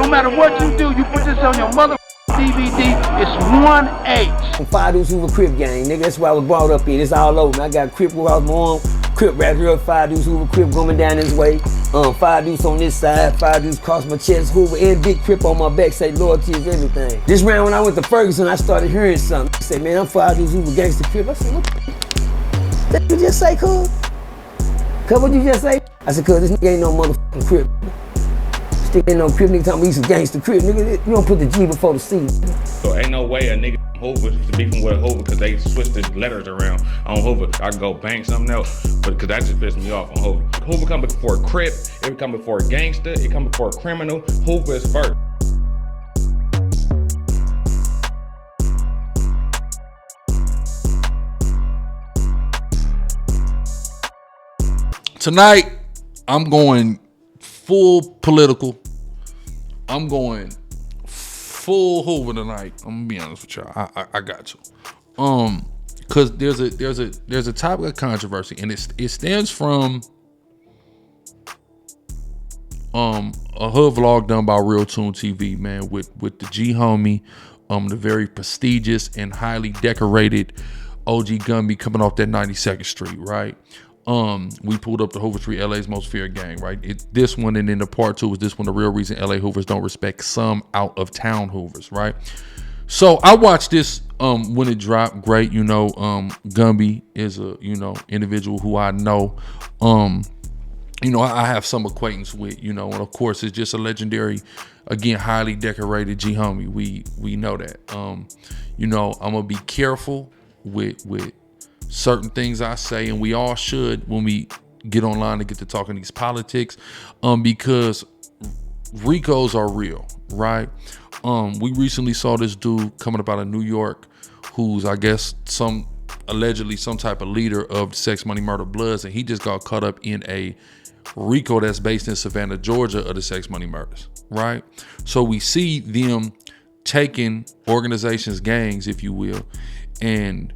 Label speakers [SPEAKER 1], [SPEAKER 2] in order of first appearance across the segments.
[SPEAKER 1] No matter what you do, you put this on your mother DVD, it's 1H.
[SPEAKER 2] Five Hoover Crip gang, nigga. That's why I was brought up here. It's all over. I got Crip across my arm, Crip wrapped up, Five Hoover Crip coming down this way. Five on this side, Five across my chest, Hoover and Big Crip on my back. Say loyalty is everything. This round when I went to Ferguson, I started hearing something. I said, man, I'm Five Hoover Gangster Crip. I said, what that you just say, cuz? Cuz, what you just say? I said, cuz, this nigga ain't no motherfucking Crip. Still ain't no Crip, nigga talking about he's a gangster Crip, nigga. You don't put the G before the C.
[SPEAKER 3] So ain't no way a nigga from Hoover to be from with Hoover because they switched the letters around on Hoover. I can go bang something else, but because that just pissed me off on Hoover. Hoover come before a Crip, it come before a gangster, it come before a criminal. Hoover is first.
[SPEAKER 4] Tonight, I'm going full political. I'm going full Hoover tonight. I'm gonna be honest with y'all. I got to. Cause there's a topic of controversy, and it stems from a hood vlog done by Real Tune TV, man, with the G homie, the very prestigious and highly decorated OG Gumby coming off that 92nd Street, right? We pulled up the Hoover Street, LA's most feared gang, right? This one, and then the part two was this one, the real reason LA Hoovers don't respect some out of town Hoovers, right? So I watched this when it dropped. Great, Gumby is a individual who I know. I have some acquaintance with, and of course it's just a legendary, again, highly decorated G homie. We know that. I'm gonna be careful with certain things I say, and we all should when we get online to get to talking these politics, because Ricos are real, right? We recently saw this dude coming up out of New York, who's, I guess, allegedly some type of leader of the Sex Money Murder Bloods, and he just got caught up in a RICO that's based in Savannah, Georgia, of the Sex Money Murders, right? So we see them taking organizations, gangs, if you will, and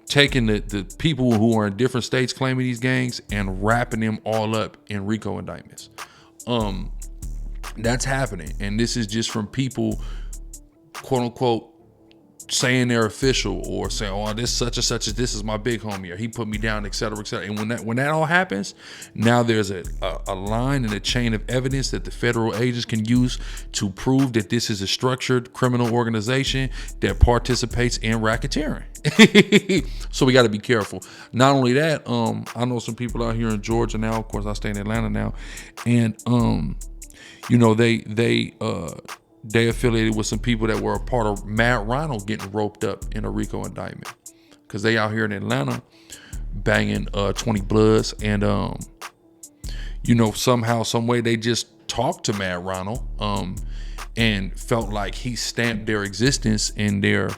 [SPEAKER 4] taking the people who are in different states claiming these gangs and wrapping them all up in RICO indictments. That's happening, and this is just from people, quote unquote, saying they're official or saying, oh, this such and such, this is my big homie, or he put me down, et cetera, et cetera. And when that all happens, now there's a line and a chain of evidence that the federal agents can use to prove that this is a structured criminal organization that participates in racketeering. So we got to be careful. Not only that, I know some people out here in Georgia now. Of course, I stay in Atlanta now, and they affiliated with some people that were a part of Mad Rhino getting roped up in a RICO indictment, because they out here in Atlanta banging 20 Bloods, and somehow, some way they just talked to Mad Rhino and felt like he stamped their existence and their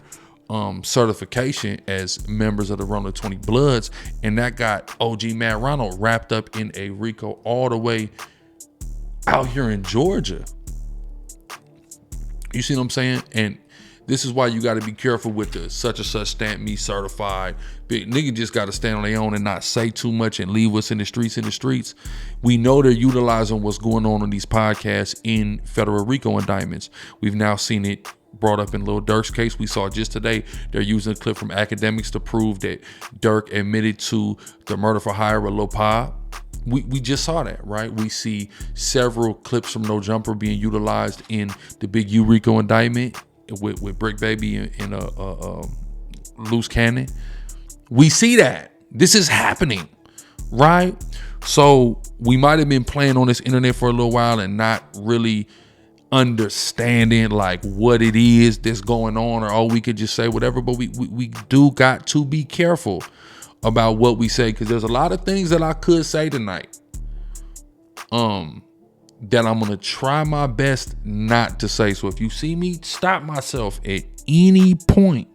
[SPEAKER 4] certification as members of the Run of 20 Bloods, and that got OG Mad Rhino wrapped up in a RICO all the way out here in Georgia. You see what I'm saying? And this is why you got to be careful with the such and such stamp me certified. Big nigga just got to stand on their own and not say too much and leave us in the streets. We know they're utilizing what's going on these podcasts in federal RICO indictments. We've now seen it brought up in Lil Durk's case. We saw just today they're using a clip from Academics to prove that Durk admitted to the murder for hire of Lil Pop. We just saw that, right? We see several clips from No Jumper being utilized in the Big U RICO indictment with Brick Baby and Loose Cannon. We see that. This is happening, right? So we might have been playing on this internet for a little while and not really understanding like what it is that's going on, or we could just say whatever, but we do got to be careful about what we say, because there's a lot of things that I could say tonight that I'm gonna try my best not to say. So if you see me stop myself at any point,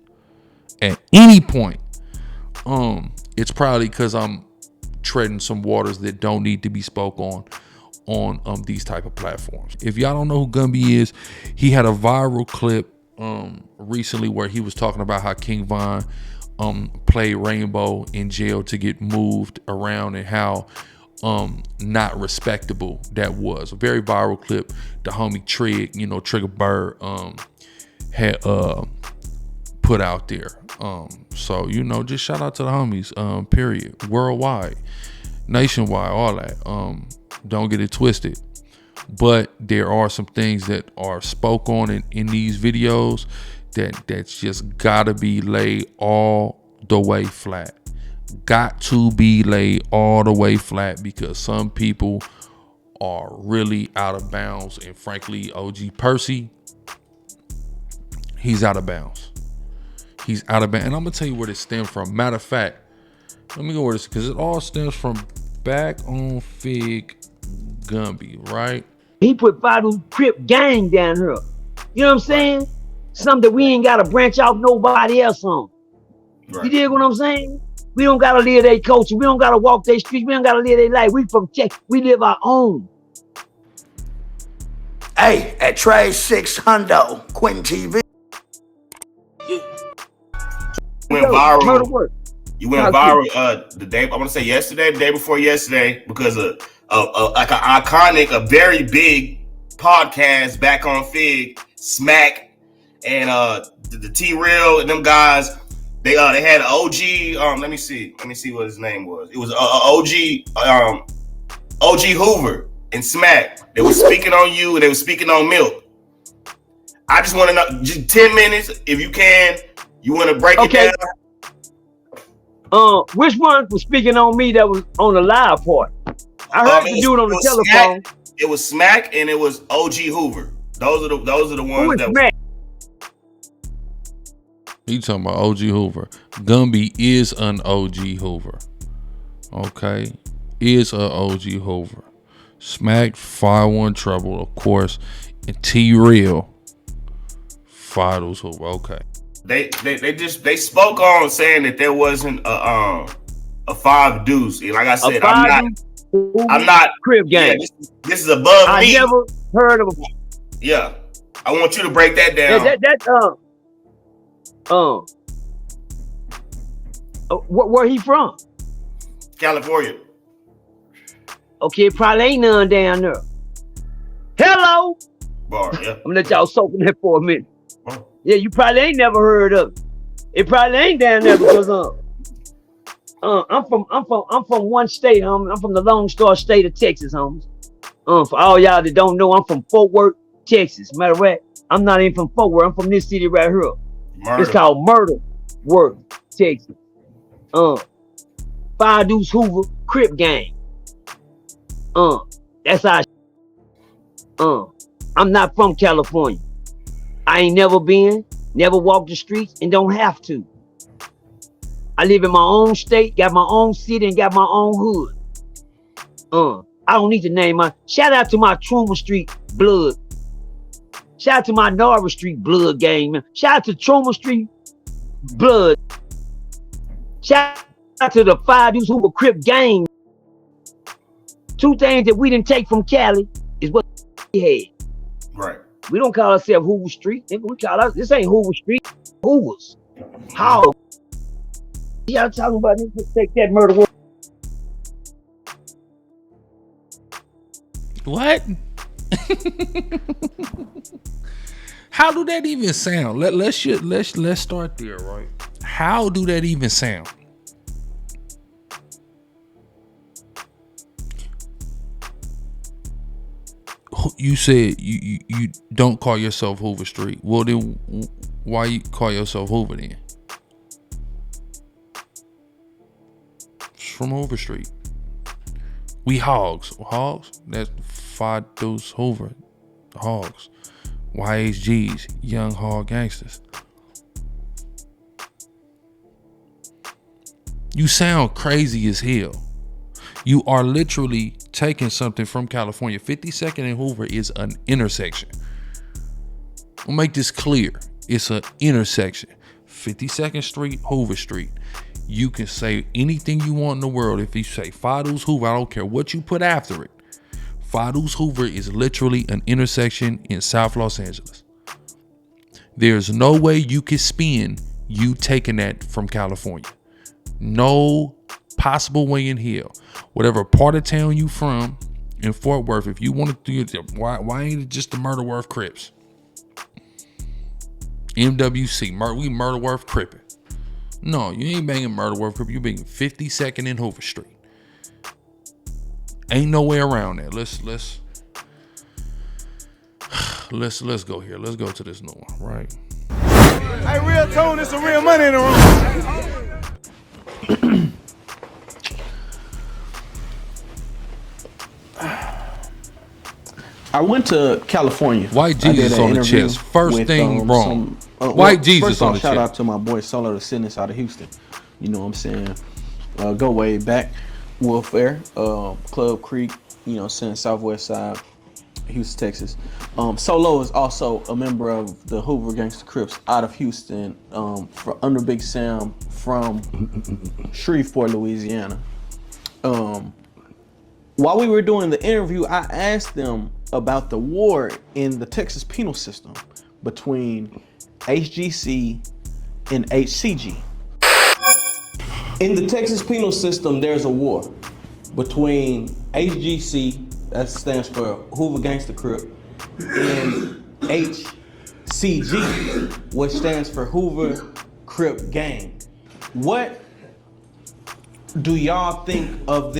[SPEAKER 4] it's probably because I'm treading some waters that don't need to be spoke on these type of platforms. If y'all don't know who Gumby is, he had a viral clip recently where he was talking about how King Von played Rainbow in jail to get moved around, and how not respectable that was. A very viral clip the homie Trig, Trigger Bird had put out there. So just shout out to the homies, period. Worldwide, nationwide, all that. Don't get it twisted. But there are some things that are spoke on in these videos that's just gotta be laid all the way flat. Got to be laid all the way flat, because some people are really out of bounds. And frankly, OG Percy, he's out of bounds. He's out of bounds. And I'm gonna tell you where this stems from. Matter of fact, let me go where this, because it all stems from back on Fig Gumby, right?
[SPEAKER 2] He put Hoover Crip Gang down here. You know what I'm saying? Something that we ain't gotta branch off nobody else on. Right. You dig what I'm saying? We don't gotta live their culture. We don't gotta walk their streets. We don't gotta live their life. We from Texas. We live our own.
[SPEAKER 5] Hey, at Trade 6 Hundo, Quentin TV.
[SPEAKER 6] You went viral. You went viral the day, I want to say yesterday, the day before yesterday, because of like an iconic, a very big podcast back on Fig, Smack, and the T-Real and them guys. They had an OG. Let me see what his name was. It was OG Hoover and Smack. They were speaking on you and they were speaking on Milk. I just want to know, just 10 minutes if you can. You want to break it down?
[SPEAKER 2] Which one was speaking on me that was on the live part? I heard you do it on the telephone.
[SPEAKER 6] It was Smack and it was OG Hoover. Those are the ones that.
[SPEAKER 2] Smack?
[SPEAKER 4] He talking about OG Hoover. Gumby is an OG Hoover. Okay. Is a OG Hoover. Smack 5-1 Trouble, of course. And T-Real 5 Hoover. Okay.
[SPEAKER 6] They spoke on saying that there wasn't a 5 deuce. Like I said, I'm not
[SPEAKER 2] Crip Gang.
[SPEAKER 6] Yeah, this is above me.
[SPEAKER 2] I never heard of.
[SPEAKER 6] Yeah. I want you to break that down.
[SPEAKER 2] Where he from?
[SPEAKER 6] California.
[SPEAKER 2] Okay, probably ain't none down there. Hello.
[SPEAKER 6] Bar, yeah.
[SPEAKER 2] I'm gonna let y'all soak in that for a minute. Yeah, you probably ain't never heard of it. It probably ain't down there because I'm from one state. I'm from the Lone Star State of Texas, homies. For all y'all that don't know, I'm from Fort Worth, Texas. Matter of fact, I'm not even from Fort Worth. I'm from this city right here. Murder. It's called Murder Worth, Texas. 5 Deuce Hoover Crip Gang. That's our. I'm not from California. I ain't never been, never walked the streets, and don't have to. I live in my own state, got my own city, and got my own hood. I don't need to name my. Shout out to my Truman Street blood. Shout out to my Norwood Street blood gang, man. Shout out to Truman Street blood. Shout out to the 5 Deuce Hoover Crip gang. 2 things that we didn't take from Cali is what we had.
[SPEAKER 6] Right.
[SPEAKER 2] We don't call ourselves Hoover Street. We call us, this ain't Hoover Street. Hoovers. How? Y'all talking about this? Let's take that murder.
[SPEAKER 4] What? How do that even sound? Let's start there, right? How do that even sound? You said you don't call yourself Hoover Street. Well, then why you call yourself Hoover then? It's from Hoover Street. We hogs. Hogs? That's 5 Deuce Hoover. Hogs. YHGs. Young hog gangsters. You sound crazy as hell. You are literally taking something from California. 52nd and Hoover is an intersection. I'll make this clear. It's an intersection. 52nd Street, Hoover Street. You can say anything you want in the world. If you say 5 Deuce Hoover, I don't care what you put after it. 5 Deuce Hoover is literally an intersection in South Los Angeles. There's no way you can spin you taking that from California. No possible way in hell, whatever part of town you from in Fort Worth, if you want to do it, why ain't it just the Murder Worth Crips? MWC, we Murder Worth Crippin'. No, you ain't banging Murder Worth Crip. You banging 52nd and Hoover Street. Ain't no way around that. Let's go here. Let's go to this new one, right?
[SPEAKER 7] Hey, real tone, there's some real money in the room.
[SPEAKER 8] I went to California.
[SPEAKER 4] White Jesus on the chest. First thing wrong. White Jesus on the chest.
[SPEAKER 8] Shout out to my boy Solo the Sentence out of Houston. You know what I'm saying? Go way back. Warfare, Club Creek, you know, saying Southwest Side, Houston, Texas. Solo is also a member of the Hoover Gangster Crips out of Houston, under Big Sam from Shreveport, Louisiana. While we were doing the interview, I asked them about the war in the Texas penal system between HGC and HCG. In the Texas penal system, there's a war between HGC, that stands for Hoover Gangster Crip, and HCG, which stands for Hoover Crip Gang. What do y'all think of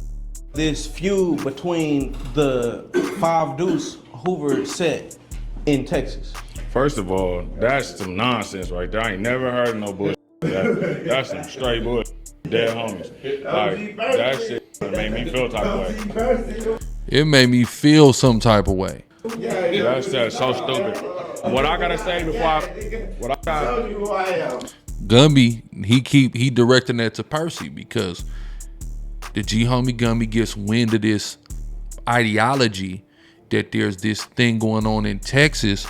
[SPEAKER 8] this feud between the Five Deuce Hoover set in Texas?
[SPEAKER 3] First of all, that's some nonsense right there. I ain't never heard of no bullshit. That's some straight bullshit. Dead homies. Like, that shit made me feel type of way.
[SPEAKER 4] It made me feel some type of way.
[SPEAKER 3] That's so stupid. What I gotta say before
[SPEAKER 4] Gumby, he directing that to Percy because the G homie Gumby gets wind of this ideology that there's this thing going on in Texas,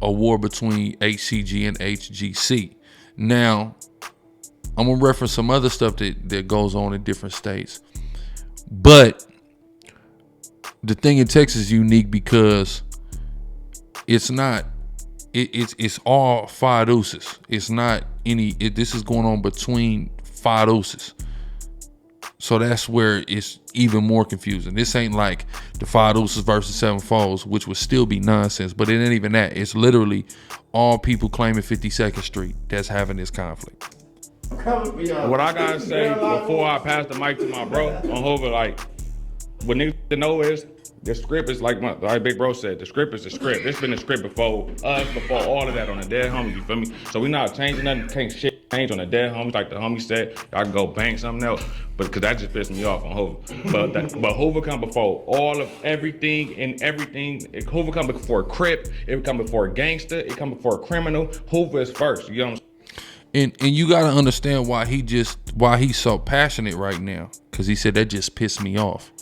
[SPEAKER 4] a war between HCG and HGC. Now, I'm gonna reference some other stuff that goes on in different states. But the thing in Texas is unique because it's all five deuces. It's not this is going on between five deuces. So that's where it's even more confusing. This ain't like the five deuces versus seven foes, which would still be nonsense, but it ain't even that. It's literally all people claiming 52nd Street that's having this conflict.
[SPEAKER 3] What I gotta say before I pass the mic to my bro on Hoover, like, what niggas to know is the script is like Big Bro said, the script is the script. It's been the script before us, before all of that on the dead homies, you feel me? So we not changing nothing, can't shit change on the dead homies. Like the homie said, I can go bank something else, but cause that just pissed me off on Hoover. But Hoover come before all of everything and everything. Hoover come before a Crip, it come before a gangster, it come before a criminal. Hoover is first, you know what I'm saying?
[SPEAKER 4] And you gotta understand why he's so passionate right now. Cause he said that just pissed me off.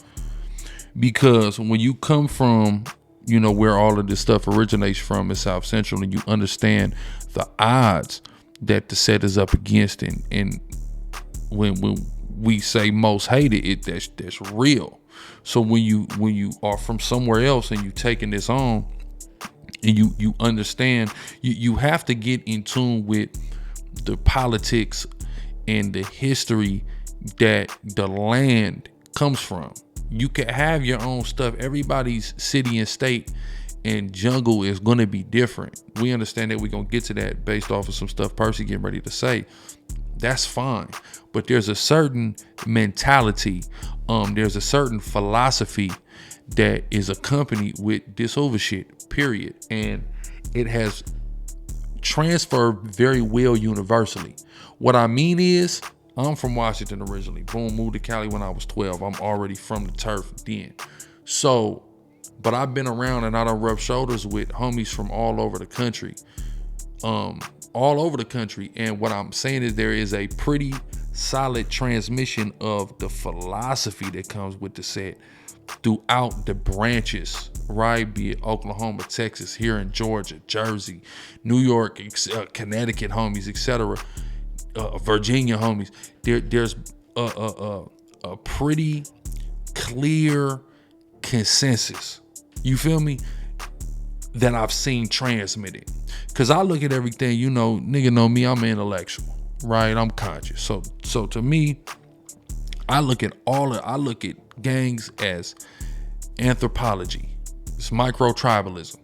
[SPEAKER 4] Because when you come from, you know, where all of this stuff originates from in South Central, and you understand the odds that the set is up against, and when we say most hated, that's real. So when you are from somewhere else and you taking this on, and you understand, you have to get in tune with the politics and the history that the land comes from. You can have your own stuff. Everybody's city and state and jungle is going to be different. We understand that we're going to get to that based off of some stuff Percy getting ready to say. That's fine. But there's a certain mentality, there's a certain philosophy that is accompanied with this over shit, period. And it has transferred very well universally. What I mean is, I'm from Washington originally. Boom, moved to Cali when I was 12. I'm already from the turf then. So, but I've been around and I done rubbed shoulders with homies from all over the country. And what I'm saying is there is a pretty solid transmission of the philosophy that comes with the set throughout the branches, right? Be it Oklahoma, Texas, here in Georgia, Jersey, New York, Connecticut homies, etc. Virginia homies. There's a pretty clear consensus, you feel me, that I've seen transmitted. Cause I look at everything, you know, nigga know me, I'm an intellectual, right? I'm conscious. So to me, I look at gangs as anthropology. It's micro-tribalism.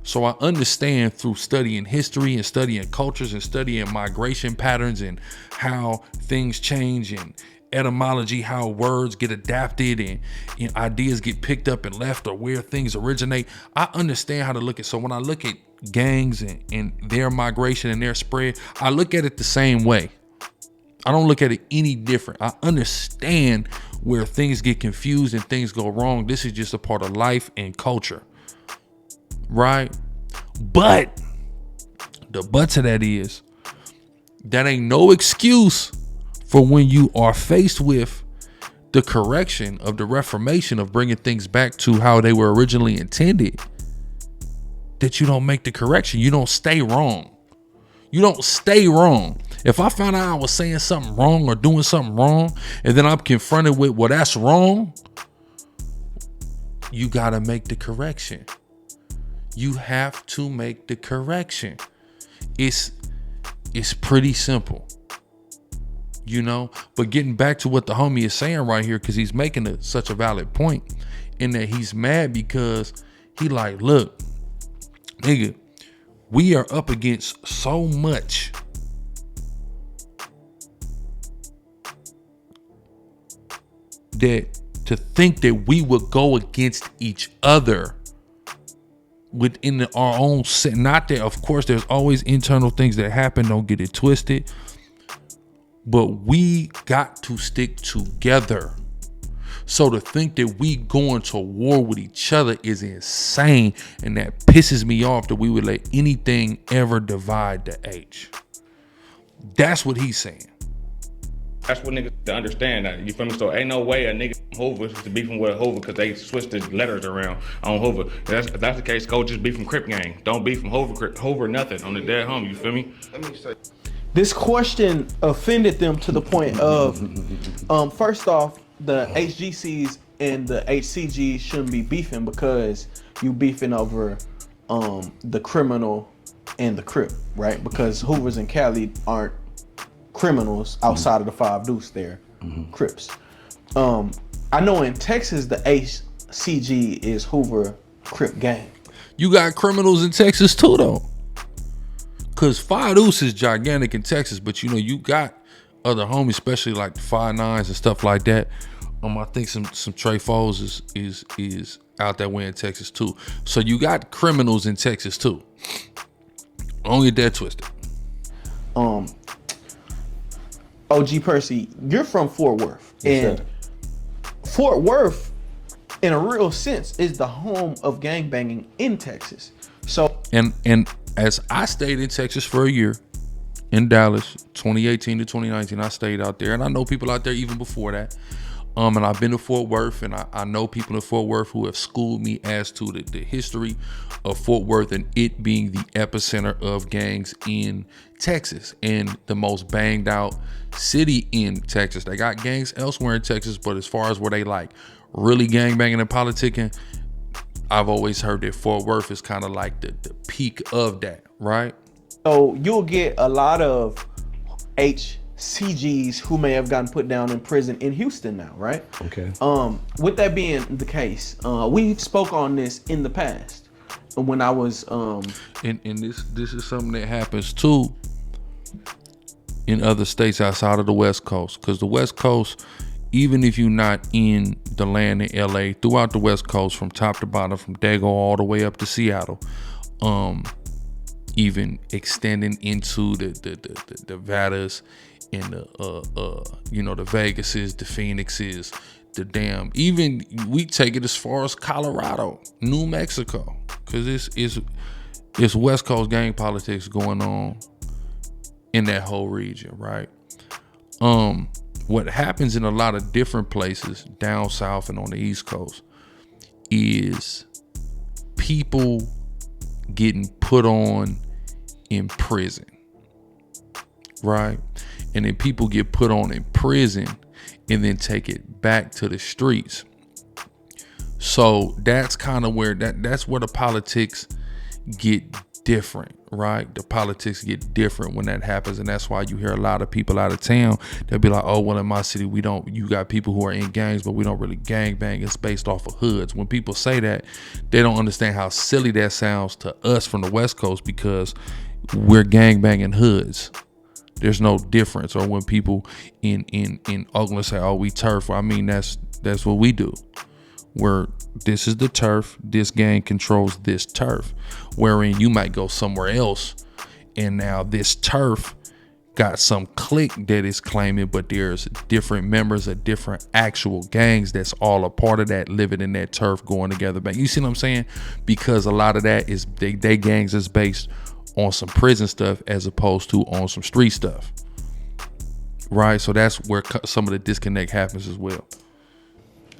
[SPEAKER 4] So I understand through studying history and studying cultures and studying migration patterns and how things change and etymology, how words get adapted and ideas get picked up and left, or where things originate. I understand how to look at. So when I look at gangs and their migration and their spread, I look at it the same way. I don't look at it any different. I understand where things get confused and things go wrong. This is just a part of life and culture, right? But the but to that is, that ain't no excuse for when you are faced with the correction of the reformation of bringing things back to how they were originally intended, that you don't make the correction. You don't stay wrong. You don't stay wrong. If I found out I was saying something wrong or doing something wrong, and then I'm confronted with, well, that's wrong, you got to make the correction. You have to make the correction. It's pretty simple, you know. But getting back to what the homie is saying right here, because he's making such a valid point, in that he's mad because he like, look, nigga, we are up against so much that to think that we would go against each other within our own set. Not that, of course, there's always internal things that happen, don't get it twisted, but we got to stick together. So to think that we going to war with each other is insane, and that pisses me off that we would let anything ever divide the H. That's what he's saying.
[SPEAKER 3] That's what niggas to understand. That, you feel me? So ain't no way a nigga from Hoover is to beefing with a Hoover because they switched the letters around on Hoover. If that's the case, go just beef from Crip Gang. Don't beef from Hoover nothing on the dead home. You feel me?
[SPEAKER 6] Let me say.
[SPEAKER 8] This question offended them to the point of, first off, the HGCs and the HCGs shouldn't be beefing because you beefing over the criminal and the Crip, right? Because Hoovers and Cali aren't criminals outside of the 5 Deuce, they're Crips. I know in Texas the HCG is Hoover Crip Gang.
[SPEAKER 4] You got criminals in Texas too, though. Cause 5 Deuce is gigantic in Texas, but you know, you got other homies, especially like the 5-9s and stuff like that. I think some Trey Foes is out that way in Texas too. So you got criminals in Texas too. Don't get that twisted.
[SPEAKER 8] OG Percy, you're from Fort Worth,
[SPEAKER 2] Yes,
[SPEAKER 8] and
[SPEAKER 2] sir.
[SPEAKER 8] Fort Worth, in a real sense, is the home of gangbanging in Texas. So,
[SPEAKER 4] And as I stayed in Texas for a year, in Dallas, 2018 to 2019, I stayed out there, and I know people out there even before that. And I've been to Fort Worth, and I know people in Fort Worth who have schooled me as to the history of Fort Worth and it being the epicenter of gangs in Texas and the most banged out city in Texas. They got gangs elsewhere in Texas, but as far as where they like really gang banging and politicking, I've always heard that Fort Worth is kind of like the peak of that, right?
[SPEAKER 8] So you'll get a lot of HCGs who may have gotten put down in prison in Houston now, right?
[SPEAKER 2] Okay.
[SPEAKER 8] With that being the case, we've spoke on this in the past when I was
[SPEAKER 4] And this is something that happens too in other states outside of the West Coast, because the West Coast, even if you're not in the land in LA, throughout the West Coast, from top to bottom, from Dago all the way up to Seattle, even extending into the Nevadas and the Vegases, the Phoenixes, the damn, even we take it as far as Colorado, New Mexico, because it's West Coast gang politics going on in that whole region, right? What happens in a lot of different places down south and on the East Coast is people getting put on in prison, right? And then people get put on in prison and then take it back to the streets. So that's kind of where that's where the politics get different, right? The politics get different when that happens, and that's why you hear a lot of people out of town. They'll be like, "Oh, well, in my city, we don't. You got people who are in gangs, but we don't really gang bang. It's based off of hoods." When people say that, they don't understand how silly that sounds to us from the West Coast because we're gang banging hoods. There's no difference. Or when people in Oakland say, "Oh, we turf," I mean that's what we do. Where this is the turf, this gang controls this turf, wherein you might go somewhere else and now this turf got some clique that is claiming, but there's different members of different actual gangs that's all a part of that, living in that turf, going together back. You see what I'm saying? Because a lot of that is they gangs is based on some prison stuff as opposed to on some street stuff, right? So that's where some of the disconnect happens as well.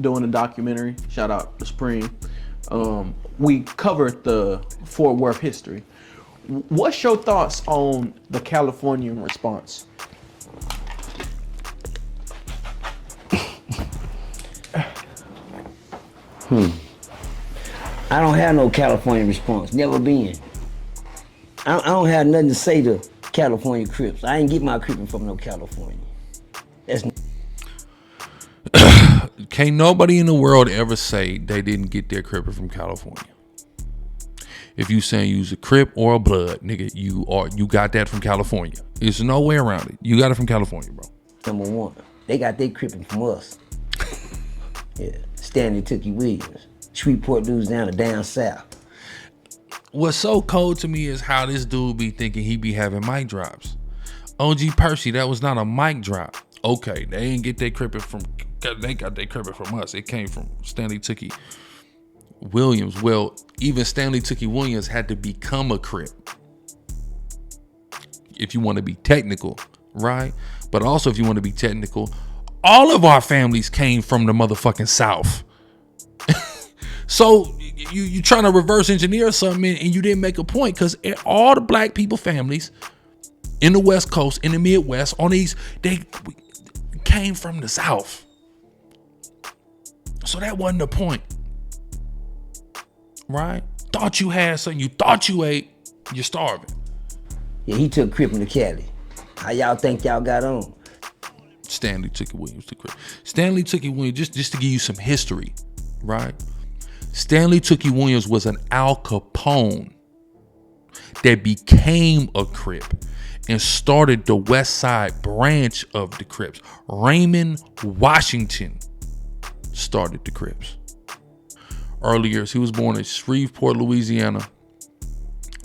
[SPEAKER 8] Doing a documentary, shout out to Spring. We covered the Fort Worth history. What's your thoughts on the Californian response?
[SPEAKER 2] I don't have no California response. Never been. I don't have nothing to say to California Crips. I ain't get my Crippin' from no California. That's
[SPEAKER 4] can't nobody in the world ever say they didn't get their Crippin' from California. If you saying you was a Crip or a Blood, nigga, you got that from California. There's no way around it. You got it from California, bro.
[SPEAKER 2] number one. They got their Crippin' from us. Yeah, Stanley Tookie Williams. Shreveport dudes down south.
[SPEAKER 4] What's so cold to me is how this dude be thinking he be having mic drops. OG Percy, that was not a mic drop. Okay, they ain't get their Crippin' from, they got their Crippin' from us. It came from Stanley Tookie Williams. Well, even Stanley Tookie Williams had to become a Crip, if you want to be technical, right? But also, if you want to be technical, all of our families came from the motherfucking South. So you trying to reverse engineer something and you didn't make a point, because all the black people families in the West Coast, in the Midwest, on these, they came from the South. So that wasn't the point, right? Thought you had something, you thought you ate, you're starving.
[SPEAKER 2] Yeah, he took Crippin' to Cali. How y'all think y'all got on?
[SPEAKER 4] Stanley Tookie Williams to Crip. Stanley Tookie Williams, just to give you some history, right? Stanley Tookie Williams was an Al Capone that became a Crip and started the West Side branch of the Crips. Raymond Washington started the Crips. Early years, he was born in Shreveport, Louisiana,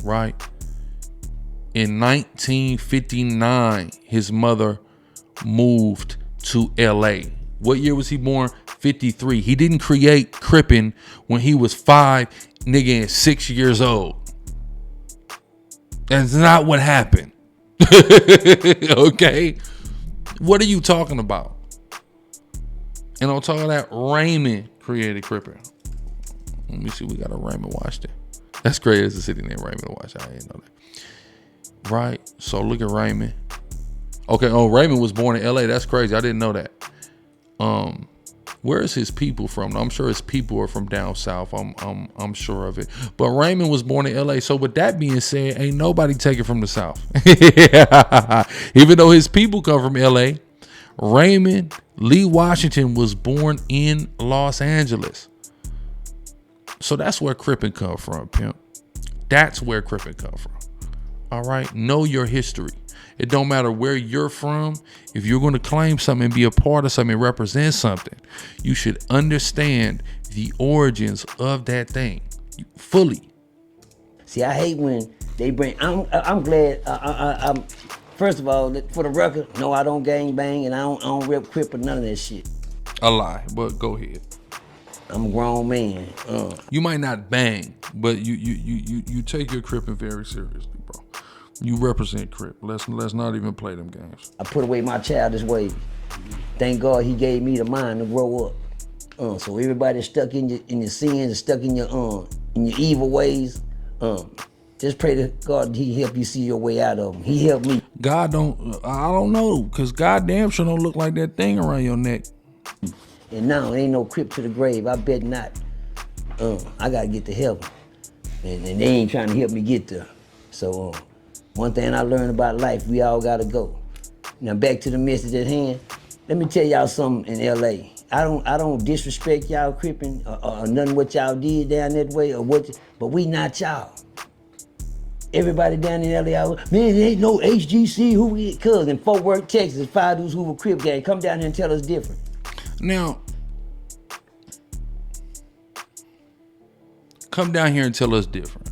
[SPEAKER 4] right? In 1959, his mother moved to LA. What year was he born? 53. He didn't create Crippin' when he was 5, nigga, and 6 years old. That's not what happened. Okay? What are you talking about? And on top of that, Raymond created Crippin'. Let me see, we got a Raymond Washington. That's great. There's a city named Raymond Washington. I didn't know that. Right? So look at Raymond. Okay, oh, Raymond was born in LA. That's crazy. I didn't know that. Where is his people from? I'm sure his people are from down south. I'm sure of it. But Raymond was born in LA. So with that being said, ain't nobody taken from the South. Even though his people come from LA, Raymond Lee Washington was born in Los Angeles. So that's where Crippin' come from, pimp. That's where Crippin' come from. All right, know your history. It don't matter where you're from. If you're going to claim something and be a part of something and represent something, you should understand the origins of that thing fully.
[SPEAKER 2] See, I hate when they bring. I'm glad. I'm first of all, for the record, no, I don't gang bang and I don't rep Crip or none of that shit.
[SPEAKER 4] A lie, but go ahead.
[SPEAKER 2] I'm a grown man.
[SPEAKER 4] You might not bang, but you take your Crippin' very seriously, bro. You represent Crip. Let's not even play them games.
[SPEAKER 2] I put away my childish ways. Thank God he gave me the mind to grow up. So everybody stuck in your sins and stuck in your evil ways. Just pray to God he help you see your way out of them. He helped me.
[SPEAKER 4] I don't know, because God damn sure don't look like that thing around your neck.
[SPEAKER 2] And now it ain't no Crip to the grave. I bet not. I gotta get to heaven. And they ain't trying to help me get there. So one thing I learned about life, we all gotta go. Now back to the message at hand. Let me tell y'all something in LA. I don't disrespect y'all Crippin' or nothing what y'all did down that way or what, but we not y'all. Everybody down in LA, man, there ain't no HGC, who we, cuz in Fort Worth, Texas, 5 Deuce Hoover Crip Gang, come down here and tell us different.
[SPEAKER 4] Now, come down here and tell us different.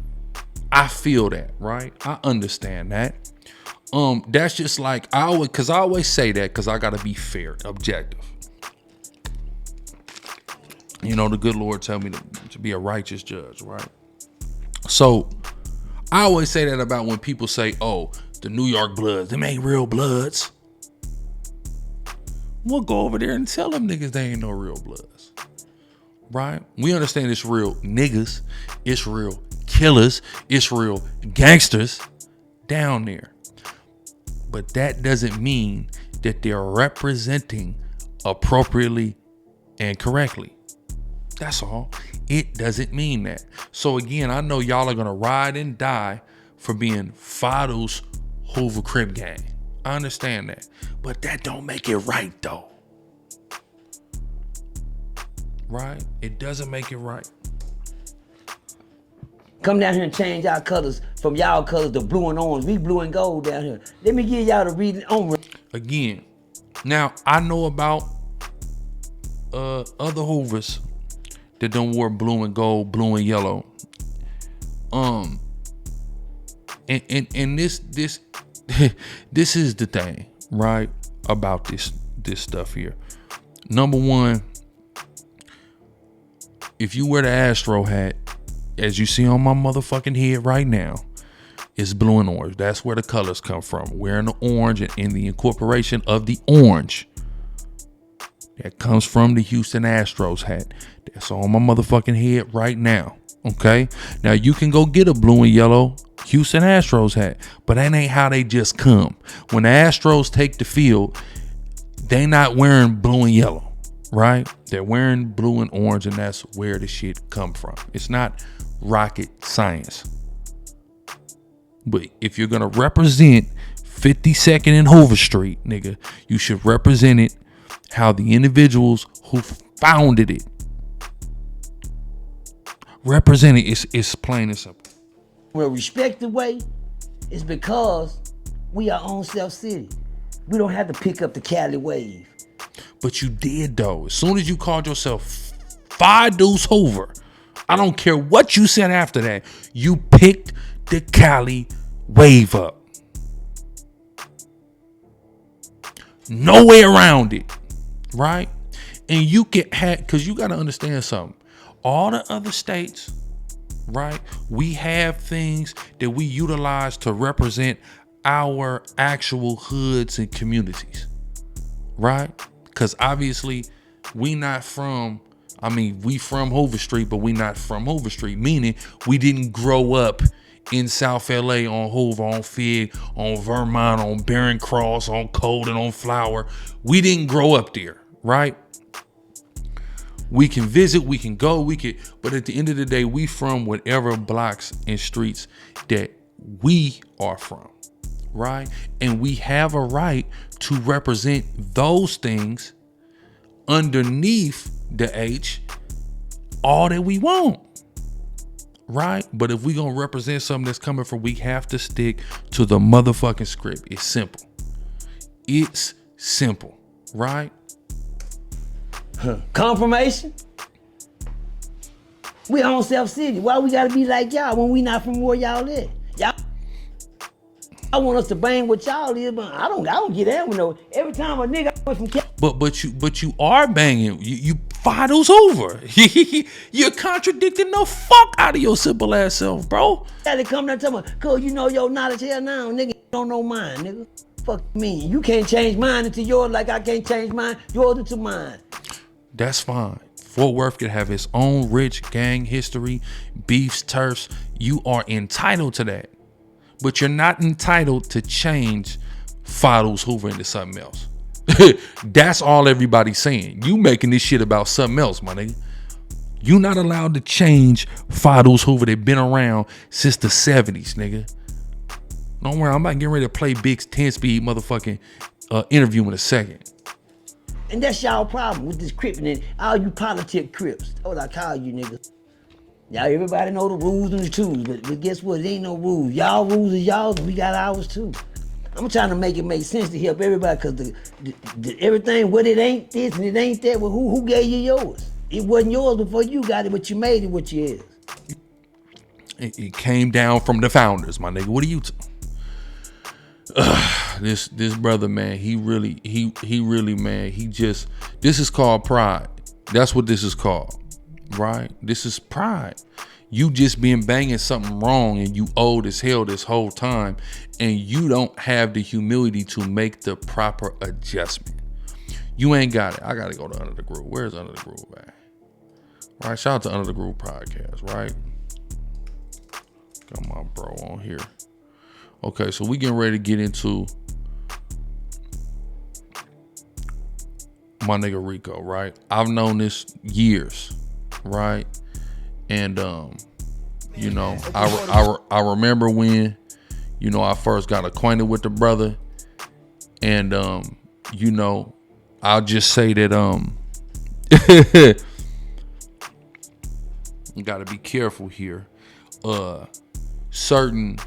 [SPEAKER 4] I feel that, right? I understand that. That's just like, I always say that because I gotta be fair, objective. You know, the good Lord tell me to be a righteous judge, right? So I always say that about when people say, oh, the New York Bloods, them ain't real Bloods. We'll go over there and tell them niggas they ain't no real Bloods, right? We understand it's real niggas, it's real killers, it's real gangsters down there. But that doesn't mean that they're representing appropriately and correctly. That's all. It doesn't mean that. So again, I know y'all are gonna ride and die for being Fado's Hoover Crip Gang. I understand that. But that don't make it right though. Right? It doesn't make it right.
[SPEAKER 2] Come down here and change our colors from y'all colors to blue and orange. We blue and gold down here. Let me give y'all the reading on.
[SPEAKER 4] Again, now I know about other Hoovers that don't wear blue and gold, blue and yellow. And this this is the thing, right? About this stuff here. Number one, if you wear the Astro hat, as you see on my motherfucking head right now, it's blue and orange. That's where the colors come from. Wearing the orange and in the incorporation of the orange. That comes from the Houston Astros hat. That's on my motherfucking head right now. Okay? Now you can go get a blue and yellow Houston Astros hat, but that ain't how they just come. When the Astros take the field, they not wearing blue and yellow, right? They're wearing blue and orange, and that's where the shit come from. It's not rocket science. But if you're gonna represent 52nd and Hoover Street, nigga, you should represent it how the individuals who founded it represent it. It's plain and simple.
[SPEAKER 2] Well, respect the way, it's because we are on South City. We don't have to pick up the Cali wave.
[SPEAKER 4] But you did though. As soon as you called yourself 5 Deuce Hoover, I don't care what you said after that, you picked the Cali wave up. No way around it, right? And you can have, because you got to understand something. All the other states, right? We have things that we utilize to represent our actual hoods and communities, right? Because obviously we from Hoover Street, but we not from Hoover Street, meaning we didn't grow up in South LA on Hoover, on Fig, on Vermont, on Barron Cross, on Colden, on Flower. We didn't grow up there, right? We can visit, we can go, but at the end of the day, we from whatever blocks and streets that we are from, right? And we have a right to represent those things underneath the H all that we want, right? But if we gonna represent something that's coming from, we have to stick to the motherfucking script. It's simple. It's simple, right?
[SPEAKER 2] Confirmation? We on South City. Why we gotta be like y'all when we not from where y'all live? Y'all, I want us to bang what y'all is, but I don't get that one though. Every time a nigga went from Cali.
[SPEAKER 4] But you are banging. You 5 Deuce Hoover. You're contradicting the fuck out of your simple ass self, bro.
[SPEAKER 2] They come there and tell me, cause you know your knowledge here now, nigga. You don't know mine, nigga. Fuck me. You can't change mine into yours like I can't change mine, yours into mine.
[SPEAKER 4] That's fine. Fort Worth could have its own rich gang history, beefs, turfs. You are entitled to that. But you're not entitled to change 5 Deuce Hoover into something else. That's all everybody's saying. You making this shit about something else, my nigga. You not allowed to change 5 Deuce Hoover. They've been around since the 70s, nigga. Don't worry, I'm about getting ready to play Big's 10-speed motherfucking interview in a second.
[SPEAKER 2] And that's y'all problem with this Cripping and all you politic Crips. That's what I call you niggas. Y'all, everybody know the rules and the tools, but guess what? It ain't no rules. Y'all rules is y'all, we got ours too. I'm trying to make it make sense to help everybody, because the everything, what it ain't this and it ain't that, well, who gave you yours? It wasn't yours before you got it, but you made it what you is.
[SPEAKER 4] It came down from the founders, my nigga. What are you? This brother, man, he really, man, this is called pride. That's what this is called, right? This is pride. You just been banging something wrong and you old as hell this whole time, and you don't have the humility to make the proper adjustment. You ain't got it. I gotta go to Under the Groove. Where's Under the Groove at? Right, shout out to Under the Groove podcast, right? Got my bro on here. Okay, so we getting ready to get into my nigga Rico, right? I've known this years, right? And you know, I remember when, you know, I first got acquainted with the brother, and you know, I'll just say that you gotta be careful here. Certain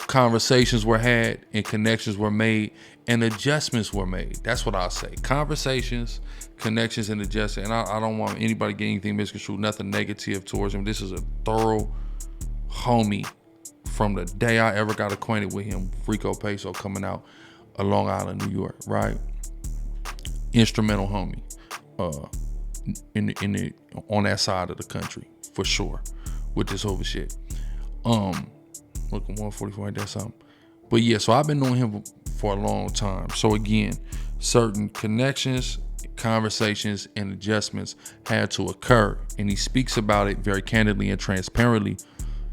[SPEAKER 4] conversations were had and connections were made and adjustments were made. That's what I'll say. Conversations, connections, and adjustments. And I don't want anybody to get anything misconstrued, nothing negative towards him. This is a thorough homie from the day I ever got acquainted with him. Rico Peso coming out of Long Island, New York, right? Instrumental homie on that side of the country, for sure, with this Hoover shit. Looking 144, ain't that something? But yeah, so I've been knowing him for a long time. So again, certain connections, conversations, and adjustments had to occur, and he speaks about it very candidly and transparently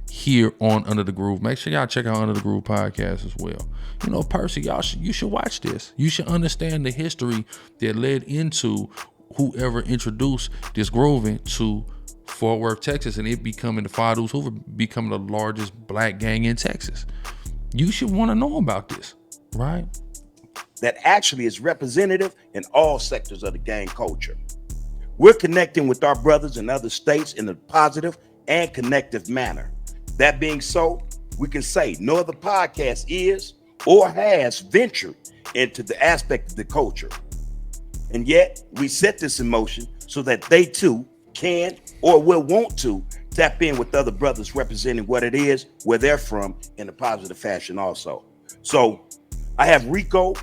[SPEAKER 4] here on Under the Groove. Make sure y'all check out Under the Groove podcast as well. You know, Percy, you should watch this. You should understand the history that led into whoever introduced this grooving to Fort Worth, Texas, and it becoming the Foo Hoover becoming the largest black gang in Texas. You should want to know about this, right?
[SPEAKER 9] That actually is representative in all sectors of the gang culture. We're connecting with our brothers in other states in a positive and connective manner. That being so, we can say no other podcast is or has ventured into the aspect of the culture. And yet we set this in motion so that they too can or will want to tap in with other brothers representing what it is, where they're from, in a positive fashion also. So I have Rico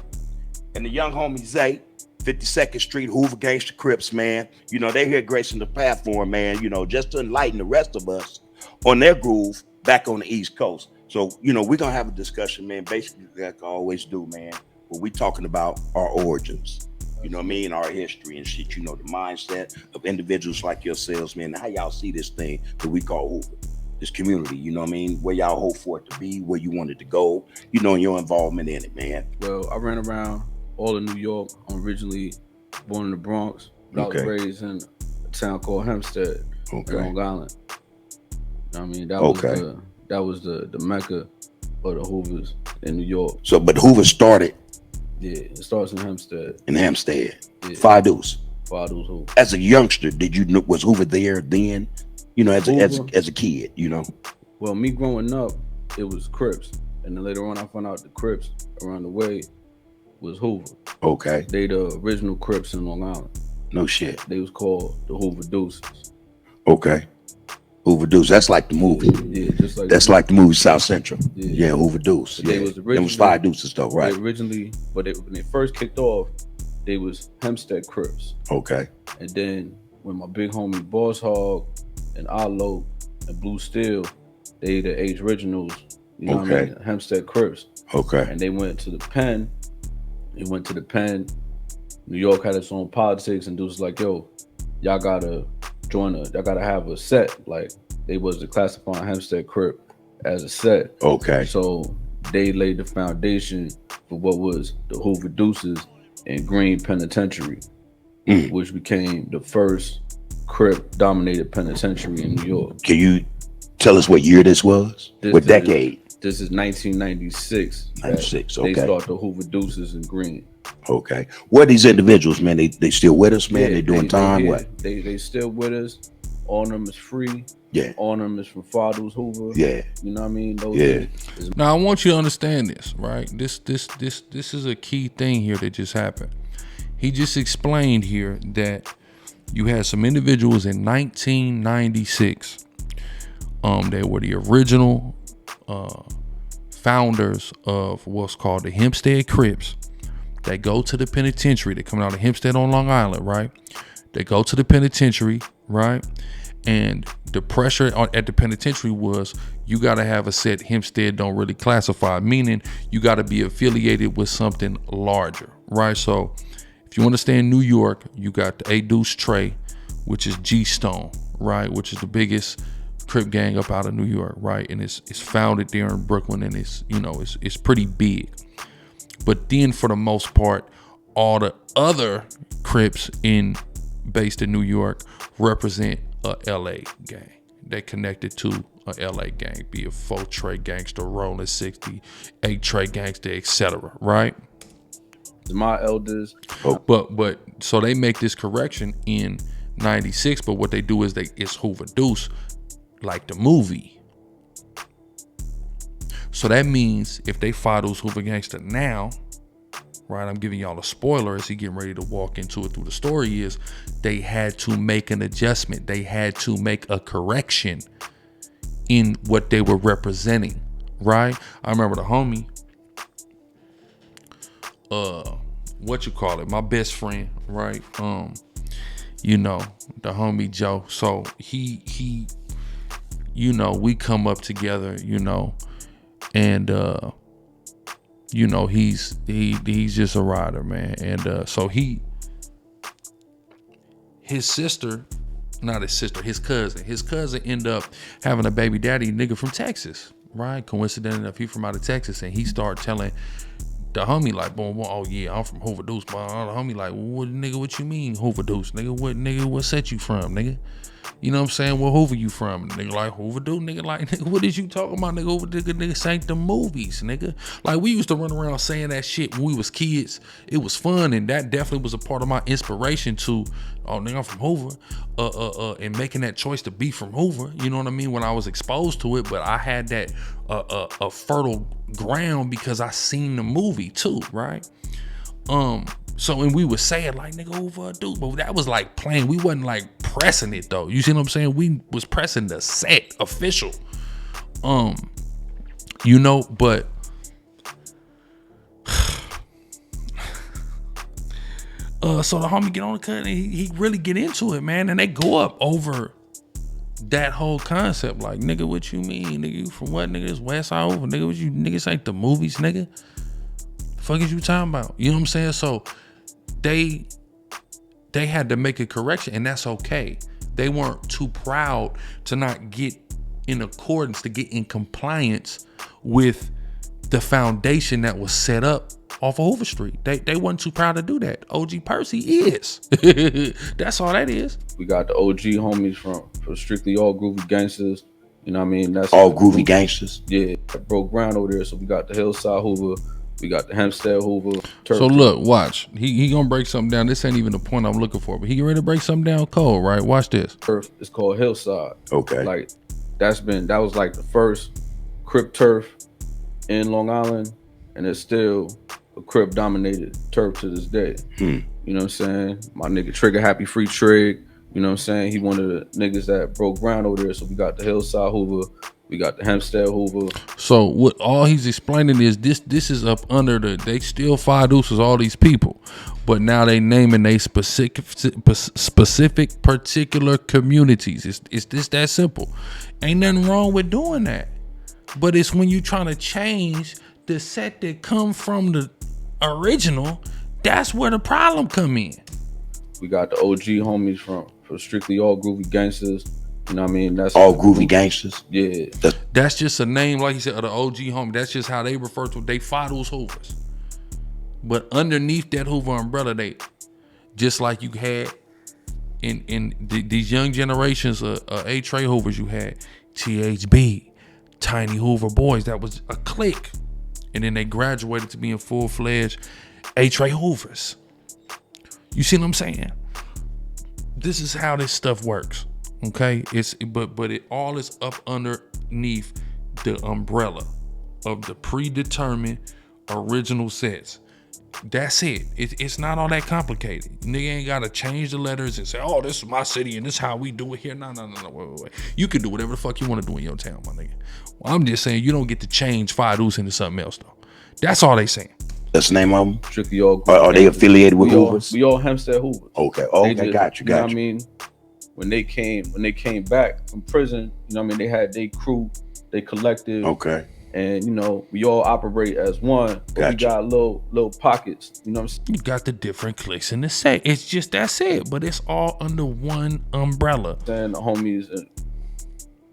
[SPEAKER 9] and the young homie Zay, 52nd Street, Hoover Gangster Crips, man. You know, they're here gracing the platform, man, you know, just to enlighten the rest of us on their groove back on the East Coast. So, you know, we're going to have a discussion, man, basically like I always do, man, where we talking about our origins. You know what I mean? Our history and shit, you know, the mindset of individuals like yourselves, man. How y'all see this thing that we call Hoover, this community, you know what I mean? Where y'all hope for it to be, where you want it to go, you know, and your involvement in it, man.
[SPEAKER 10] Well, I ran around all of New York. I'm originally born in the Bronx, but I was raised in a town called Hempstead, Long Island. You know what I mean? That was the mecca of the Hoovers in New York.
[SPEAKER 9] So, but Hoover started.
[SPEAKER 10] Yeah, it starts in Hempstead.
[SPEAKER 9] In Hempstead.
[SPEAKER 10] Yeah.
[SPEAKER 9] Fadoos.
[SPEAKER 10] Fadoos Hoover.
[SPEAKER 9] As a youngster, did you know, was Hoover there then? You know, as a kid, you know?
[SPEAKER 10] Well, me growing up, it was Crips. And then later on, I found out the Crips around the way was Hoover.
[SPEAKER 9] Okay.
[SPEAKER 10] They the original Crips in Long Island.
[SPEAKER 9] No shit.
[SPEAKER 10] They was called the Hoover Deuces.
[SPEAKER 9] Okay. Hoover Deuce. That's like the movie.
[SPEAKER 10] Yeah, just like
[SPEAKER 9] that's like the movie South Central.
[SPEAKER 10] Yeah,
[SPEAKER 9] Hoover Deuce.
[SPEAKER 10] But
[SPEAKER 9] yeah. It was 5 deuces though, right?
[SPEAKER 10] When they first kicked off, they was Hempstead Crips.
[SPEAKER 9] Okay.
[SPEAKER 10] And then when my big homie Boss Hog and Alo and Blue Steel, they the H originals, you know what I mean? Hempstead Crips.
[SPEAKER 9] Okay.
[SPEAKER 10] And they went to the pen. New York had its own politics, and dudes like, yo, y'all gotta have a set. Like, they was classifying Hempstead Crip as a set.
[SPEAKER 9] Okay.
[SPEAKER 10] So they laid the foundation for what was the Hoover Deuces and Green Penitentiary, which became the first Crip-dominated penitentiary in New York.
[SPEAKER 9] Can you tell us what year this was? What decade?
[SPEAKER 10] This is 1996.
[SPEAKER 9] 96,
[SPEAKER 10] They start the Hoover Deuces in Green.
[SPEAKER 9] Okay. What are these individuals, man? They still with us, man? They doing time? What?
[SPEAKER 10] They still with us. All of them is free.
[SPEAKER 9] Yeah.
[SPEAKER 10] All of them is from Fathers Hoover.
[SPEAKER 9] Yeah.
[SPEAKER 10] You know what I mean?
[SPEAKER 4] Now I want you to understand this, right? This is a key thing here that just happened. He just explained here that you had some individuals in 1996. They were the original founders of what's called the Hempstead Crips. They go to the penitentiary. They come out of Hempstead on Long Island, right? They go to the penitentiary, right? And the pressure at the penitentiary was you got to have a set Hempstead don't really classify, meaning you got to be affiliated with something larger, right? So if you understand New York, you got the A Deuce Trey, which is G Stone, right? Which is the biggest Crip gang up out of New York, right? And it's founded there in Brooklyn, and it's pretty big. But then for the most part, all the other Crips based in New York represent a LA gang. They connected to a LA gang, be it 4 Trey gangster, Rolling 60, 8 Trey gangster, etc. Right?
[SPEAKER 10] My elders.
[SPEAKER 4] But so they make this correction in 96, but what they do is it's Hoover Deuce, like the movie. So that means if they fire those Hoover gangster now, right, I'm giving y'all a spoiler as he getting ready to walk into it through the story, is they had to make an adjustment. They had to make a correction in what they were representing, right? I remember the homie, my best friend, right? The homie Joe. So he we come up together, and he's just a rider, man. And so his cousin ended up having a baby daddy nigga from Texas, right? Coincidentally enough, he from out of Texas, and he started telling the homie like, boom, oh yeah, I'm from Hoover Deuce, but the homie like, what you mean Hoover Deuce, nigga? What set you from, nigga? You know what I'm saying? Where Hoover you from? Nigga like, Hoover Deuce, nigga like, nigga, what is you talking about, nigga? Hoover nigga sang the movies, nigga. Like, we used to run around saying that shit when we was kids. It was fun, and that definitely was a part of my inspiration to, oh nigga, I'm from Hoover, and making that choice to be from Hoover, you know what I mean, when I was exposed to it. But I had that a fertile ground because I seen the movie too, right? So when we would say it like, nigga, Hoover Deuce, but that was like playing. We wasn't like pressing it though. You see what I'm saying? We was pressing the set official. But so the homie get on the cut and he really get into it, man. And they go up over that whole concept. Like, nigga, what you mean? Nigga, you from what, nigga? This West Side Hoover. Nigga, what you niggas ain't the movies, nigga? The fuck is you talking about? You know what I'm saying? So they had to make a correction, and that's okay. They weren't too proud to not get in accordance, to get in compliance with the foundation that was set up off of Hoover Street. They weren't too proud to do that. OG Percy is. That's all that is.
[SPEAKER 10] We got the OG homies from strictly all groovy gangsters. You know what I mean? That's
[SPEAKER 9] all groovy gangsters.
[SPEAKER 10] Yeah, broke ground over there. So we got the Hillside Hoover. We got the Hempstead Hoover.
[SPEAKER 4] So look, watch. He gonna break something down. This ain't even the point I'm looking for, but he ready to break something down cold, right? Watch this.
[SPEAKER 10] It's called Hillside.
[SPEAKER 9] Okay.
[SPEAKER 10] Like that was like the first Crip turf in Long Island, and it's still a Crip dominated turf to this day. You know what I'm saying? My nigga Trigger Happy Free Trig. You know what I'm saying? He one of the niggas that broke ground over there. So we got the Hillside Hoover. We got the Hempstead Hoover.
[SPEAKER 4] So what all he's explaining is this is up under they still five deuces, all these people, but now they naming they specific particular communities. It's just that simple. Ain't nothing wrong with doing that. But it's when you trying to change the set that come from the original, that's where the problem come in.
[SPEAKER 10] We got the OG homies from strictly all groovy gangsters. You know what I mean? That's
[SPEAKER 9] all groovy gangsters.
[SPEAKER 10] Yeah.
[SPEAKER 4] That's just a name, like you said, of the OG homie. That's just how they refer to it. They fight those Hoovers. But underneath that Hoover umbrella, they just like you had in these young generations of A Trey Hoovers, you had THB, tiny Hoover boys that was a clique. And then they graduated to being full-fledged H.R. Hoovers. You see what I'm saying? This is how this stuff works. Okay? But it all is up underneath the umbrella of the predetermined original sets. That's it. It's not all that complicated. Nigga ain't gotta change the letters and say, oh, this is my city and this is how we do it here. No. Wait. You can do whatever the fuck you want to do in your town, my nigga. Well, I'm just saying you don't get to change Fadoos into something else though. That's all they saying.
[SPEAKER 9] That's the name of them?
[SPEAKER 10] Strictly all.
[SPEAKER 9] Are they affiliated with Hoovers?
[SPEAKER 10] We all Hempstead Hoovers.
[SPEAKER 9] Okay. Okay.
[SPEAKER 10] Just,
[SPEAKER 9] got you.
[SPEAKER 10] You know what I mean? When they came back from prison, you know what I mean? They had their crew, they collective.
[SPEAKER 9] Okay.
[SPEAKER 10] And you know, we all operate as one. But we got little pockets. You know what I'm saying?
[SPEAKER 4] You got the different cliques in the set. It's just that's it. But it's all under one umbrella.
[SPEAKER 10] Then the homies, and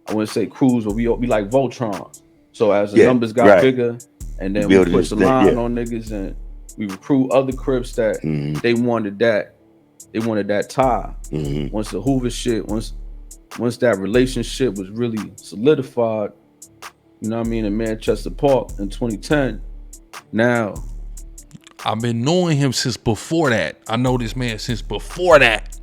[SPEAKER 10] I wouldn't say crews, but we like Voltron. So as the numbers got bigger, and then we push the line on niggas, and we recruit other Crips that they wanted that. They wanted that tie. Once the Hoover shit, once that relationship was really solidified, you know what I mean, in Manchester Park in 2010. Now,
[SPEAKER 4] I've been knowing him since before that. I know this man since before that.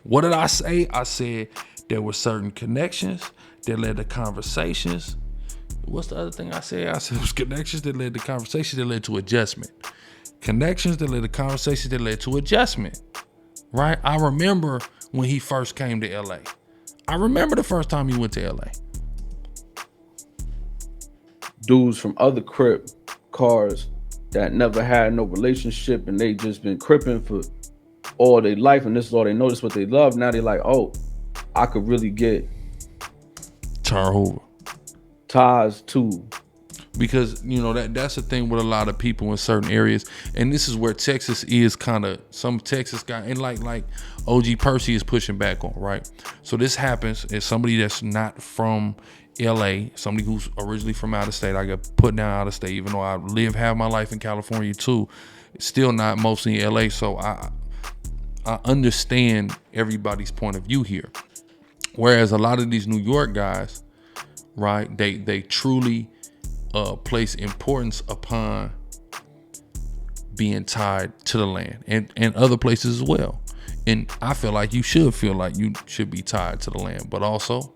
[SPEAKER 4] What did I say? I said there were certain connections that led to conversations. What's the other thing I said? I said it was connections that led to conversations that led to adjustment. Connections that led to conversations that led to adjustment. Right? I remember when he first came to LA. I remember the first time he went to LA.
[SPEAKER 10] Dudes from other Crip cars that never had no relationship and they just been cripping for all their life, and this is all they know, this is what they love. Now they like, oh, I could really get
[SPEAKER 4] Hoover
[SPEAKER 10] ties too.
[SPEAKER 4] Because you know that's the thing with a lot of people in certain areas, and this is where Texas is kind of some Texas guy, and like OG Percy is pushing back on, right? So this happens as somebody that's not from LA, somebody who's originally from out of state. I got put down out of state, even though I live half my life in California too. Still not mostly in LA, so I understand everybody's point of view here. Whereas a lot of these New York guys, right? They truly place importance upon being tied to the land and other places as well. And I feel like you should feel like you should be tied to the land, but also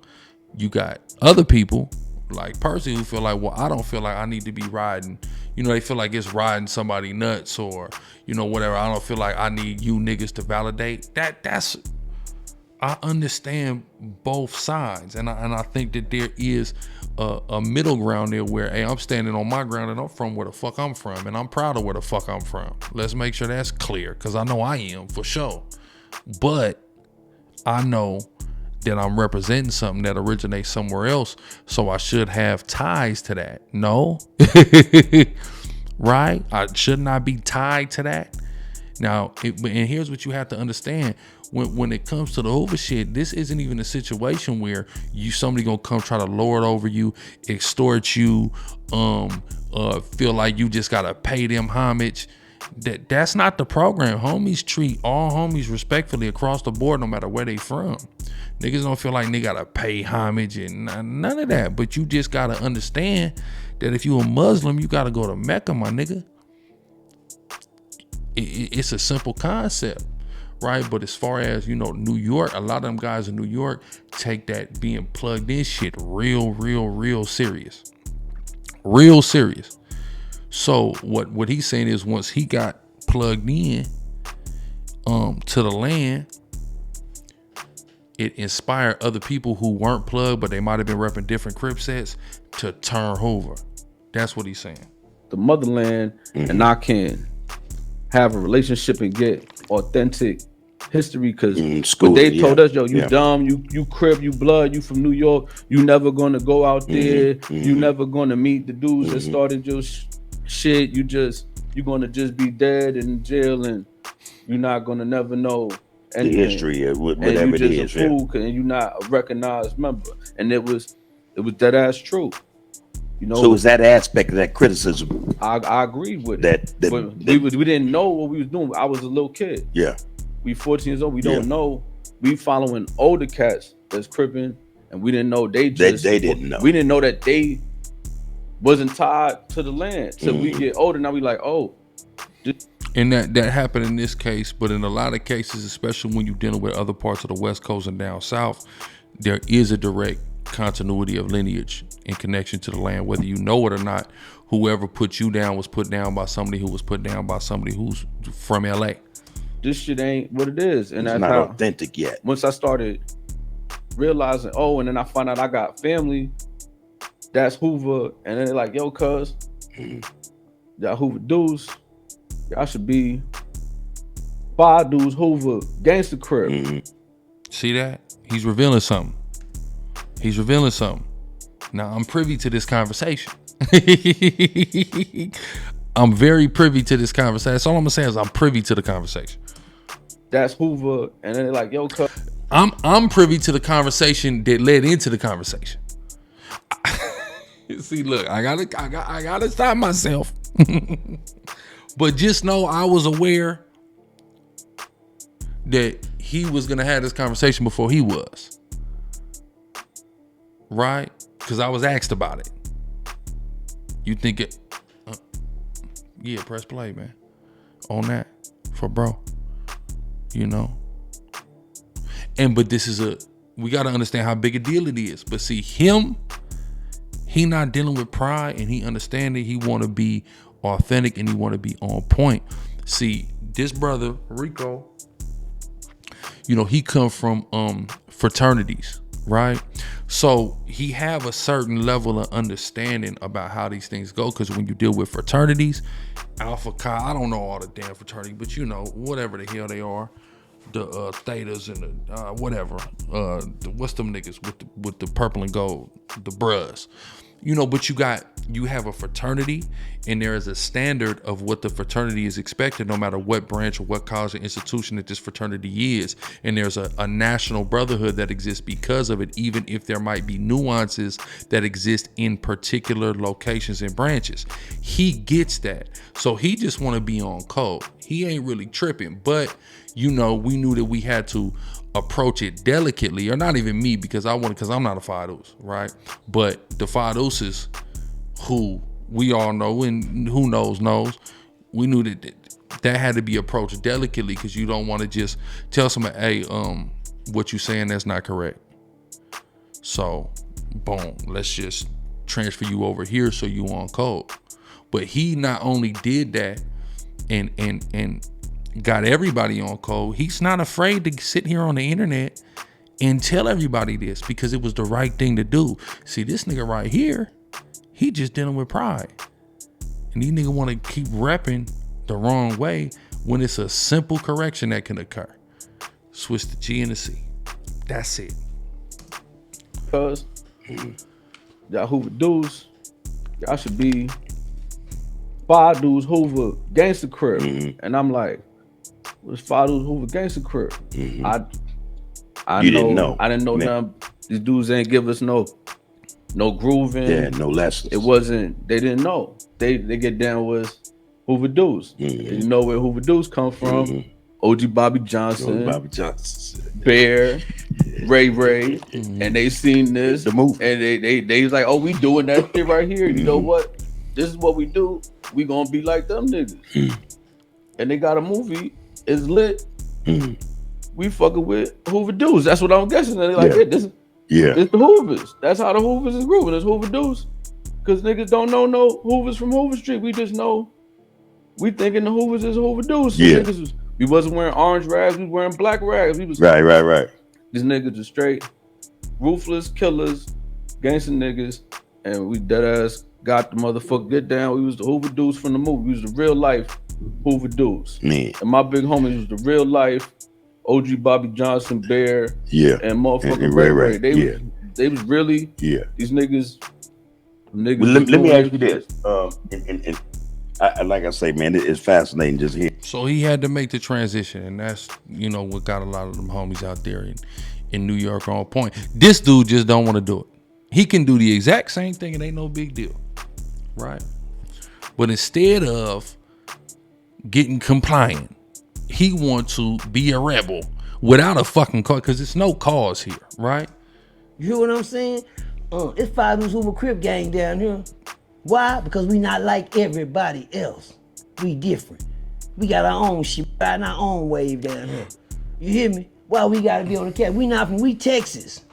[SPEAKER 4] you got other people like Percy who feel like, well, I don't feel like I need to be riding. You know, they feel like it's riding somebody nuts or, you know, whatever. I don't feel like I need you niggas to validate that. I understand both sides. And I think that there is a middle ground there where, hey, I'm standing on my ground and I'm from where the fuck I'm from. And I'm proud of where the fuck I'm from. Let's make sure that's clear, because I know I am for sure. But I know that I'm representing something that originates somewhere else, so I should have ties to that. No? Right? I should not be tied to that. Now, and here's what you have to understand. When it comes to the Hoover shit, this isn't even a situation where somebody gonna come try to lord over you, extort you, feel like you just gotta pay them homage. That's not the program. Homies treat all homies respectfully across the board, no matter where they from. Niggas don't feel like they gotta pay homage and none of that. But you just gotta understand that if you a Muslim, you gotta go to Mecca, my nigga. It's a simple concept, right? But as far as, you know, New York, a lot of them guys in New York take that being plugged in shit real serious. Real serious. So what he's saying is once he got plugged in to the land, it inspired other people who weren't plugged, but they might have been repping different Crip sets to turn Hoover. That's what he's saying.
[SPEAKER 10] The motherland, and I can have a relationship and get authentic history, because they told us, yo, you dumb, you Crip, you blood, you from New York, you never gonna go out there, you never gonna meet the dudes that started your shit, you gonna just be dead in jail, and you're not gonna never know anything.
[SPEAKER 9] The history of whatever
[SPEAKER 10] and
[SPEAKER 9] it
[SPEAKER 10] you
[SPEAKER 9] is,
[SPEAKER 10] just a fool, and you're not a recognized member. And it was dead ass true. You know,
[SPEAKER 9] so is that aspect of that criticism?
[SPEAKER 10] I agree with that. We didn't know what we was doing. I was a little kid.
[SPEAKER 9] Yeah.
[SPEAKER 10] We 14 years old. We don't know. We following older cats that's cripping, and we didn't know they
[SPEAKER 9] didn't know.
[SPEAKER 10] We didn't know that they wasn't tied to the land till we get older. Now we like, oh.
[SPEAKER 4] And that happened in this case, but in a lot of cases, especially when you're dealing with other parts of the West Coast and down south, there is a direct continuity of lineage in connection to the land, whether you know it or not. Whoever put you down was put down by somebody who was put down by somebody who's from LA.
[SPEAKER 10] This shit ain't what it is, and
[SPEAKER 9] it's
[SPEAKER 10] that's
[SPEAKER 9] not
[SPEAKER 10] how,
[SPEAKER 9] authentic yet.
[SPEAKER 10] Once I started realizing, and then I find out I got family that's Hoover, and then they're like, yo, cuz, y'all Hoover dudes, y'all should be 5 dudes Hoover Gangster Crip.
[SPEAKER 4] See that? He's revealing something. Now, I'm privy to this conversation. I'm very privy to this conversation. That's all I'm gonna say is I'm privy to the conversation.
[SPEAKER 10] That's Hoover, and then they're like, yo, cuz.
[SPEAKER 4] I'm privy to the conversation that led into the conversation. See, look, I gotta stop myself. But just know I was aware that he was gonna have this conversation before he was. Right? Because I was asked about it. You think it? Yeah, press play, man. On that for bro. You know. But this is we gotta understand how big a deal it is. But see, he not dealing with pride, and he understand that he want to be authentic and he want to be on point. See, this brother Rico, you know, he come from fraternities, right? So he have a certain level of understanding about how these things go, because when you deal with fraternities, Alpha Chi, I don't know all the damn fraternity, but you know, whatever the hell they are, the Thetas and the whatever, what's them niggas with the purple and gold, the bruhs. You know, but you have a fraternity, and there is a standard of what the fraternity is expected, no matter what branch or what college or institution that this fraternity is. And there's a national brotherhood that exists because of it, even if there might be nuances that exist in particular locations and branches. He gets that. So he just want to be on code. He ain't really tripping, but you know, we knew that we had to approach it delicately, or not even me, because I'm not a Phi Deuce, right? But the Phi Deuces, who we all know and who knows, we knew that had to be approached delicately, because you don't want to just tell somebody, hey, what you saying, that's not correct. So, boom, let's just transfer you over here so you on code. But he not only did that and got everybody on code, he's not afraid to sit here on the internet and tell everybody this, because it was the right thing to do. See, this nigga right here, he just dealing with pride. And these niggas want to keep repping the wrong way when it's a simple correction that can occur. Switch the G and the C. That's it.
[SPEAKER 10] Cuz y'all Hoover dudes, y'all should be 5 dudes Hoover Gangster Crip. And I'm like, what's 5 dudes Hoover Gangster Crip? I didn't know nothing. These dudes ain't give us no grooving.
[SPEAKER 9] Yeah, no lessons.
[SPEAKER 10] It wasn't, they didn't know. They get down with Hoover dudes. You know where Hoover dudes come from. OG Bobby Johnson, Bear, Ray, and they seen this,
[SPEAKER 9] the move,
[SPEAKER 10] and they was like, oh, we doing that shit right here. You know what? This is what we do. We gonna be like them niggas. And they got a movie. It's lit. We fucking with Hoover dudes. That's what I'm guessing. And they like, it's the Hoovers. That's how the Hoovers is grooving. It's Hoover dudes. Cause niggas don't know no Hoovers from Hoover Street. We just know. We thinking the Hoovers is Hoover dudes. So we wasn't wearing orange rags. We was wearing black rags. We was
[SPEAKER 9] right.
[SPEAKER 10] These niggas are straight ruthless killers, gangster niggas, and we dead ass got the motherfucker get down. We was the Hoover dudes from the movie. We was the real life Hoover dudes.
[SPEAKER 9] Man.
[SPEAKER 10] And my big homies was the real life OG Bobby Johnson, Bear, and motherfucking Ray. They was really these niggas.
[SPEAKER 9] Well, let me ask you this. And I, like I say, man, it's fascinating just here.
[SPEAKER 4] So he had to make the transition, and that's, you know, what got a lot of them homies out there in New York on point. This dude just don't want to do it. He can do the exact same thing, and ain't no big deal, right? But instead of getting compliant, he want to be a rebel without a fucking cause, because it's no cause here, right?
[SPEAKER 2] You hear what I'm saying? It's 5 Deuce Hoover Crip gang down here. Why? Because we not like everybody else. We different. We got our own shit, riding our own wave down here. You hear me? Why we gotta be on the Cali? We Texas.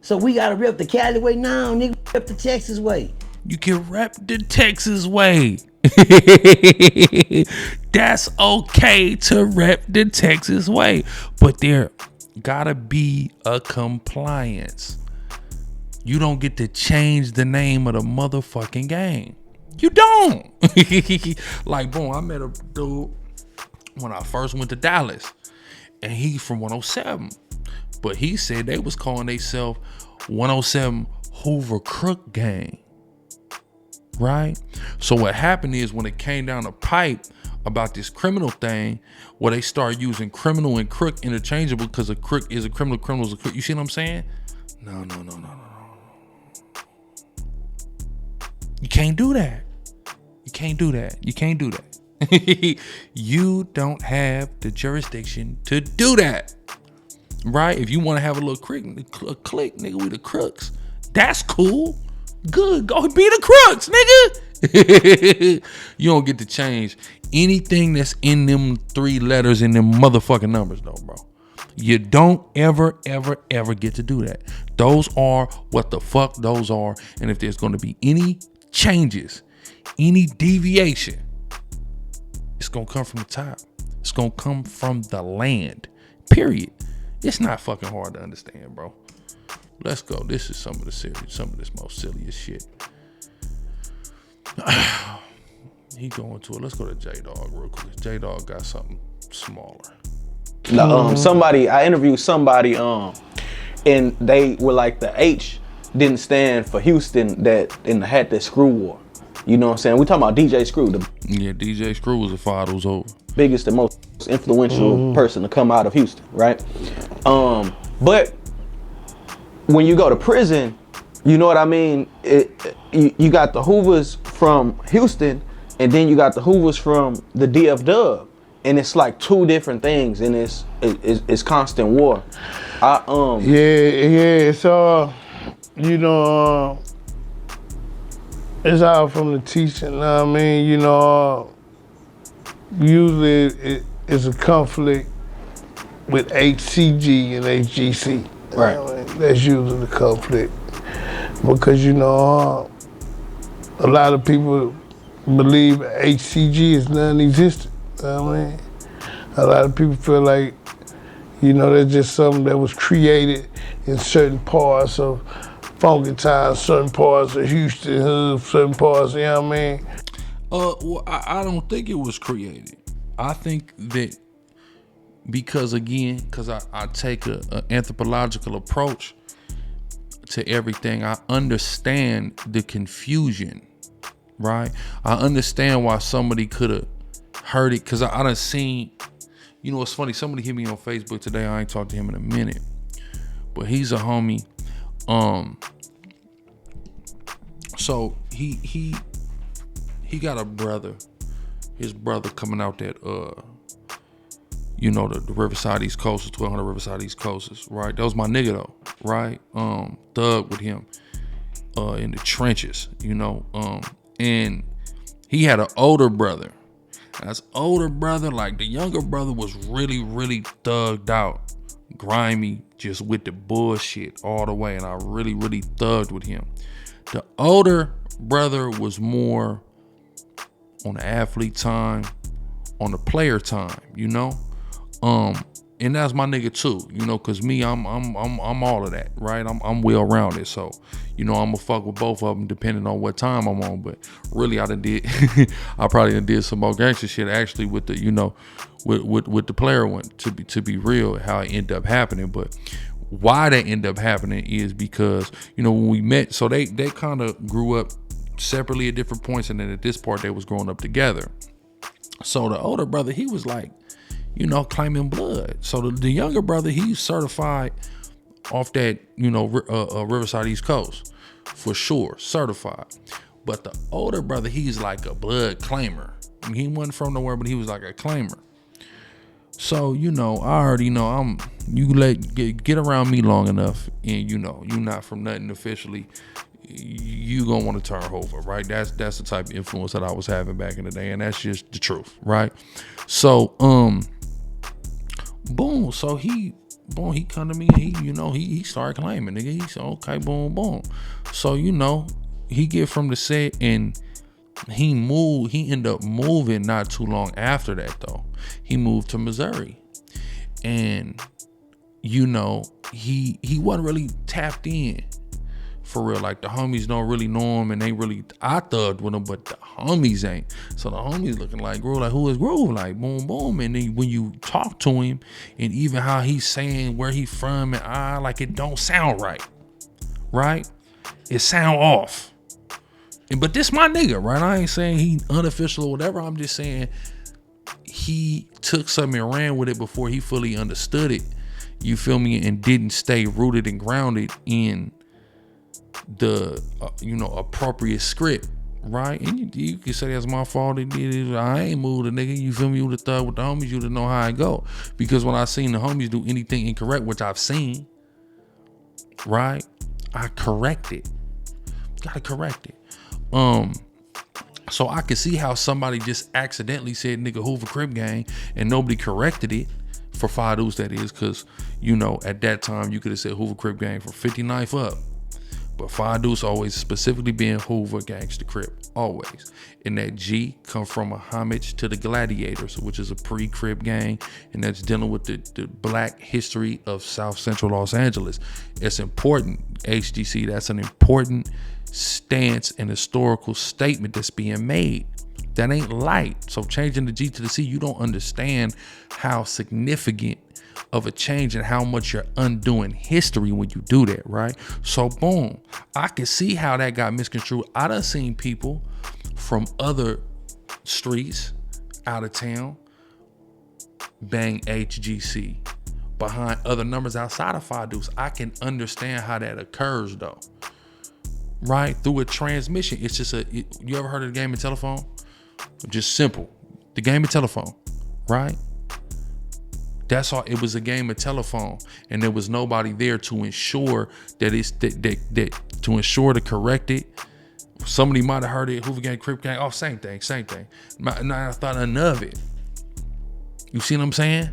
[SPEAKER 2] So we gotta rep the Cali way now, nigga, rep the Texas way.
[SPEAKER 4] You can rep the Texas way. That's okay to rep the Texas way. But there gotta be a compliance. You don't get to change the name of the motherfucking gang. You don't. Like, boom, I met a dude when I first went to Dallas, and he from 107. But he said they was calling themselves 107 Hoover Crook Gang. Right? So what happened is when it came down the pipe about this criminal thing, where they start using criminal and crook interchangeable because a crook is a criminal is a crook. You see what I'm saying? No. You can't do that. You can't do that. You don't have the jurisdiction to do that. Right? If you want to have a little click, nigga, we the crooks. That's cool. Good. Go be the crooks, nigga. You don't get to change anything that's in them 3 letters in them motherfucking numbers, though, bro. You don't ever get to do that. Those are what the fuck those are. And if there's going to be any changes, any deviation, it's going to come from the top. It's going to come from the land. Period. It's not fucking hard to understand, bro. Let's go. This is some of this most silliest shit. He going to it. Let's go to J-Dog real quick. J-Dog got something smaller.
[SPEAKER 8] I interviewed somebody, and they were like, the H didn't stand for Houston and had that Screw war. You know what I'm saying? We talking about DJ Screw.
[SPEAKER 4] DJ Screw was a 5 Deuce over.
[SPEAKER 8] Biggest and most influential person to come out of Houston, right? But when you go to prison, you know what I mean? You got the Hoovers from Houston, and then you got the Hoovers from the DF Dub. And it's like 2 different things, and it's constant war.
[SPEAKER 11] It's you know, it's all from the teaching. I mean, you know, usually it's a conflict with HCG and HGC.
[SPEAKER 8] Right.
[SPEAKER 11] That's usually the conflict, because you know, a lot of people believe HCG is non-existent. I mean, a lot of people feel like, you know, that's just something that was created in certain parts of Funky Town, certain parts of Houston Hood, certain parts, you know what I mean?
[SPEAKER 4] Well, I don't think it was created. I think that because I take an anthropological approach to everything, I understand the confusion, right? I understand why somebody could have heard it, because I done seen, you know, it's funny, somebody hit me on Facebook today. I ain't talked to him in a minute, but he's a homie. So he got a brother, his brother coming out that you know, the Riverside East Coast, 1200 Riverside East Coast, right? That was my nigga though, right? Thug with him in the trenches, you know, and he had an older brother. And his older brother, like the younger brother, was really, really thugged out, grimy, just with the bullshit all the way. And I really, really thugged with him. The older brother was more on the athlete time, on the player time, you know. And that's my nigga too, you know, cause me, I'm all of that, right? I'm well rounded, so you know, I'ma fuck with both of them depending on what time I'm on. But really, I probably done did some more gangster shit actually with the, you know, with the player one, to be real, how it ended up happening. But why that ended up happening is because, you know, when we met, so they kind of grew up separately at different points, and then at this part they was growing up together. So the older brother, he was like, you know, claiming blood. So the younger brother, he's certified off that, you know, Riverside East Coast, for sure, certified. But the older brother, he's like a blood claimer. I mean, he wasn't from nowhere, but he was like a claimer. So, you know, I already know get around me long enough and you know, you not from nothing officially, you gonna want to turn Hoover, right? That's the type of influence that I was having back in the day, and that's just the truth, right? So, boom. So he come to me and he started claiming, nigga. He said, okay, boom. So, you know, he get from the set and he ended up moving not too long after that though. He moved to Missouri. And, you know, he wasn't really tapped in for real. Like the homies don't really know him and they really, I thugged with him, but the homies ain't. So the homies looking like Groove, like who is Groove? Like boom. And then when you talk to him and even how he's saying where he from and like it don't sound right? It sound off. But this my nigga, right? I ain't saying he unofficial or whatever. I'm just saying he took something and ran with it before he fully understood it. You feel me? And didn't stay rooted and grounded in the appropriate script, right? And you can say that's my fault. I ain't moved a nigga. You feel me? You would have thought with the homies, you would know how I go. Because when I seen the homies do anything incorrect, which I've seen, right? I correct it. Gotta correct it. So I could see how somebody just accidentally said nigga Hoover Crip Gang and nobody corrected it for 5 dudes, that is, because, you know, at that time you could have said Hoover Crip Gang for 59th up. But 5 dudes always specifically being Hoover Gangsta Crip, always. And that G come from a homage to the Gladiators, which is a pre-Crip gang, and that's dealing with the black history of South Central Los Angeles. It's important, HGC, that's an important stance and historical statement that's being made. That ain't light. So changing the G to the C, you don't understand how significant of a change and how much you're undoing history when you do that, right? So boom, I can see how that got misconstrued. I done seen people from other streets out of town bang HGC behind other numbers outside of 5 dudes. I can understand how that occurs though, right? Through a transmission. It's just you ever heard of the game of telephone? Just simple. The game of telephone, right? That's all. It was a game of telephone, and there was nobody there to ensure that it's that to ensure to correct it. Somebody might have heard it. Hoover Gang, Crip Gang. Oh, same thing. Not I thought none of it. You see what I'm saying?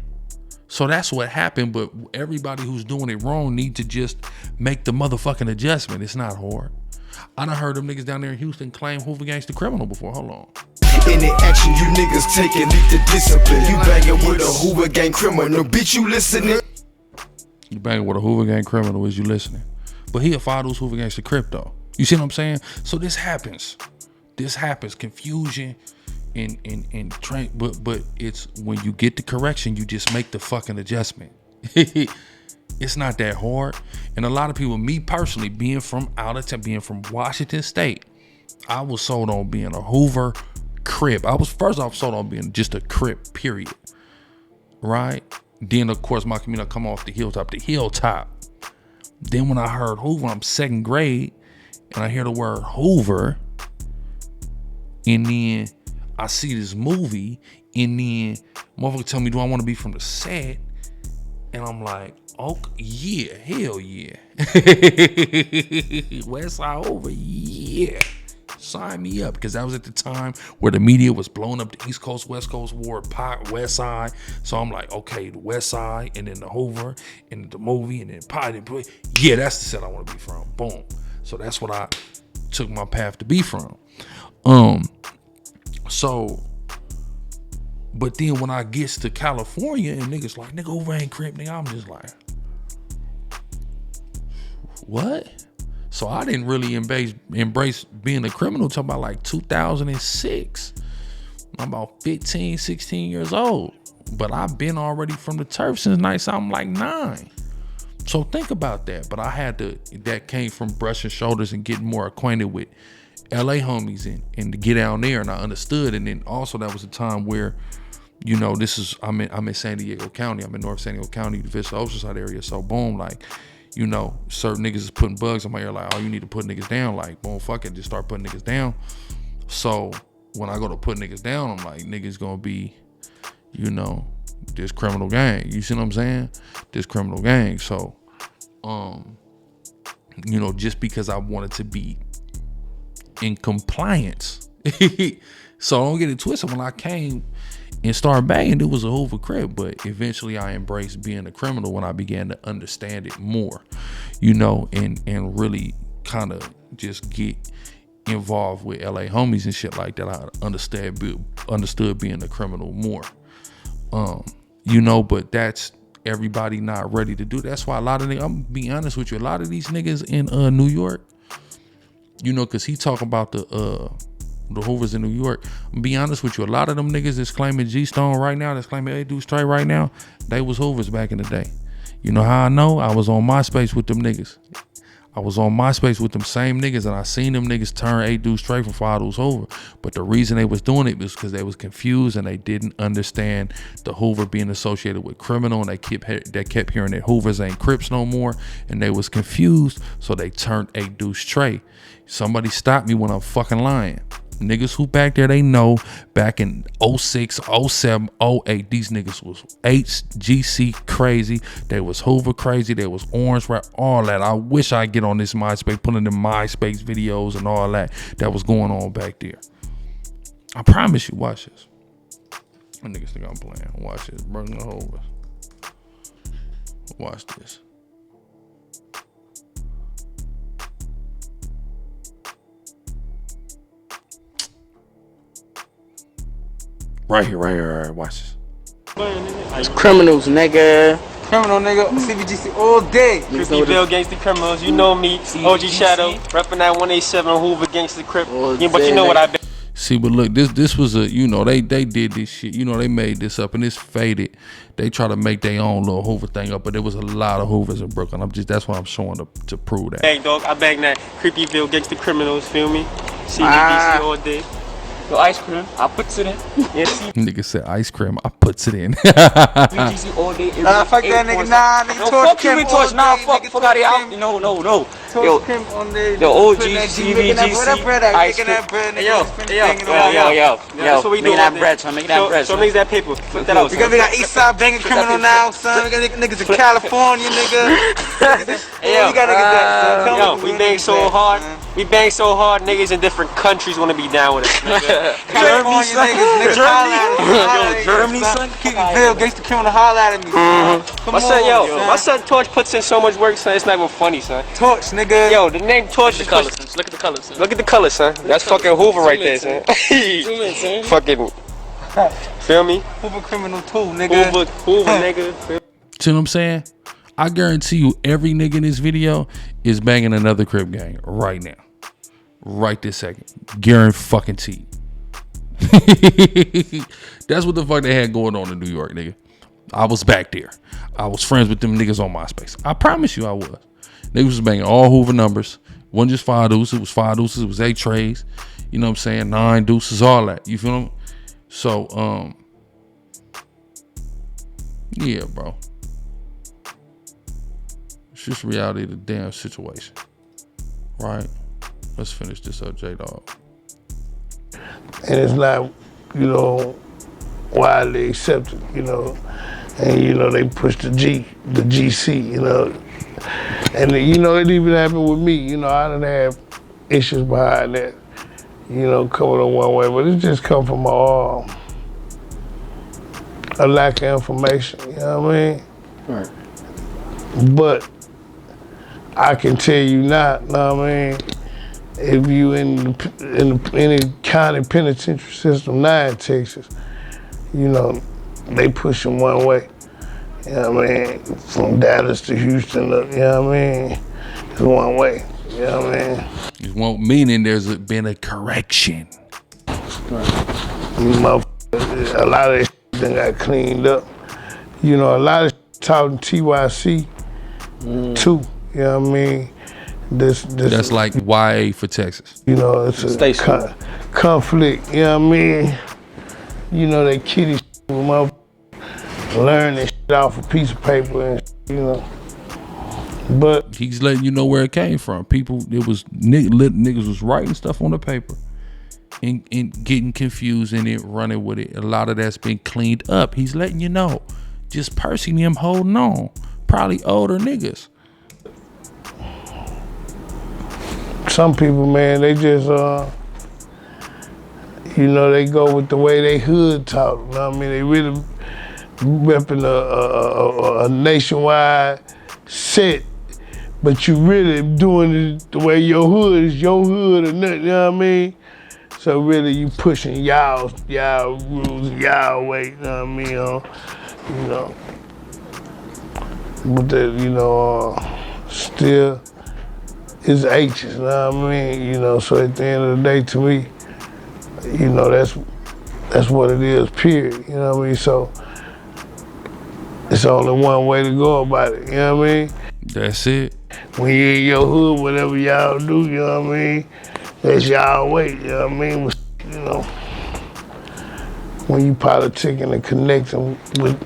[SPEAKER 4] So that's what happened. But everybody who's doing it wrong need to just make the motherfucking adjustment. It's not hard. I done heard them niggas down there in Houston claim Hoover Gang's the criminal before. Hold on.
[SPEAKER 12] Any action you niggas taking need to discipline. You banging with a Hoover Gang criminal, bitch, you listening?
[SPEAKER 4] You banging with a Hoover Gang criminal, is you listening? But he a 5 dudes Hoover Gang's the Crip though. You see what I'm saying? So this happens. Confusion and train, but it's when you get the correction, you just make the fucking adjustment. It's not that hard. And a lot of people, me personally, being from out of town, being from Washington State, I was sold on being a Hoover Crip. I was first off sold on being just a Crip, period. Right? Then of course my community come off the hilltop. Then when I heard Hoover, I'm 2nd grade, and I hear the word Hoover, and then I see this movie, and then motherfucker tell me, do I want to be from the set? And I'm like, okay, yeah, hell yeah. Westside Hoover, yeah. Sign me up, because that was at the time where the media was blowing up the East Coast, West Coast war, West Side. So I'm like, okay, the West Side, and then the Hoover, and the movie, and then Pie. Yeah, that's the set I want to be from. Boom. So that's what I took my path to be from. So, but then when I gets to California and niggas like, nigga, Hoover ain't Crip, nigga, I'm just like, what? So I didn't really embrace being a criminal until about like 2006. I'm about 15, 16 years old. But I've been already from the turf since I'm like 9. So think about that. But that came from brushing shoulders and getting more acquainted with LA homies and to get down there, and I understood. And then also that was a time where, you know, I'm in San Diego County. I'm in North San Diego County, the Vista Oceanside area. So boom, like, you know, certain niggas is putting bugs on my ear, like, oh, you need to put niggas down. Like, boom, fuck it, just start putting niggas down. So when I go to put niggas down, I'm like, niggas gonna be, you know, this criminal gang. You see what I'm saying? This criminal gang. So, you know, just because I wanted to be in compliance. So don't get it twisted. When I came and started banging, it was a Hoover Crip, but eventually I embraced being a criminal when I began to understand it more, you know, and really kind of just get involved with LA homies and shit like that. I understood being a criminal more, you know, but that's everybody not ready to do. That's why a lot of niggas, I'm gonna be honest with you, a lot of these niggas in New York, you know, cause he talking about the Hoovers in New York. I'm be honest with you, a lot of them niggas that's claiming G-Stone right now, that's claiming A Dude Straight right now, they was Hoovers back in the day. You know how I know? I was on MySpace with them niggas. I was on MySpace with them same niggas, and I seen them niggas turn 8 dudes straight from 5 dudes Hoover. But the reason they was doing it was because they was confused and they didn't understand the Hoover being associated with criminal, and they kept hearing that Hoovers ain't Crips no more, and they was confused, so they turned 8 dudes straight. Somebody stop me when I'm fucking lying. Niggas who back there, they know back in 06, 07, 08, these niggas was HGC crazy. They was Hoover crazy. They was orange rap, all that. I wish I get on this MySpace, putting in MySpace videos and all that was going on back there. I promise you, watch this. That niggas think I'm playing. Watch this. Bring the Hoovers. Watch this. Right here, watch this.
[SPEAKER 13] It's criminals, nigga. Criminal, nigga. CBGC all day.
[SPEAKER 14] Crispyville Gangsta Criminals, you know me. OG Shadow, repping that 187 Hoover Gangsta Crip. Yeah, but you know what I've been.
[SPEAKER 4] See, but look, this was a, you know, they did this shit. You know, they made this up and it's faded. They try to make their own little Hoover thing up, but there was a lot of Hoovers in Brooklyn. That's what I'm showing to prove that.
[SPEAKER 14] Bang, dog. I bang that Creepyville Gangsta Criminals, feel me? CBGC all day. Yo, ice cream, I puts it in. Yeah, see?
[SPEAKER 4] Nigga said ice cream, I puts it in.
[SPEAKER 14] CBGC all day.
[SPEAKER 13] Fuck that nigga, nah, nigga.
[SPEAKER 14] No, fuck you, Torch, nah, fuck out of here. No. Yo, OG, CBGC, ice cream. Yo. That's what we do.
[SPEAKER 13] Making that bread, son, making that bread.
[SPEAKER 14] So niggas that paper, flip that out.
[SPEAKER 13] We got Eastside banging criminal now, son. We got niggas in California, nigga.
[SPEAKER 14] Yo, we bang so hard. We bang so hard, niggas in different countries want to be down with us, nigga.
[SPEAKER 13] California niggas
[SPEAKER 14] Germany, son.
[SPEAKER 13] Creepyville Gangsta Criminal, holla at me. Come on,
[SPEAKER 14] my son Torch puts in so much work, son. It's not even funny, son.
[SPEAKER 13] Torch, nigga.
[SPEAKER 14] Yo, the name Torch is
[SPEAKER 13] Look at the colors, son.
[SPEAKER 14] Look at the colors, son. That's fucking Hoover right there, son. Fucking, feel me?
[SPEAKER 13] Hoover Criminal too, nigga.
[SPEAKER 14] Hoover, nigga.
[SPEAKER 4] See what I'm saying? I guarantee you every nigga in this video is banging another Crip gang right now. Right this second. Guarantee. That's what the fuck they had going on in New York, nigga. I was back there. I was friends with them niggas on MySpace. I promise you I was. Niggas was banging all Hoover numbers. Wasn't just 5 deuces. It was 5 deuces. It was 8 trays. You know what I'm saying? 9 deuces, all that. You feel me? So, yeah, bro. It's just reality of the damn situation. Right? Let's finish this up, J-Dog.
[SPEAKER 11] And it's not, you know, widely accepted, you know. And, you know, they push the GC, you know. And, you know, it even happened with me. You know, I didn't have issues behind that, you know, coming on one way. But it just come from a lack of information, you know what I mean?
[SPEAKER 13] Right.
[SPEAKER 11] But I can tell you now, you know what I mean? If you in any county penitentiary system now in Texas, you know, they push them one way. You know what I mean? From Dallas to Houston, you know what I mean? It's one way. You know what I mean?
[SPEAKER 4] It won't meaning there's been a correction.
[SPEAKER 11] A lot of shit got cleaned up. You know, a lot of shit taught in TYC too. You know what I mean?
[SPEAKER 4] That's like YA for Texas.
[SPEAKER 11] You know, it's a conflict. You know what I mean? You know, they kiddie shit with motherfuckers. Learn this shit off a piece of paper and shit, you know. But
[SPEAKER 4] he's letting you know where it came from. People, it was niggas was writing stuff on the paper. and getting confused in it, running with it. A lot of that's been cleaned up. He's letting you know. Just Percy and him holding on. Probably older niggas.
[SPEAKER 11] Some people, man, they just, you know, they go with the way they hood talk. You know what I mean? They really repping a nationwide set, but you really doing it the way your hood is your hood or nothing, you know what I mean? So really you pushing y'all rules, y'all way, you know what I mean? You know. But that, you know, still it's H's, you know what I mean? You know, so at the end of the day, to me, you know, that's what it is, period, you know what I mean? So it's only one way to go about it, you know what I mean?
[SPEAKER 4] That's it.
[SPEAKER 11] When you in your hood, whatever y'all do, you know what I mean? That's y'all way, you know what I mean? You know, when you politicking and connecting with,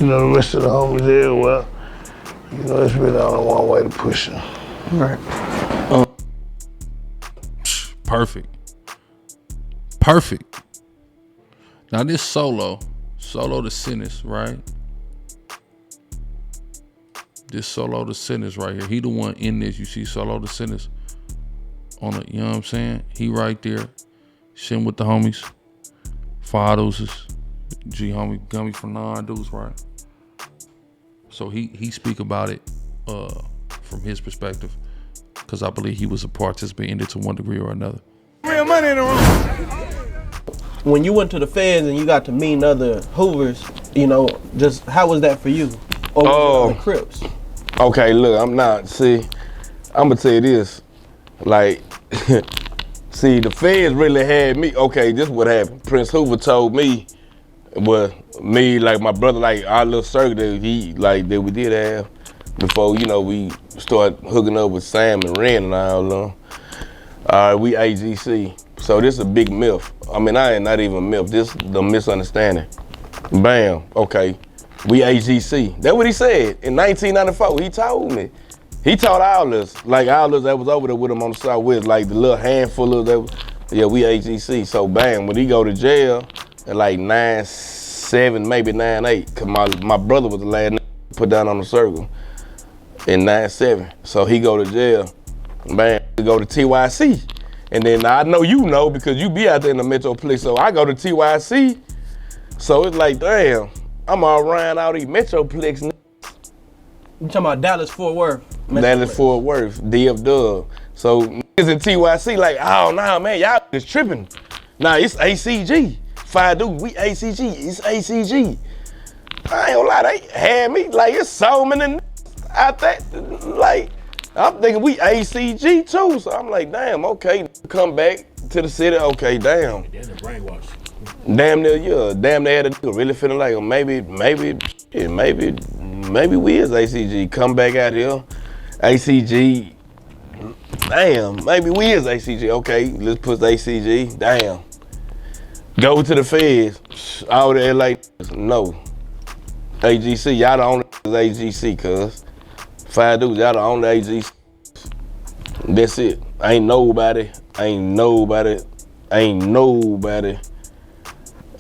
[SPEAKER 11] you know, the rest of the homies there, well, you know, it's really only one way to push them.
[SPEAKER 8] Right.
[SPEAKER 4] Perfect. Now this Solo the sentence, right? This Solo the sentence right here. He the one in this. You see Solo the sentence on it. You know what I'm saying? He right there. Shitting with the homies. 5 deuces. G homie gummy for 9 deuces, right? So he speak about it from his perspective, because I believe he was a participant in it to one degree or another.
[SPEAKER 7] Real money in the room.
[SPEAKER 8] When you went to the feds and you got to meet other Hoovers, you know, just how was that for you? Or the Crips?
[SPEAKER 15] Okay, look, I'm gonna tell you this. Like, see, the feds really had me. Okay, this is what happened. Prince Hoover told me, well, me, like my brother, like our little circle that we did have before, you know, we started hooking up with Sam and Ren and all of them. We HGC. So this is a big myth. I mean, I ain't not even a myth. This is the misunderstanding. Bam, okay. We HGC. That's what he said in 1994. He told me. He taught all us, like all us that was over there with him on the Southwest, like the little handful of that. Yeah, we HGC. So bam, when he go to jail at like 9-7, maybe 9-8, cause my brother was the last nigga put down on the circle in 9-7. So he go to jail. Bam, he go to TYC. And then I know you know because you be out there in the Metroplex. So I go to TYC. So it's like, damn, I'm all around all these Metroplex niggas.
[SPEAKER 8] You talking about Dallas-Fort Worth?
[SPEAKER 15] Dallas-Fort Worth, DF Dub. So niggas in TYC like, oh nah, man, y'all is tripping. Nah, it's ACG. 5 dudes, we ACG, it's ACG. I ain't gonna lie, they had me like it's so many out there. Like, I'm thinking we ACG too. So I'm like, damn, okay, come back to the city, okay, damn.
[SPEAKER 16] Damn near brainwashed.
[SPEAKER 15] Damn near, yeah. Damn near had a nigga really feeling like, maybe we is ACG. Come back out here, ACG. Damn, maybe we is ACG. Okay, let's put ACG. Damn. Go to the feds. All the LA, no. HGC, y'all the only HGC, cuz. 5 dudes, y'all the only HGC. That's it. Ain't nobody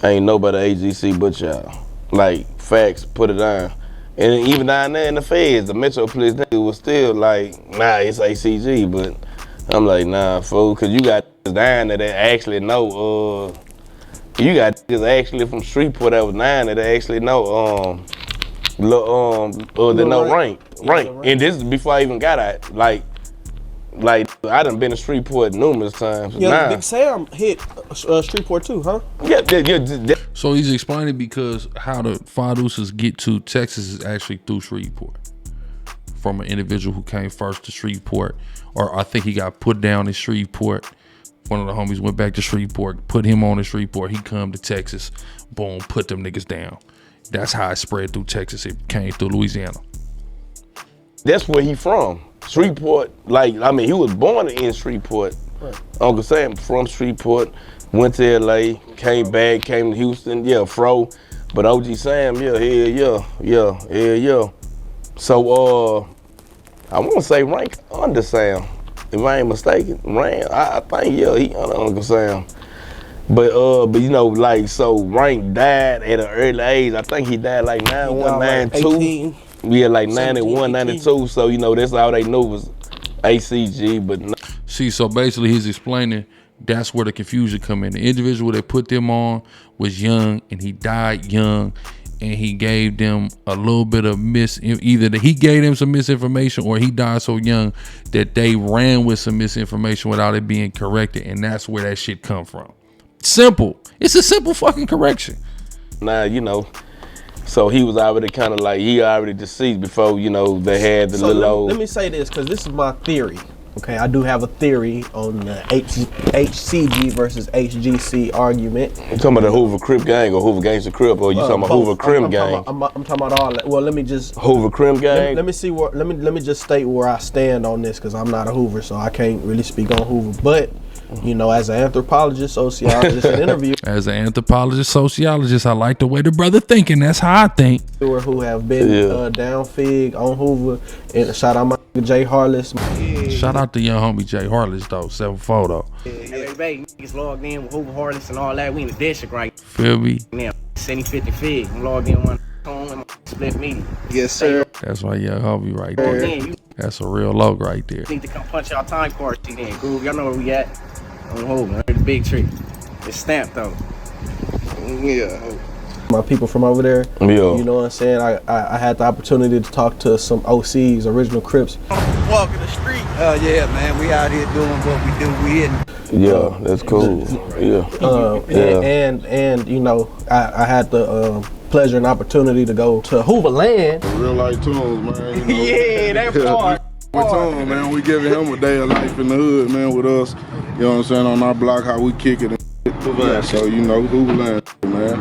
[SPEAKER 15] HGC but y'all. Like, facts, put it down. And even down there in the feds, the Metroplex nigga was still like, nah, it's ACG, but I'm like, nah, fool, cause you got down there that actually know, you got niggas actually from Shreveport that was down there that actually know, they know rank. And this is before I even got out. Like I done been to Shreveport numerous times.
[SPEAKER 8] Yeah, Big Sam hit Shreveport too, huh?
[SPEAKER 15] Yeah.
[SPEAKER 4] So he's explaining because how the 5 deuces get to Texas is actually through Shreveport. From an individual who came first to Shreveport, or I think he got put down in Shreveport. One of the homies went back to Shreveport, put him on in Shreveport. He come to Texas, boom, put them niggas down. That's how it spread through Texas. It came through Louisiana.
[SPEAKER 15] That's where he from. Shreveport, like, I mean, he was born in Shreveport. Right. Uncle Sam from Shreveport, went to LA, came back, came to Houston, yeah, fro. But OG Sam, yeah. So, I want to say rank under Sam, if I ain't mistaken. I think, yeah, he under Uncle Sam. But you know, like, so Rank died at an early age. I think he died like 91, 92. Yeah, like 91, 92. So, you know, that's all they knew was ACG, but no.
[SPEAKER 4] See, so basically he's explaining that's where the confusion come in. The individual that put them on was young and he died young, and he gave them a little bit of either that he gave them some misinformation or he died so young that they ran with some misinformation without it being corrected, and that's where that shit come from. Simple. It's a simple fucking correction.
[SPEAKER 15] Nah, you know, so he was already kind of like, he already deceased before, you know, they had the little old.
[SPEAKER 8] Let me say this, because this is my theory. Okay, I do have a theory on the HCG versus HGC argument.
[SPEAKER 15] You talking about the Hoover Crip Gang or Hoover Gangster Crip, or you talking about Hoover Crip Gang?
[SPEAKER 8] I'm talking about all that. Well, let me just
[SPEAKER 15] Hoover Crip Gang.
[SPEAKER 8] Let me see where. Let me just state where I stand on this, because I'm not a Hoover, so I can't really speak on Hoover. But you know, as an anthropologist, sociologist, and interviewer. As
[SPEAKER 4] an anthropologist, sociologist, I like the way the brother thinking. That's how I think.
[SPEAKER 8] Who have been down Fig on Hoover, and shout out my nigga Jay Harless.
[SPEAKER 4] Shout out to young homie Jay Harless though, 7'4" though.
[SPEAKER 16] Hey, baby, niggas logged in with Hoover Harless and all that. We in the district right
[SPEAKER 4] Feel me?
[SPEAKER 16] now. 70-50 Fig. I'm logged in one home and my split meeting.
[SPEAKER 8] Yes, sir.
[SPEAKER 4] That's my young homie right there. That's a real log right there.
[SPEAKER 16] Need to come punch y'all time cards then. Groove, y'all know where we at. On Hoover, the big tree. It's stamped though.
[SPEAKER 8] Yeah. My people from over there, you know what I'm saying? I had the opportunity to talk to some OCs, original Crips.
[SPEAKER 17] Walking the street. Yeah, man, we out here doing what we do. We in.
[SPEAKER 15] Yeah, that's cool.
[SPEAKER 8] And you know, I had the pleasure and opportunity to go to Hoover Land.
[SPEAKER 18] Real life tunes, man. You know?
[SPEAKER 8] Yeah, that part.
[SPEAKER 18] With Tom, man, we giving him a day of life in the hood, man, with us. You know what I'm saying? On our block, how we kick it and shit. So, you know, Hoover Land, man.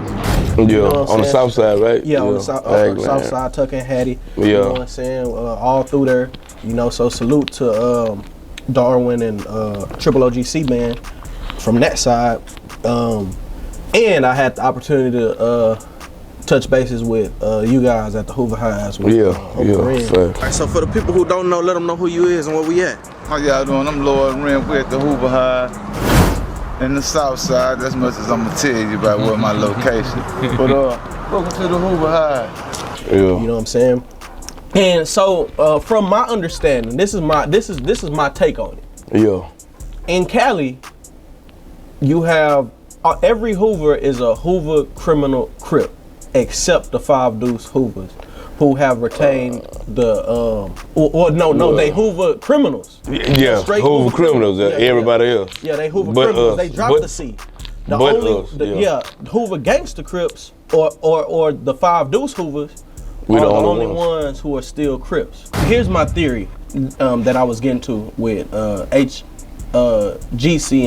[SPEAKER 15] Yeah, on the south side, right?
[SPEAKER 8] Yeah, on the south side, Tuck and Hattie.
[SPEAKER 15] Yeah.
[SPEAKER 8] You know what I'm saying? All through there. You know, so salute to Darwin and Triple OGC band from that side. And I had the opportunity to touch bases with you guys at the Hoover Highs. With,
[SPEAKER 17] Alright, so for the people who don't know, let them know who you is and where we at.
[SPEAKER 19] How y'all doing? I'm Lord Rim. We at the Hoover High in the south side. That's much as I'm gonna tell you about what my location. But welcome to the Hoover High.
[SPEAKER 8] You know what I'm saying? And so from my understanding, this is my take on it.
[SPEAKER 15] Yeah.
[SPEAKER 8] In Cali, you have every Hoover is a Hoover criminal Crip, except the 5 Deuce Hoovers, who have retained the they Hoover criminals.
[SPEAKER 15] Yeah,
[SPEAKER 8] Straight
[SPEAKER 15] Hoover criminals. Everybody else.
[SPEAKER 8] Yeah, they Hoover criminals. They dropped the C. Hoover Gangster Crips or the 5 Deuce Hoovers are the only ones who are still Crips. Here's my theory that I was getting to with HGC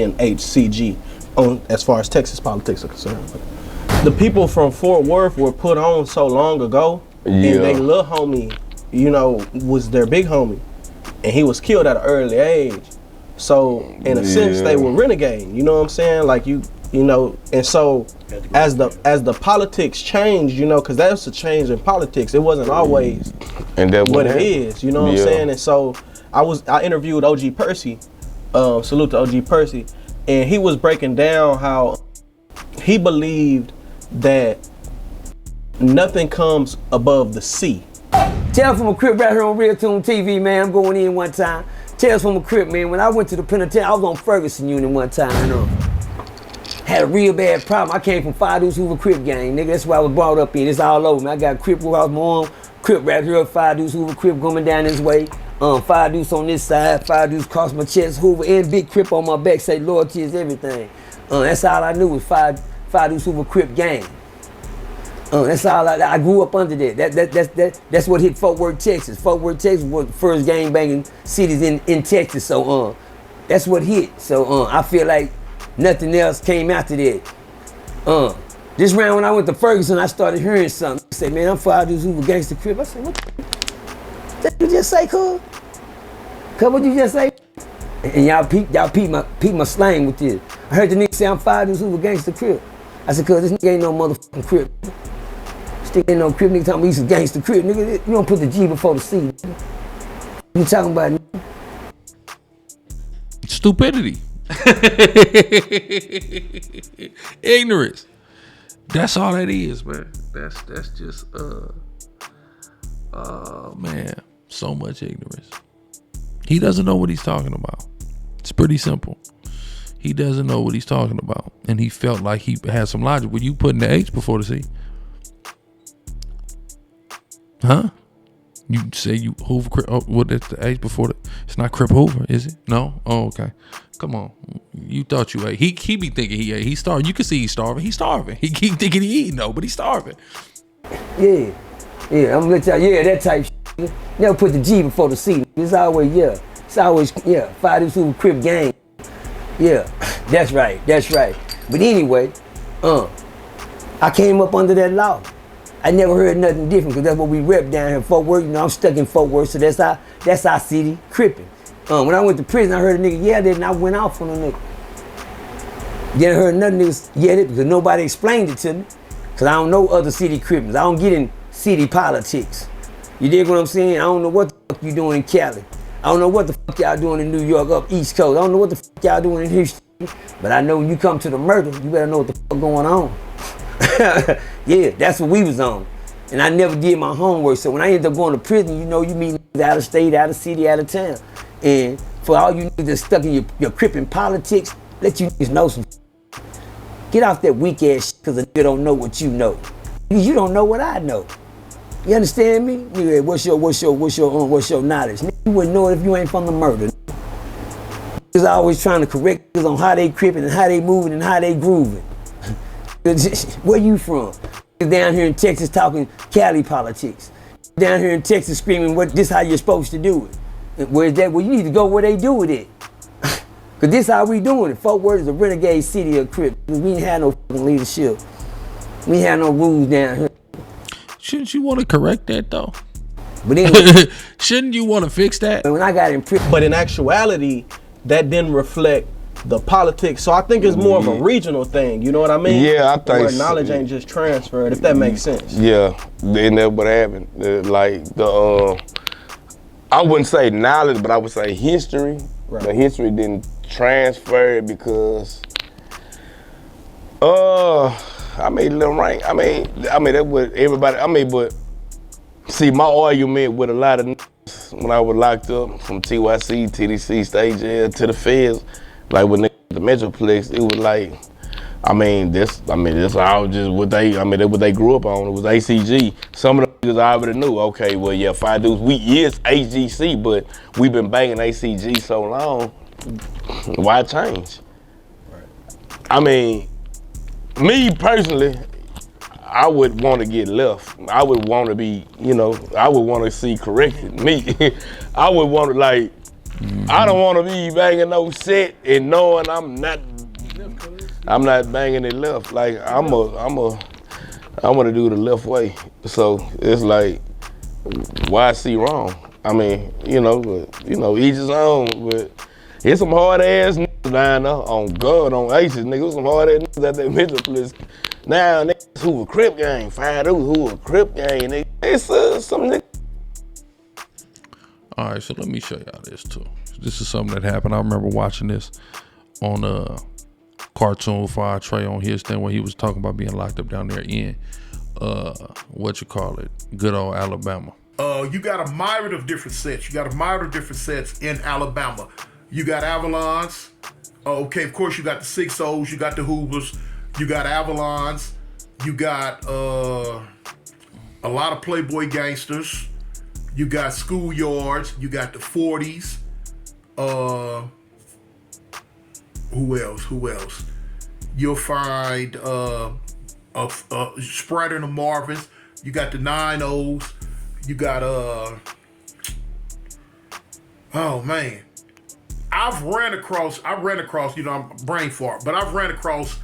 [SPEAKER 8] and HCG on as far as Texas politics are concerned. The people from Fort Worth were put on so long ago, and they little homie, you know, was their big homie, and he was killed at an early age. So in a sense, they were renegade. You know what I'm saying? Like you know, and so as the politics changed, you know, because that was a change in politics. It wasn't always what it is. You know what I'm saying? And so I interviewed OG Percy. Salute to OG Percy, and he was breaking down how he believed that nothing comes above the sea.
[SPEAKER 2] Tales from a Crip right here on Real Tune TV, man. I'm going in one time. Tales from a Crip, man. When I went to the penitentiary, I was on Ferguson Unit one time, and had a real bad problem. I came from 5 Deuce Hoover Crip Gang, nigga. That's why I was brought up in. It's all over, man. I got Crip where I was born, Crip right here, 5 Deuce Hoover Crip coming down this way. 5 Deuce on this side, 5 Deuce across my chest, Hoover and Big Crip on my back, say loyalty is everything. That's all I knew was 5 Deuce Hoover Crip Gang. That's all I grew up under that. That's what hit Fort Worth, Texas. Fort Worth, Texas was the first gang banging cities in Texas. So that's what hit. So I feel like nothing else came after that. This round when I went to Ferguson, I started hearing something. I said, man, I'm 5 Deuce Hoover Gangster Crip. I said, what did you just say, cuz? Cuz, what you just say? And y'all peep my slang with this. I heard the nigga say I'm 5 Deuce Hoover Gangster Crip. I said, cuz this nigga ain't no motherfucking Crip. This nigga ain't no Crip, nigga talking about he's a gangster Crip. Nigga, you don't put the G before the C. You talking about?
[SPEAKER 4] Stupidity. Ignorance. That's all that is, man. That's just man, so much ignorance. He doesn't know what he's talking about. It's pretty simple. He doesn't know what he's talking about, and he felt like he had some logic. Were you putting the H before the C? Huh? You say you Hoover Crip? Oh, what is the H before the? It's not Crip Hoover, is it? No. Oh, okay. Come on. You thought you ate. He be thinking he ate. He's starving. You can see he's starving. He's starving. He keep thinking he eating though, but he's starving.
[SPEAKER 2] Yeah. I'm gonna let y'all. Yeah, that type shit. Never put the G before the C. It's always It's always Five Deuce Hoover Crip gang. Yeah. That's right. But anyway, I came up under that law. I never heard nothing different because that's what we rep down here in Fort Worth. You know, I'm stuck in Fort Worth, so that's our city, Crippin'. When I went to prison, I heard a nigga yell that and I went off on a nigga. Didn't heard nothing niggas yell it because nobody explained it to me. Because I don't know other city Crippins. I don't get in city politics. You dig what I'm saying? I don't know what the fuck you doing in Cali. I don't know what the fuck y'all doing in New York up East Coast. I don't know what the fuck y'all doing in Houston. But I know when you come to the murder, you better know what the fuck going on. Yeah, that's what we was on. And I never did my homework. So when I ended up going to prison, you know, you meet out of state, out of city, out of town. And for all you niggas that's stuck in your Crippin' politics, let you niggas know some. Get off that weak ass shit because a nigga don't know what you know. You don't know what I know. You understand me? Nigga, what's your knowledge? Nigga, you wouldn't know it if you ain't from the murder. Niggas always trying to correct niggas on how they crippin' and how they moving and how they grooving. Where you from? Down here in Texas talking Cali politics. Down here in Texas screaming, this how you're supposed to do it. Where's that? Well, you need to go where they do it at. Cause this how we doing it. Fort Worth is a renegade city of Crip. We ain't had no fucking leadership. We ain't had no rules down here.
[SPEAKER 4] Shouldn't you want to correct that though?
[SPEAKER 2] But anyway,
[SPEAKER 4] shouldn't you want to fix that?
[SPEAKER 2] When I got in prison.
[SPEAKER 8] But in actuality, that didn't reflect the politics. So I think it's more of a regional thing. You know what I mean?
[SPEAKER 15] Yeah, I think
[SPEAKER 8] where knowledge ain't just transferred, if that makes sense.
[SPEAKER 15] Yeah, and that's what happened. I wouldn't say knowledge, but I would say history. Right. The history didn't transfer because I made a little rank. I mean that's what everybody. But see, my argument with a lot of niggas when I was locked up from TYC, TDC, state jail to the feds, like with the Metroplex, it was like, that's all just what that's what they grew up on. It was ACG. Some of the niggas I already knew. Okay, well, yeah, Five Deuce, we is HGC, but we've been banging ACG so long. Why change? Right. I mean, me personally, I would want to get left. I would want to be, I would want to see corrected. Me, I would want to I don't want to be banging no set and knowing I'm not banging it left. Like I want to do the left way. So it's like, why see wrong? I mean, each his own. But it's some hard ass niggas down there on God, on Aces, niggas. Some hard ass niggas at that Metroplex. Now niggas Hoover Crip gang, Five Deuce Hoover Crip gang, nigga. It's some niggas.
[SPEAKER 4] All right, so let me show y'all this too. This is something that happened. I remember watching this on a cartoon for Trey on his thing when he was talking about being locked up down there in good old Alabama.
[SPEAKER 20] You got a myriad of different sets. In Alabama. You got Avalons. Okay, of course you got the 6-0s, you got the Hoovers, you got Avalons, you got a lot of Playboy gangsters. You got schoolyards, you got the 40s. Who else? You'll find Sprite and the Marvins. You got the 9-0s. You got oh man. I ran across, I'm brain fart, but I've ran across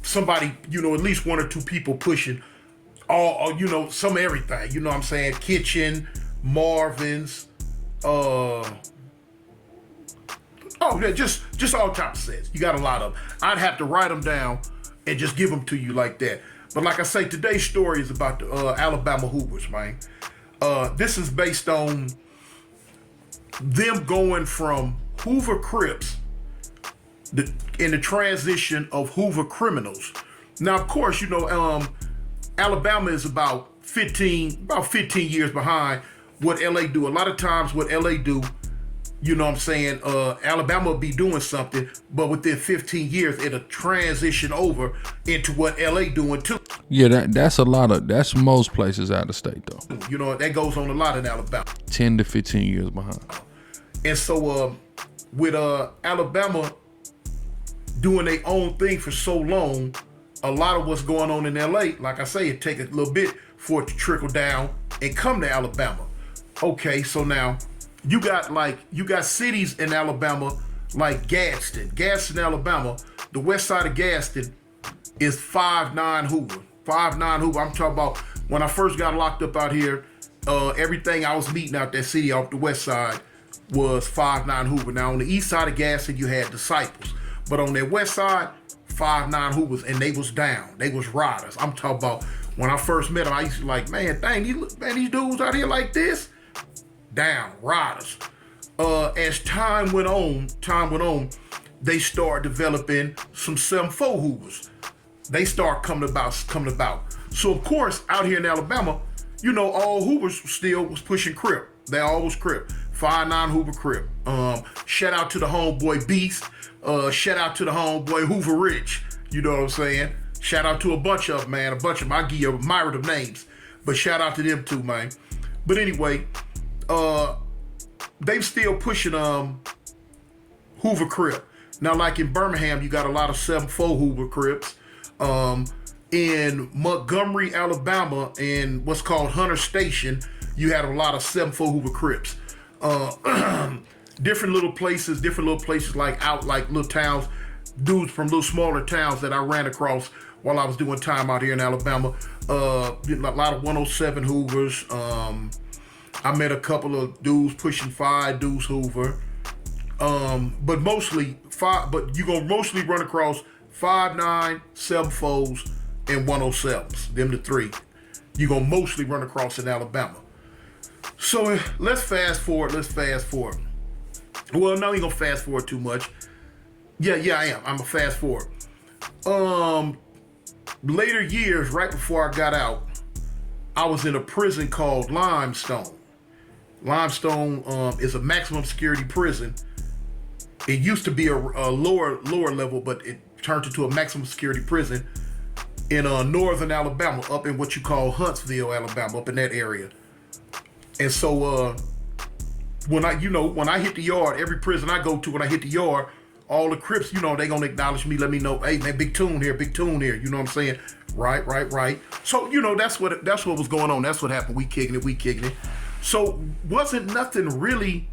[SPEAKER 20] somebody, at least one or two people pushing all some everything, you know what I'm saying? Kitchen, Marvin's, just all types of sets. You got a lot of them. I'd have to write them down and just give them to you like that. But like I say, today's story is about the Alabama Hoovers, man. This is based on them going from Hoover Crips in the transition of Hoover criminals. Now, of course, you know, Alabama is about 15 years behind what LA do. A lot of times what LA do, you know what I'm saying, Alabama will be doing something, but within 15 years, it'll transition over into what LA doing too.
[SPEAKER 4] Yeah, that's most places out of state though.
[SPEAKER 20] You know, that goes on a lot in Alabama.
[SPEAKER 4] 10 to 15 years behind.
[SPEAKER 20] And so with Alabama doing their own thing for so long, a lot of what's going on in LA, like I say, it take a little bit for it to trickle down and come to Alabama. Okay, so now you got cities in Alabama like Gadsden. Gadsden, Alabama, the west side of Gadsden is 59 Hoover. 59 Hoover. I'm talking about when I first got locked up out here, everything I was meeting out that city off the west side was 59 Hoover. Now on the east side of Gadsden, you had Disciples. But on that west side, 59 Hoovers, and they was down. They was riders. I'm talking about when I first met them, I used to like, man, dang, these dudes out here like this, down, riders. As time went on, they started developing some 7-4 Hoovers. They start coming about. So of course, out here in Alabama, you know, all Hoovers still was pushing Crip. They all was Crip. 59 Hoover Crip. Shout out to the homeboy Beast. Shout out to the homeboy Hoover Rich. You know what I'm saying? Shout out to a bunch of them, man. A bunch of them. I give you a myriad of names. But shout out to them too, man. But anyway, they still pushing Hoover Crip. Now, like in Birmingham, you got a lot of 7-4 Hoover Crips. In Montgomery, Alabama, in what's called Hunter Station, you had a lot of 7-4 Hoover Crips. Different little places like little towns, dudes from little smaller towns that I ran across while I was doing time out here in Alabama. A lot of 107 Hoovers. I met a couple of dudes pushing 5 Deuce Hoover. But you're gonna mostly run across 5.9, 7-4s, and 107s. Them the 3. You're gonna mostly run across in Alabama. So let's fast forward. Well, no, you gonna fast forward too much. Yeah, I am. I'm a fast forward. Later years, right before I got out, I was in a prison called Limestone. Limestone is a maximum security prison. It used to be a lower level, but it turned into a maximum security prison in northern Alabama, up in what you call Huntsville, Alabama, up in that area. And so when I hit the yard, every prison I go to, when I hit the yard, all the Crips, you know, they gonna acknowledge me, let me know, hey man, big tune here, you know what I'm saying? Right. So, you know, that's what was going on. That's what happened. We kicking it. So wasn't nothing really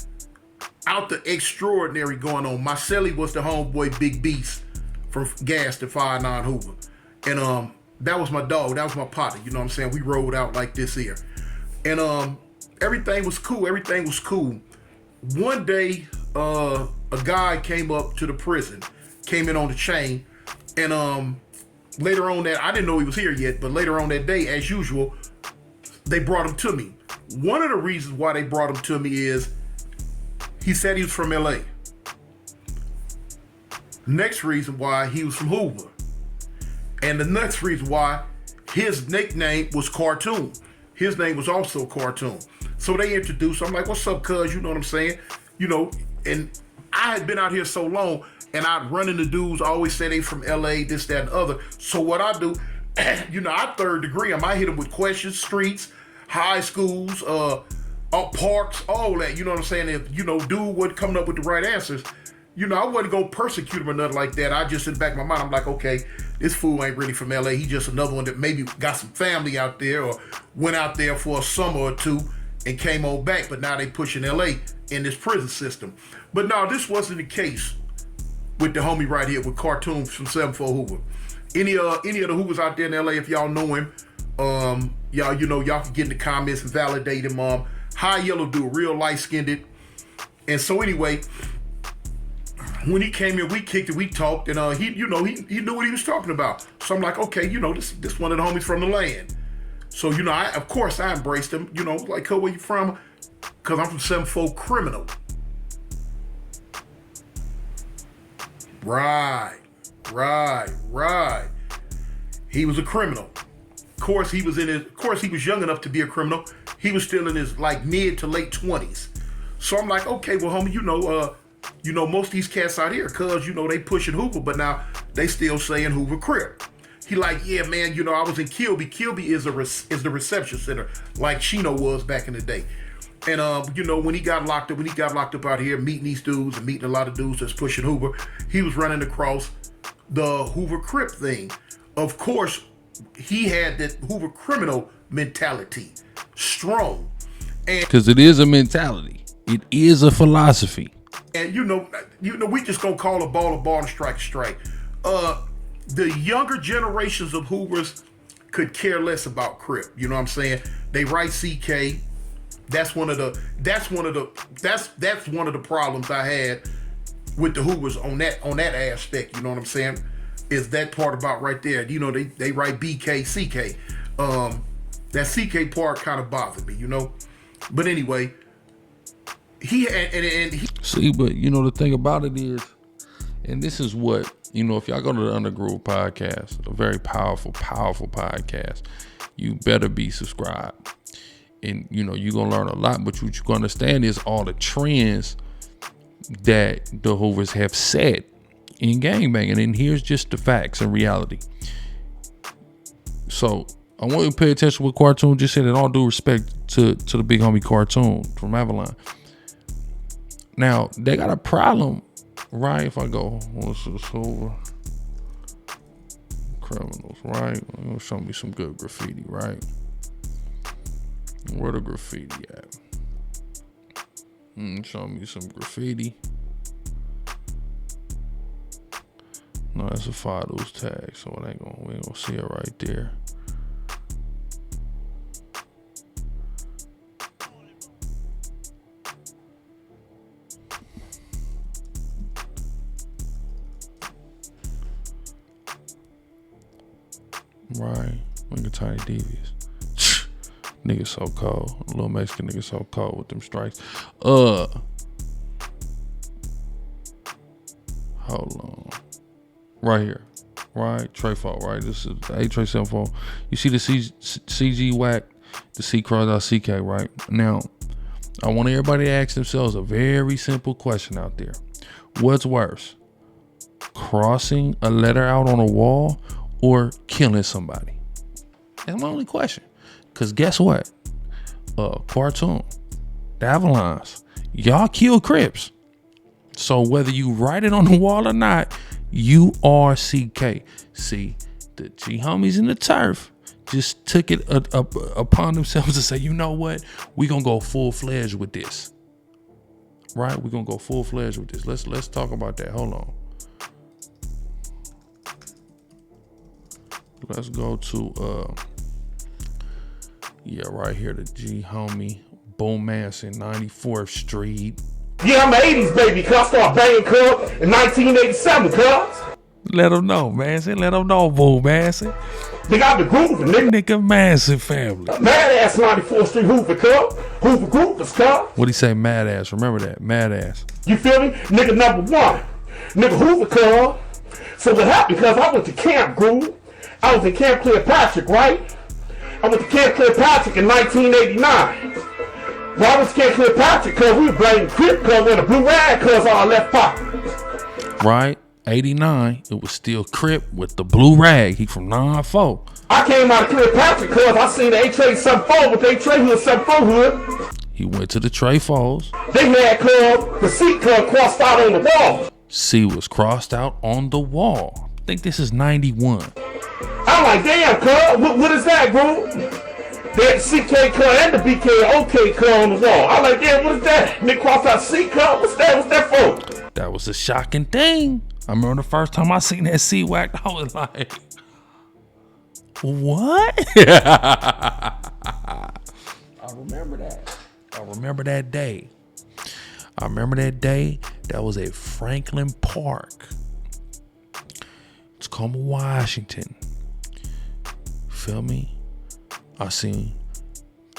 [SPEAKER 20] out the extraordinary going on. My celly was the homeboy Big Beast from Gas to 59 Hoover. And that was my dog, that was my partner, you know what I'm saying? We rolled out like this here. And everything was cool. One day, a guy came up to the prison, came in on the chain, and later on that, I didn't know he was here yet, but later on that day, as usual, they brought him to me. One of the reasons why they brought him to me is he said he was from LA. Next reason why he was from Hoover. And the next reason why his nickname was Cartoon. His name was also Cartoon. So they introduced, I'm like, what's up, cuz? You know what I'm saying? You know, and I had been out here so long, and I'd run into dudes, I always say they from LA, this, that, and other. So what I do, you know, I third degree them. I hit them with questions, streets, high schools, parks, all that. You know what I'm saying? If, you know, dude wasn't coming up with the right answers, you know, I wasn't going to persecute him or nothing like that. I just in the back of my mind, I'm like, okay, this fool ain't really from LA. He just another one that maybe got some family out there or went out there for a summer or two and came on back, but now they pushing LA in this prison system. But no, this wasn't the case with the homie right here with Cartoon from 7-4 Hoover. Any of the Hoovers out there in LA, if y'all know him, y'all can get in the comments and validate him. High yellow dude, real light-skinned. And so anyway, when he came in, we kicked it, we talked, and he knew what he was talking about. So I'm like, okay, you know, this one of the homies from the land. So, you know, I embraced him, you know, like, where you from? Because I'm from 7-4 Criminal. Right. He was a criminal. Of course, he was young enough to be a criminal. He was still in his like mid to late 20s. So I'm like, okay, well, homie, most of these cats out here, cause they pushing Hoover, but now they still saying Hoover Crip. He like, yeah, man, I was in Kilby. Kilby is the reception center, like Chino was back in the day. And when he got locked up out here, meeting these dudes and meeting a lot of dudes that's pushing Hoover, he was running across the Hoover Crip thing. Of course, he had that Hoover criminal mentality strong, and
[SPEAKER 4] because it is a mentality, it is a philosophy.
[SPEAKER 20] And we just gonna call a ball and strike a strike. The younger generations of Hoovers could care less about Crip. You know what I'm saying? They write CK. That's one of the problems I had with the Hoovers on that aspect. You know what I'm saying? Is that part about right there? They write BK CK. That CK part kind of bothered me. But anyway, he
[SPEAKER 4] see, but the thing about it is, and this is what if y'all go to the Undergroove podcast, a very powerful podcast, you better be subscribed. And you're gonna learn a lot, but what you're gonna understand is all the trends that the Hoovers have set in gangbanging. And here's just the facts and reality. So I want you to pay attention to what Cartoon just said, and all due respect to the big homie Cartoon from Avalon. Now they got a problem, right? If I go, what's this Hoover criminals, right? Show me some good graffiti, right? Where the graffiti at? Show me some graffiti. No, that's a Fadu's tag, so we ain't gonna see it right there. Right, look at Tiny Devious. Nigga so cold. Little Mexican nigga so cold with them strikes. Hold on. Right here. Right? Trayfo, right? This is the A-Tray-7-4. You see the CG whack, the C cross out CK, right? Now, I want everybody to ask themselves a very simple question out there. What's worse? Crossing a letter out on a wall or killing somebody? That's my only question. Because guess what? Cartoon, the Avalons, y'all kill Crips. So whether you write it on the wall or not, you are CK. See, the G homies in the turf just took it upon themselves to say, you know what? We're going to go full-fledged with this. Right? We're going to go full-fledged with this. Let's talk about that. Hold on. Let's go to right here, the G homie Bowmanson, 94th Street.
[SPEAKER 21] Yeah, I'm an 80s baby, cuz I started banging cub in 1987, cuz.
[SPEAKER 4] Let them know, Manson. Let them know, Bowmanson.
[SPEAKER 21] They got the grooving,
[SPEAKER 4] nigga Manson family.
[SPEAKER 21] Mad ass 94th Street Hoover, cuz. Hoover Groupers, cuz.
[SPEAKER 4] What'd he say, mad ass? Remember that, mad ass.
[SPEAKER 21] You feel me? Nigga number one. Nigga Hoover, cuz. So what happened, cuz I went to Camp Groove. I was in Camp Cleopatra, right? I went to Camp Cleopatra in 1989. Well, I was Camp Cleopatra because we were blaming Crip because with a blue rag because on our left pocket.
[SPEAKER 4] Right, 89, it was still Crip with the blue rag. He from 9-4.
[SPEAKER 21] I came out of Cleopatra because I seen the A-Tray-7-4 with the A-Tray-7-4 hood.
[SPEAKER 4] He went to the Trayfos.
[SPEAKER 21] They had the C crossed out on the wall.
[SPEAKER 4] C was crossed out on the wall. I think this is 91.
[SPEAKER 21] I'm like, damn, cuz, what is that, bro? They had the CK cuz and the BK OK cuz on the wall. I'm like, damn, what is that? Nigga crossed out C cuz? What's that for?
[SPEAKER 4] That was a shocking thing. I remember the first time I seen that C whack, I was like, what? I remember that. I remember that day. That was at Franklin Park. Tacoma, Washington. Feel me? I seen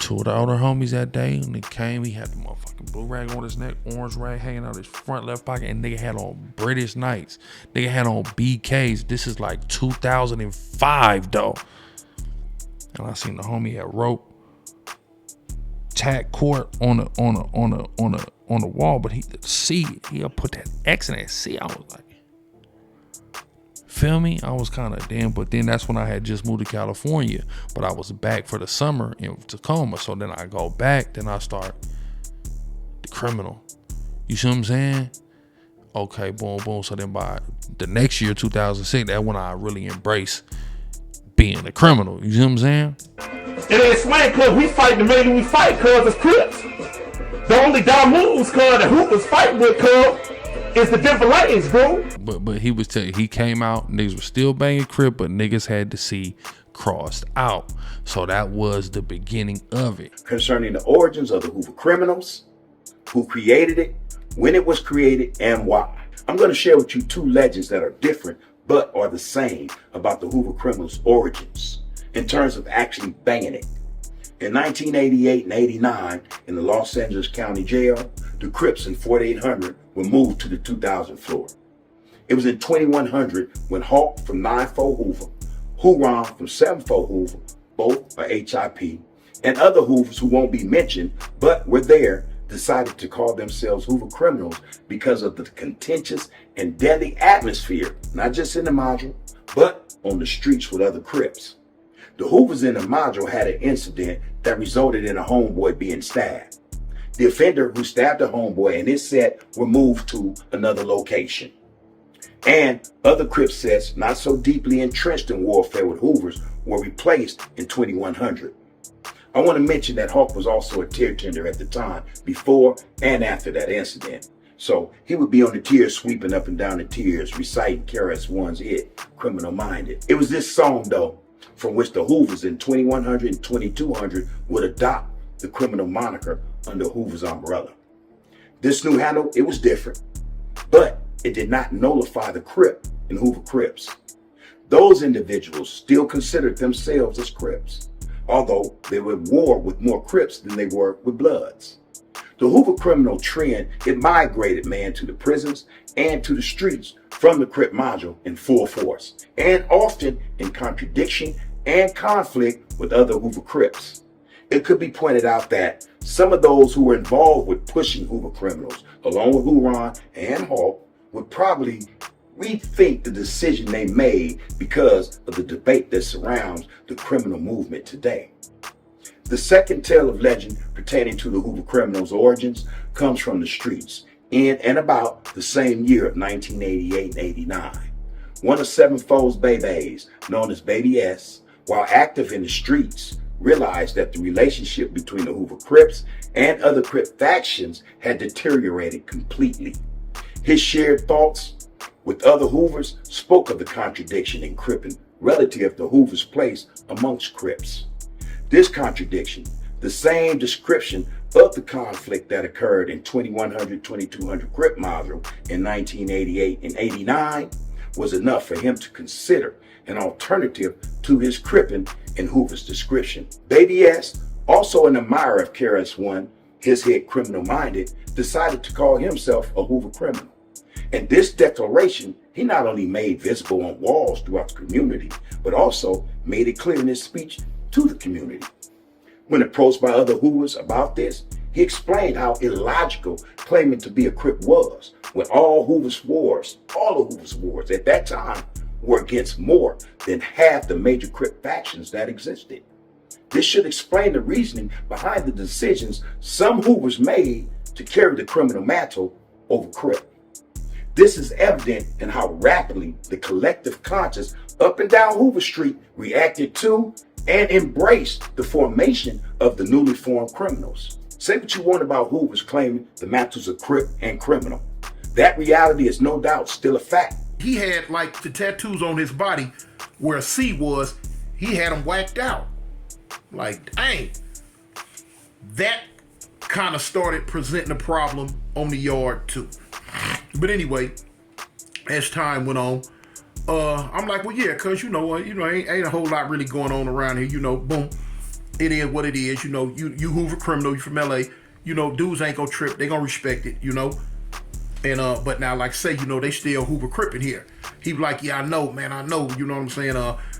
[SPEAKER 4] Two of the older homies that day, and they came, he had the motherfucking blue rag on his neck, orange rag hanging out his front left pocket, and nigga had on British Knights. Nigga had on BKs. This is like 2005 though. And I seen the homie at rope tack court on the wall, but he'll put that X in that C. I was like, feel me? I was kind of damn, but then that's when I had just moved to California, but I was back for the summer in Tacoma. So then I go back, then I start the criminal. You see what I'm saying? Okay, boom, boom. So then by the next year, 2006, that's when I really embraced being a criminal. You see what I'm saying?
[SPEAKER 21] It ain't swing cause we fight the man we fight cause it's Crips. The only dumb moves cause the Hoopers fight with cause is the different lanes, bro.
[SPEAKER 4] But he was telling, he came out, niggas were still banging Crip, but niggas had to see crossed out. So that was the beginning of it.
[SPEAKER 9] Concerning the origins of the Hoover criminals, who created it, when it was created, and why. I'm going to share with you two legends that are different but are the same about the Hoover criminals' origins in terms of actually banging it. In 1988 and 89, in the Los Angeles County Jail, the Crips in 4800 were moved to the 2000 floor. It was in 2100 when Hawk from 9-4 Hoover, Huron from 7-4 Hoover, both are HIP, and other Hoovers who won't be mentioned but were there decided to call themselves Hoover criminals because of the contentious and deadly atmosphere, not just in the module, but on the streets with other Crips. The Hoovers in the module had an incident that resulted in a homeboy being stabbed. The offender who stabbed the homeboy and his set were moved to another location. And other Crip sets not so deeply entrenched in warfare with Hoovers were replaced in 2100. I want to mention that Hawk was also a tier tender at the time, before and after that incident. So he would be on the tiers sweeping up and down the tiers, reciting KRS-One's hit, Criminal Minded. It was this song though, from which the Hoovers in 2100 and 2200 would adopt the criminal moniker under Hoover's umbrella. This new handle, it was different, but it did not nullify the Crip in Hoover Crips. Those individuals still considered themselves as Crips, although they were at war with more Crips than they were with Bloods. The Hoover criminal trend, it migrated, man, to the prisons and to the streets from the Crip module in full force, and often in contradiction and conflict with other Hoover Crips. It could be pointed out that some of those who were involved with pushing Hoover criminals, along with Huron and Hawk, would probably rethink the decision they made because of the debate that surrounds the criminal movement today. The second tale of legend pertaining to the Hoover criminals' origins comes from the streets in and about the same year of 1988 and 89. One of 7-4's babies, known as Baby S, while active in the streets, realized that the relationship between the Hoover Crips and other Crip factions had deteriorated completely. His shared thoughts with other Hoovers spoke of the contradiction in Crippin relative to Hoover's place amongst Crips. This contradiction, the same description of the conflict that occurred in 2100-2200 Crip module in 1988 and 89, was enough for him to consider an alternative to his Crippin in Hoover's description. Baby S, also an admirer of KRS-One, his hit Criminal Minded, decided to call himself a Hoover criminal. And this declaration, he not only made visible on walls throughout the community, but also made it clear in his speech to the community. When approached by other Hoovers about this, he explained how illogical claiming to be a Crip was, when all of Hoover's wars at that time were against more than half the major Crip factions that existed. This should explain the reasoning behind the decisions some Hoovers made to carry the criminal mantle over Crip. This is evident in how rapidly the collective conscience up and down Hoover Street reacted to and embraced the formation of the newly formed criminals. Say what you want about Hoovers claiming the mantles of Crip and criminal. That reality is no doubt still a fact.
[SPEAKER 20] He had like the tattoos on his body where a C was, he had them whacked out. Like, dang. That kind of started presenting a problem on the yard too. But anyway, as time went on, I'm like, well, yeah, cause ain't a whole lot really going on around here, boom. it is what it is. You know, you Hoover criminal, you from LA. You know, dudes ain't gonna trip. They gonna respect it. You know. And but now, like say, you know, they still Hoover Crip in here. He be like, yeah, I know, man, I know. You know what I'm saying?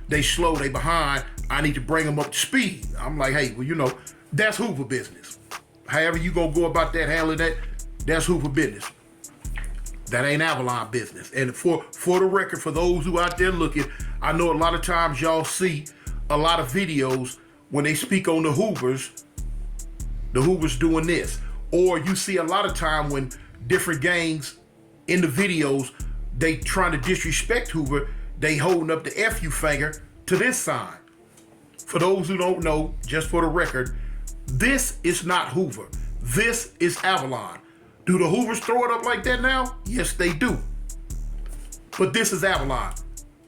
[SPEAKER 20] They slow, they behind. I need to bring them up to speed. I'm like, hey, well, you know, that's Hoover business. However you gonna go about that, handling that, that's Hoover business. That ain't Avalon business. And for the record, for those who out there looking, I know a lot of times y'all see a lot of videos when they speak on the Hoovers doing this. Or you see a lot of time when different gangs in the videos, they trying to disrespect Hoover, they holding up the FU finger to this sign. For those who don't know, just for the record, this is not Hoover. This is Avalon. Do the Hoovers throw it up like that now? Yes, they do. But this is Avalon.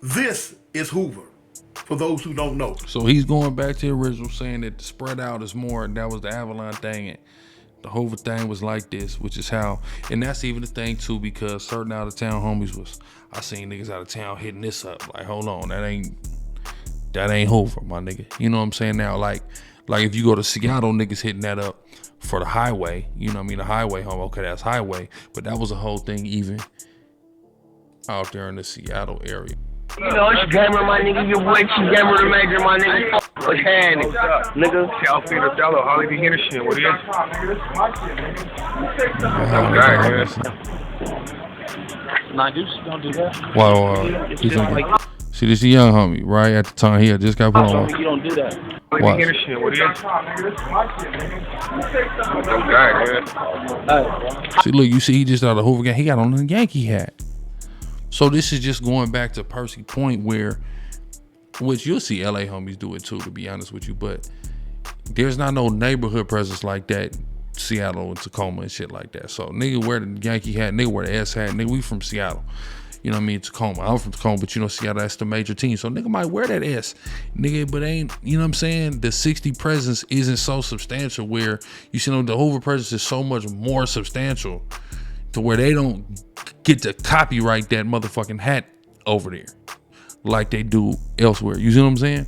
[SPEAKER 20] This is Hoover, for those who don't know.
[SPEAKER 4] So he's going back to the original, saying that the spread out is more, and that was the Avalon thing, and the Hoover thing was like this, which is how, and that's even the thing too, because certain out of town homies was, I seen niggas out of town hitting this up. Like, hold on, that ain't Hoover, my nigga. You know what I'm saying now? Like if you go to Seattle, niggas hitting that up for the highway. You know what I mean? The highway home. Okay, that's highway. But that was a whole thing even out there in the Seattle area.
[SPEAKER 1] You know, it's Gamer, my nigga. Your boy, Gamer the Major, my nigga. What's happening, nigga? Southfield of Dello, Holly B. Henderson. What is it? Nah, dude, don't do that.
[SPEAKER 4] Wow, he's like, see, this is a young homie, right? At the time, he had just got put on.
[SPEAKER 1] You don't do that.
[SPEAKER 4] What? See, look, you see, he just out of Hoover Gang. He got on a Yankee hat. So this is just going back to Percy point where, which you'll see LA homies do it too, to be honest with you, but there's not no neighborhood presence like that, Seattle and Tacoma and shit like that. So nigga wear the Yankee hat, nigga wear the S hat, nigga, we from Seattle. You know what I mean? Tacoma. I'm from Tacoma, but you know, Seattle, that's the major team. So nigga might wear that S, nigga, but ain't, you know what I'm saying? The 60 presence isn't so substantial where, you see, the Hoover presence is so much more substantial to where they don't get to copyright that motherfucking hat over there like they do elsewhere. You see what I'm saying?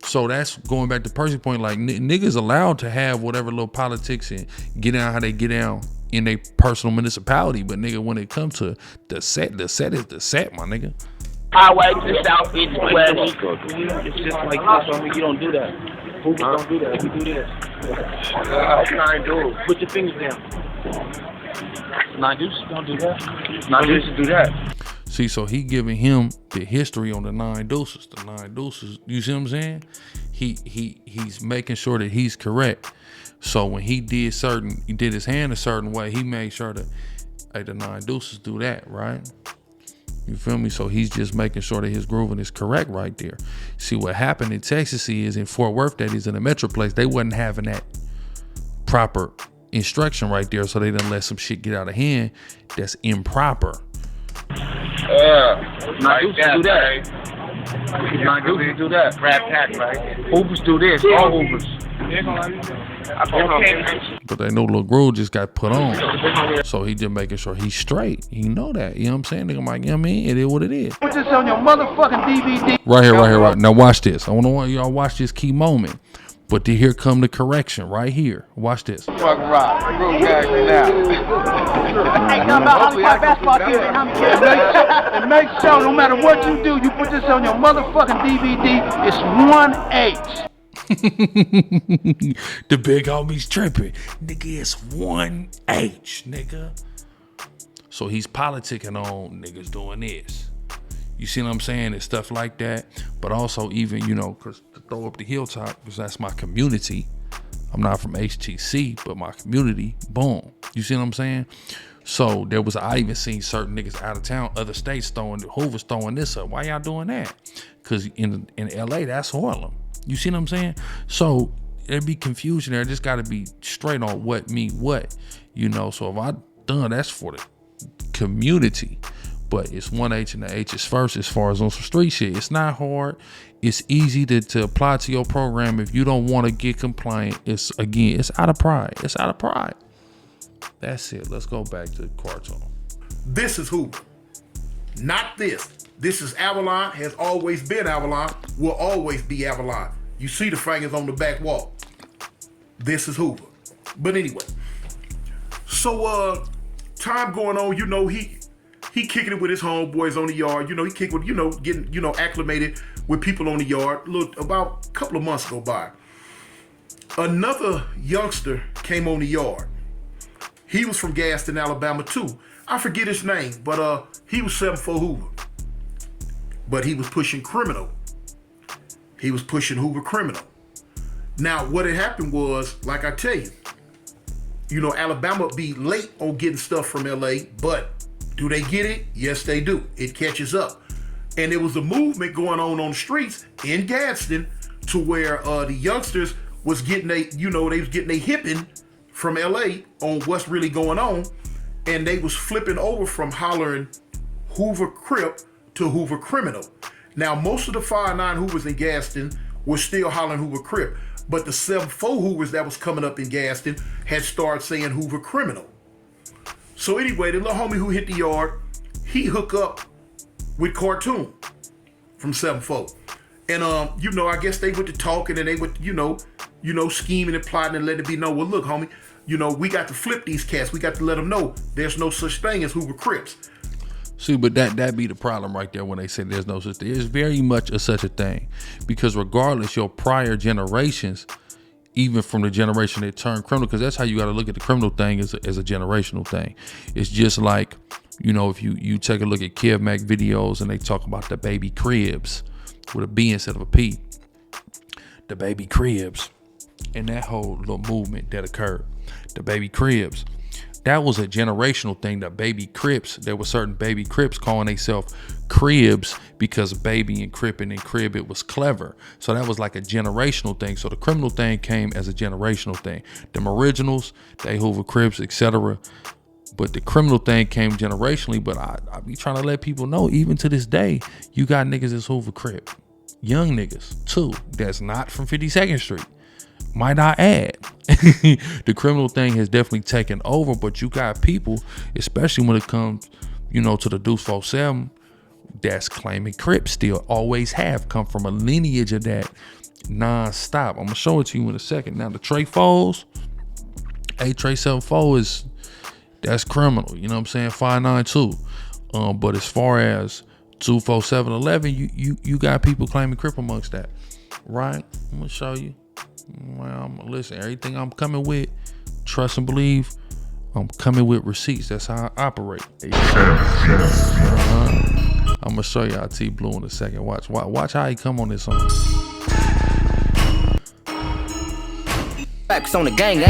[SPEAKER 4] So that's going back to Percy's point, like niggas allowed to have whatever little politics and get down how they get down in their personal municipality, but nigga, when it comes to the set is the set, my nigga.
[SPEAKER 1] Highway to the south, east, west. It's just like this. I mean, you don't do that. Who don't do that? You do this. Try and do it. Put your fingers down. Non-deuces don't do that. Non-deuces do that.
[SPEAKER 4] See, so he giving him the history on the 9 deuces. The 9 deuces, you see what I'm saying? He's making sure that he's correct. So when he did his hand a certain way, he made sure that, hey, the 9 deuces do that, right? You feel me? So he's just making sure that his grooving is correct right there. See, what happened in Texas is in Fort Worth, that is in the Metroplex, they wasn't having that proper instruction right there, so they didn't let some shit get out of hand that's improper.
[SPEAKER 1] Non-deuces do that. Non-deuces do that. Rap pack, right? Hoovers do this. All Hoovers.
[SPEAKER 4] But they know Lil Groove just got put on, so he just making sure he's straight. He know that, you know what I'm saying? Nigga, like, you know what I mean? It is what it is.
[SPEAKER 1] Put this on your motherfucking DVD.
[SPEAKER 4] Right here. Now watch this. I want y'all watch this key moment. But here come the correction right here. Watch this.
[SPEAKER 1] Fucking right. Groove Gang now. Ain't nothing about Hollywood basketball here. And make sure no matter what you do, you put this on your motherfucking DVD. It's 1H.
[SPEAKER 4] The big homie's tripping. Nigga, it's 1H, nigga. So he's politicking on niggas doing this. You see what I'm saying? And stuff like that. But also even, you know, because to throw up the hilltop, because that's my community. I'm not from HGC, but my community, boom. You see what I'm saying? So I even seen certain niggas out of town, other states Hoover's throwing this up. Why y'all doing that? Because in LA, that's Harlem. You see what I'm saying? So there'd be confusion there. Just got to be straight on what mean what, you know. So if I done, that's for the community. But it's 1H and the H is first as far as on some street shit. It's not hard. It's easy to apply to your program if you don't want to get compliant. It's out of pride. It's out of pride. That's it. Let's go back to Quarto.
[SPEAKER 20] This is Hoover. Not this. This is Avalon, has always been Avalon, will always be Avalon. You see the fingers on the back wall. This is Hoover. But anyway, so time going on, you know, he kicking it with his homeboys on the yard. You know, he kicking with, you know, getting, you know, acclimated with people on the yard. Look, about a couple of months go by. Another youngster came on the yard. He was from Gaston, Alabama too. I forget his name, but he was 7'4" Hoover. But he was pushing criminal. He was pushing Hoover criminal. Now, what had happened was, like I tell you know, Alabama be late on getting stuff from LA, but do they get it? Yes, they do. It catches up. And there was a movement going on the streets in Gadsden to where the youngsters was getting they was getting a hipping from LA on what's really going on. And they was flipping over from hollering Hoover Crip to Hoover criminal. Now, most of the 5'9" Hoovers in Gaston were still hollering Hoover Crip, but the 7'4" Hoovers that was coming up in Gaston had started saying Hoover criminal. So anyway, the little homie who hit the yard, he hooked up with Cartoon from 7'4". And you know, I guess they went to talking and they would, you know, scheming and plotting and letting it be known, well, look, homie, you know, we got to flip these cats. We got to let them know there's no such thing as Hoover Crips.
[SPEAKER 4] See, but that be the problem right there when they say there's no such thing. There's very much such a thing, because regardless, your prior generations, even from the generation that turned criminal, because that's how you got to look at the criminal thing as a generational thing. It's just like, you know, if you take a look at Kev Mac videos and they talk about the baby cribs with a B instead of a P, the baby cribs, and that whole little movement that occurred, the baby cribs. That was a generational thing. The baby Crips, there were certain baby Crips calling themselves Cribs because baby and Crip and crib, it was clever. So that was like a generational thing. So the criminal thing came as a generational thing. Them originals, they Hoover Crips, etc. But the criminal thing came generationally. But I be trying to let people know, even to this day, you got niggas that's Hoover Crip. Young niggas, too, that's not from 52nd Street. Might I add, the criminal thing has definitely taken over, but you got people, especially when it comes, you know, to the Deuce 47, that's claiming Crips still, always have come from a lineage of that non-stop. I'm gonna show it to you in a second. Now the Trey Foes, Trey 74 that's criminal, you know what I'm saying, 592. But as far as 24711, you got people claiming Crip amongst that, right? I'm gonna show you. Well, listen, everything I'm coming with, trust and believe, I'm coming with receipts. That's how I operate. I'm gonna show y'all T Blue in a second. Watch how he come on this song.
[SPEAKER 5] Facts on the gang,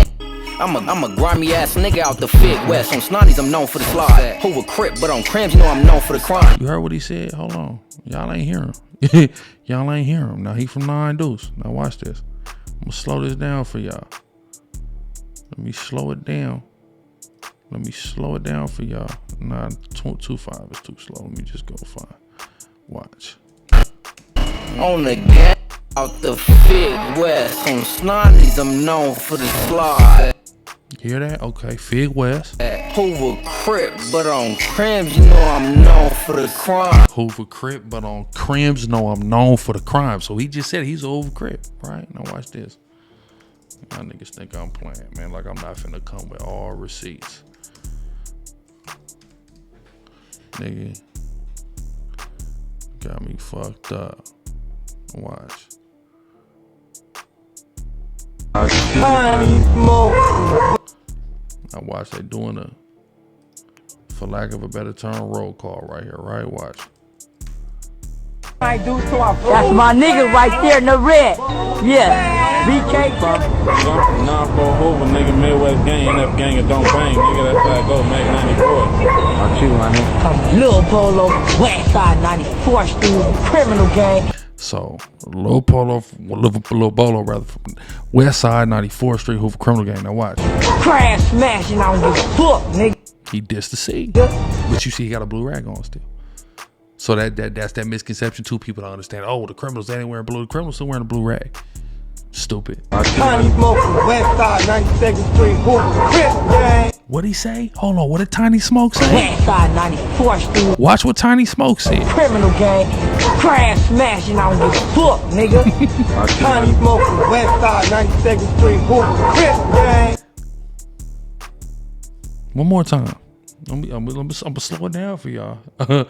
[SPEAKER 5] I'm a grimy ass nigga out the Fig West. On Snotties, I'm known for the slide. Hoover Crip, but on Crims, you know I'm known for the crime.
[SPEAKER 4] You heard what he said? Hold on. Y'all ain't hear him. Y'all ain't hear him. Now he from 9 Deuce. Now watch this. I'm gonna slow this down for y'all. Let me slow it down. Let me slow it down for y'all. Nah, 2.25 is too slow. Let me just go 5. Watch.
[SPEAKER 5] On the gang out the Fig West. On Snotties, I'm known for the slide.
[SPEAKER 4] Hear that? Okay, Fig West.
[SPEAKER 5] Hoover Crip, but on Crims, you know I'm known for the crime.
[SPEAKER 4] Hoover Crip, but on Crims, no, I'm known for the crime. So he just said he's a Hoover Crip, right? Now watch this. Y'all niggas think I'm playing, man. Like I'm not finna come with all receipts. Nigga got me fucked up. Watch. Now watch, they doing a, for lack of a better term, roll call right here, right? Watch.
[SPEAKER 22] That's my nigga right there in the red. Yeah, BK, bro.
[SPEAKER 23] Nah, for Hoover, nigga, Midwest gang, NF gang, and don't bang, nigga. That's how I go, Mag 94. Aren't you, my nigga?
[SPEAKER 22] Lil Polo, West Side 94th Street, criminal gang.
[SPEAKER 4] So, Lil Bolo, rather, West Side 94th Street, Hoover criminal gang. Now watch.
[SPEAKER 22] Crash smashing, I don't give a fuck, nigga.
[SPEAKER 4] He dissed the C. But you see, he got a blue rag on still. So that's that misconception too. People don't understand. Oh, the criminals, they ain't wearing blue. The criminals still wearing a blue rag. Stupid.
[SPEAKER 22] Tiny smoke from West Side 92nd Street, Hoover Crip gang.
[SPEAKER 4] What'd he say? Hold on, what did Tiny Smoke say?
[SPEAKER 22] Westside 94th Street.
[SPEAKER 4] Watch what Tiny Smoke said.
[SPEAKER 22] Criminal gang. Crash smashing, I don't give a fuck, nigga. Tiny Smoke from Westside 92nd Street. Hoover Crip gang.
[SPEAKER 4] One more time. I'm gonna slow it down for y'all. I'm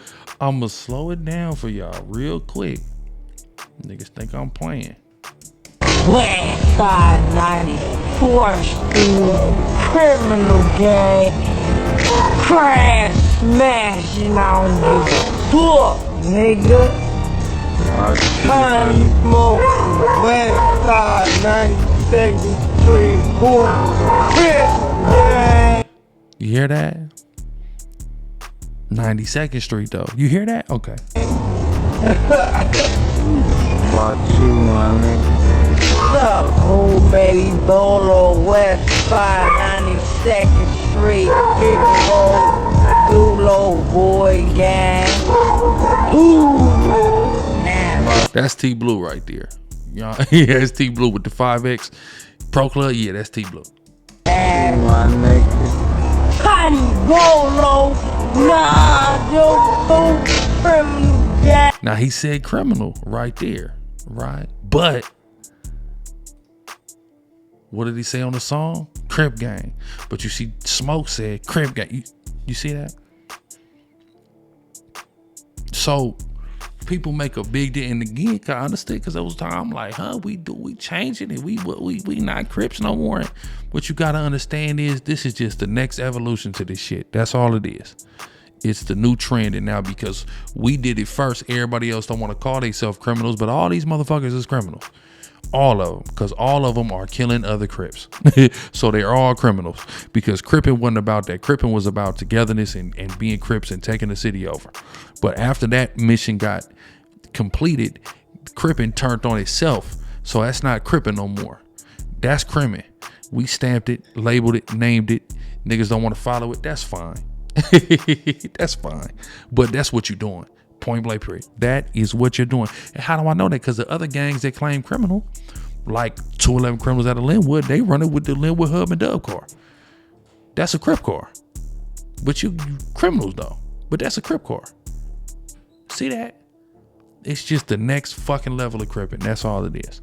[SPEAKER 4] gonna slow it down for y'all real quick. Niggas think I'm playing.
[SPEAKER 22] Westside 94th Street. Criminal gang. Crash smashing, I don't give a fuck, nigga. Tiny Smoke, Westside 92nd Street, Hoover Crip gang.
[SPEAKER 4] You hear that? 92nd Street though. You hear that? Okay.
[SPEAKER 22] Fuck you, my nigga. What's up, cool baby Bolo, Westside 92nd Street, Big Road, Dulo Boy Gang. Ooh.
[SPEAKER 4] That's T Blue right there. Y'all, yeah, that's T Blue with the 5X Pro Club. Yeah, that's T Blue.
[SPEAKER 22] My nigga. Tiny Bolo, nah, yo, criminal gang.
[SPEAKER 4] Now he said criminal right there, right? But what did he say on the song? Crip gang. But you see, Smoke said Crip gang. You see that? So people make a big deal, and again, I understand because it was time. I'm like, we changing it. We not Crips no more. What you gotta understand is this is just the next evolution to this shit. That's all it is. It's the new trend, and now because we did it first, everybody else don't want to call themselves criminals, but all these motherfuckers is criminals. All of them, because all of them are killing other Crips. So they're all criminals, because Crippin' wasn't about that. Crippin' was about togetherness and being Crips and taking the city over. But after that mission got completed, Crippin' turned on itself. So that's not Crippin' no more. That's Crimin'. We stamped it, labeled it, named it. Niggas don't want to follow it. That's fine. That's fine. But that's what you're doing. Point blank period. That is what you're doing. And how do I know that? Because the other gangs that claim criminal, like 211 criminals out of Linwood, they run it with the Linwood Hub and Dub car. That's a Crip car. But you criminals though. But that's a Crip car. See that? It's just the next fucking level of Crippin'. That's all it is.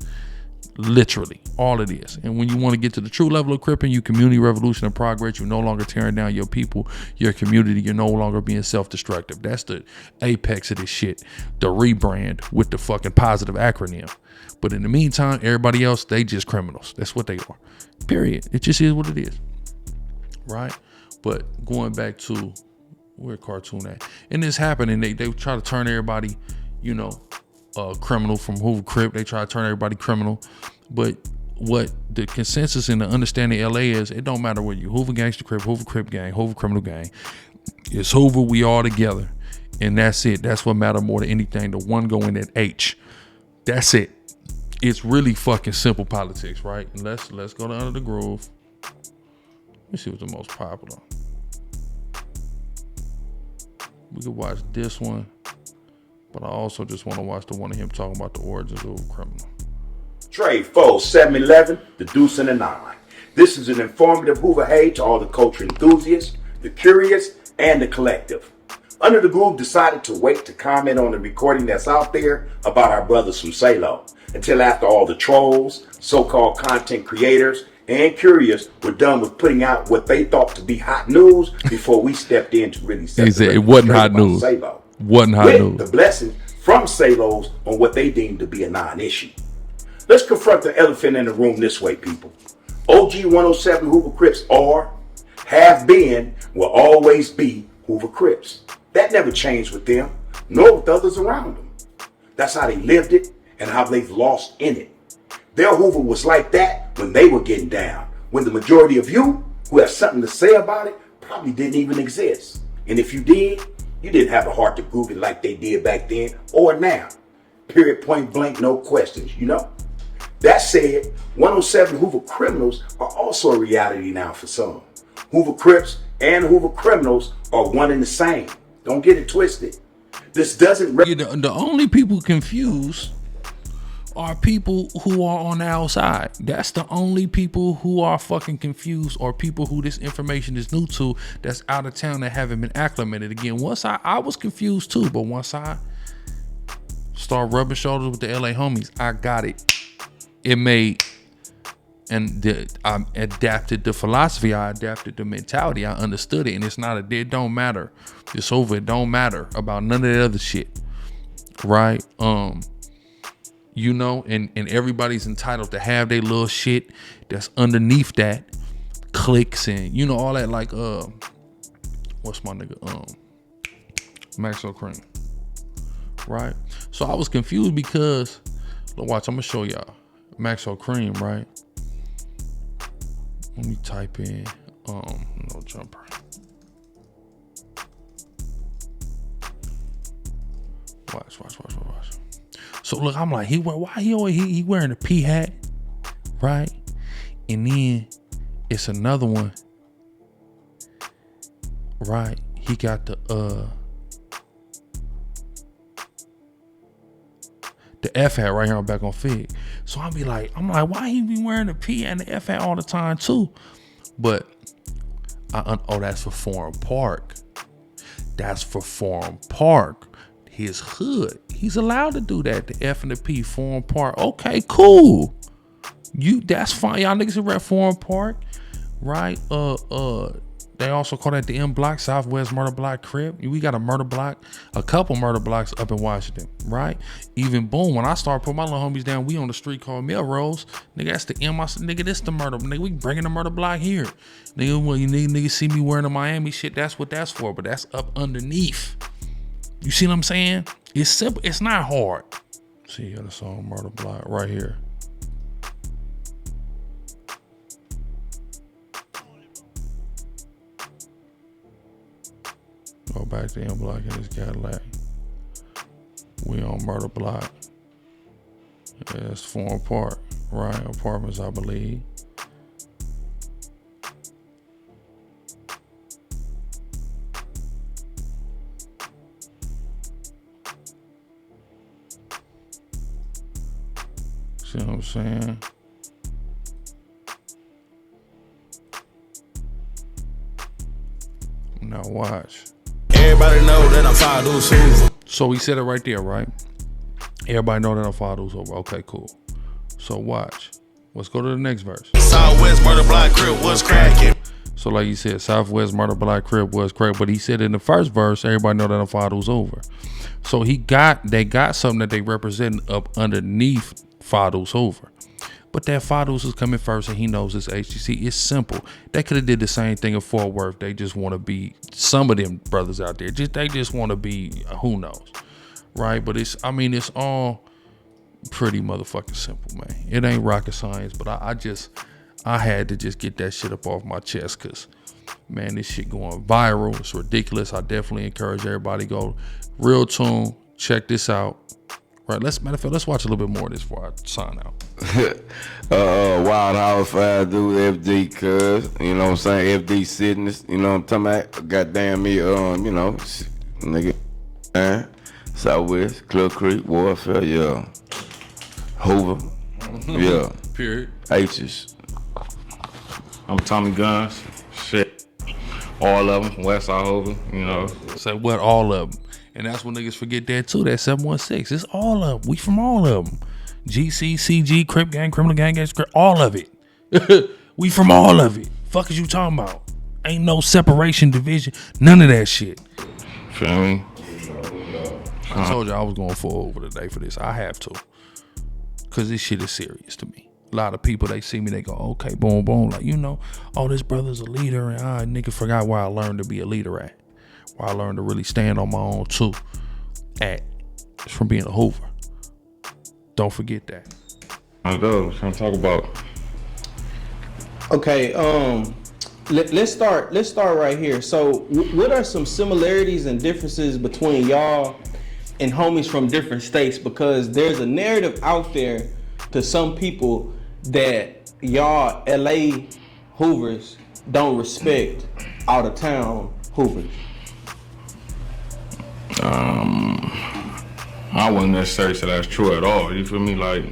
[SPEAKER 4] Literally, all it is. And when you want to get to the true level of Crippin', you community revolution and progress. You're no longer tearing down your people, your community. You're no longer being self-destructive. That's the apex of this shit. The rebrand with the fucking positive acronym. But in the meantime, everybody else, they just criminals. That's what they are. Period. It just is what it is. Right? But going back to where cartoon at. And this happened, and they try to turn everybody, criminal from Hoover Crip. They try to turn everybody criminal. But what the consensus and the understanding in LA is, it don't matter whether you Hoover Gangster Crip, Hoover Crip Gang, Hoover Criminal Gang. It's Hoover, we all together. And that's it. That's what matters more than anything. The one go in that H. That's it. It's really fucking simple politics, right? And let's go to Under the Groove. Let me see what's the most popular. We could watch this one. But I also just want to watch the one of him talking about the origins of a criminal.
[SPEAKER 9] Trade Foe 711, the Deuce and the Nine. This is an informative Hoover Hey to all the culture enthusiasts, the curious, and the collective. Under the Groove decided to wait to comment on the recording that's out there about our brothers from Salo until after all the trolls, so-called content creators, and curious were done with putting out what they thought to be hot news before we stepped in to really separate.
[SPEAKER 4] He said it wasn't hot news.
[SPEAKER 9] Salo.
[SPEAKER 4] Wasn't hot
[SPEAKER 9] with
[SPEAKER 4] news.
[SPEAKER 9] The blessing from Salos on what they deem to be a non-issue. Let's confront the elephant in the room this way, people. OG 107 Hoover Crips are, have been, will always be Hoover Crips. That never changed with them, nor with others around them. That's how they lived it and how they've lost in it. Their Hoover was like that when they were getting down, when the majority of you who have something to say about it probably didn't even exist. And if you did, you didn't have a heart to groove it like they did back then or now. Period, point blank, no questions, That said, 107 Hoover criminals are also a reality now for some. Hoover Crips and Hoover criminals are one and the same. Don't get it twisted. This doesn't...
[SPEAKER 4] The only people confused are people who are on the outside. That's the only people who are fucking confused, or people who this information is new to, that's out of town that haven't been acclimated. Again, once I was confused too, but once I start rubbing shoulders with the LA homies, I got it. It made, and I adapted the philosophy, I adapted the mentality, I understood it, and it's not it don't matter. It's over. It don't matter about none of that other shit, right? You know, and everybody's entitled to have their little shit that's underneath that, clicks and you know all that. Like what's my nigga Maxwell Cream, right? So I was confused because watch, I'm gonna show y'all Maxwell Cream, right? Let me type in no jumper. Watch. So look, I'm like, why he wearing a P hat, right? And then it's another one, right? He got the F hat right here on back on Fig. So I'm like, why he be wearing the P and the F hat all the time too? But that's for Foreign Park. That's for Foreign Park. His hood. He's allowed to do that. The F and the P, Foreign Park. Okay, cool. That's fine. Y'all niggas are at Foreign Park, right? They also call that the M block, Southwest Murder Block Crip. We got a murder block, a couple murder blocks up in Washington, right? Even boom, when I start putting my little homies down, we on the street called Melrose. Nigga, that's the M. I said, nigga, this the murder. Nigga, we bringing the murder block here. Nigga, when you niggas see me wearing the Miami shit, that's what that's for. But that's up underneath. You see what I'm saying? It's simple. It's not hard. See, the song Murder Block right here. Go back to M Block in this Cadillac. We on Murder Block. Yeah, it's Foreign Park, right? Apartments, I believe. See what I'm saying? Now watch.
[SPEAKER 12] Everybody know that I'm Fadu's Hoover.
[SPEAKER 4] So he said it right there, right? Everybody know that I'm Fadu's Hoover. Okay, cool. So watch. Let's go to the next verse.
[SPEAKER 12] Southwest Murder Block Crip was cracking.
[SPEAKER 4] So like you said, Southwest Murder Block Crip was cracking. But he said in the first verse, everybody know that I'm Fadu's Hoover. So they got something that they represent up underneath Fadu's Hoover. But that Fadu's is coming first and he knows it's HGC. It's simple. They could have did the same thing in Fort Worth. They just want to be, some of them brothers out there, they just want to be, who knows, right? But it's all pretty motherfucking simple, man. It ain't rocket science, but I had to just get that shit up off my chest because, man, this shit going viral. It's ridiculous. I definitely encourage everybody to go real tune. Check this out. Right, let's watch a little bit more of this before I sign out.
[SPEAKER 15] Wild House Fadu FD, cuz, you know what I'm saying? FD Sickness, you know what I'm talking about? Goddamn me, nigga, Southwest, Club Creek, Warfare, yeah. Hoover, yeah.
[SPEAKER 4] Period.
[SPEAKER 15] H's.
[SPEAKER 23] I'm Tommy Guns, shit. All of them from Westside Hoover, you know.
[SPEAKER 4] Say what, all of them? And that's when niggas forget that too, that 716. It's all of them. We from all of them. GC, CG, Crip Gang, Criminal Gang, all of it. We from all of it. Fuck is you talking about? Ain't no separation, division, none of that shit.
[SPEAKER 23] Feel me?
[SPEAKER 4] I told you I was going full over today for this. I have to. Because this shit is serious to me. A lot of people, they see me, they go, okay, boom, boom. Like, this brother's a leader. And nigga forgot where I learned to be a leader at. Where I learned to really stand on my own too. It's from being a Hoover. Don't forget that.
[SPEAKER 23] I go. I'm trying to talk about.
[SPEAKER 8] Okay, let's start right here. So what are some similarities and differences between y'all and homies from different states? Because there's a narrative out there to some people that y'all LA Hoovers don't respect out of town Hoovers.
[SPEAKER 23] I wouldn't necessarily say that's true at all. You feel me? Like,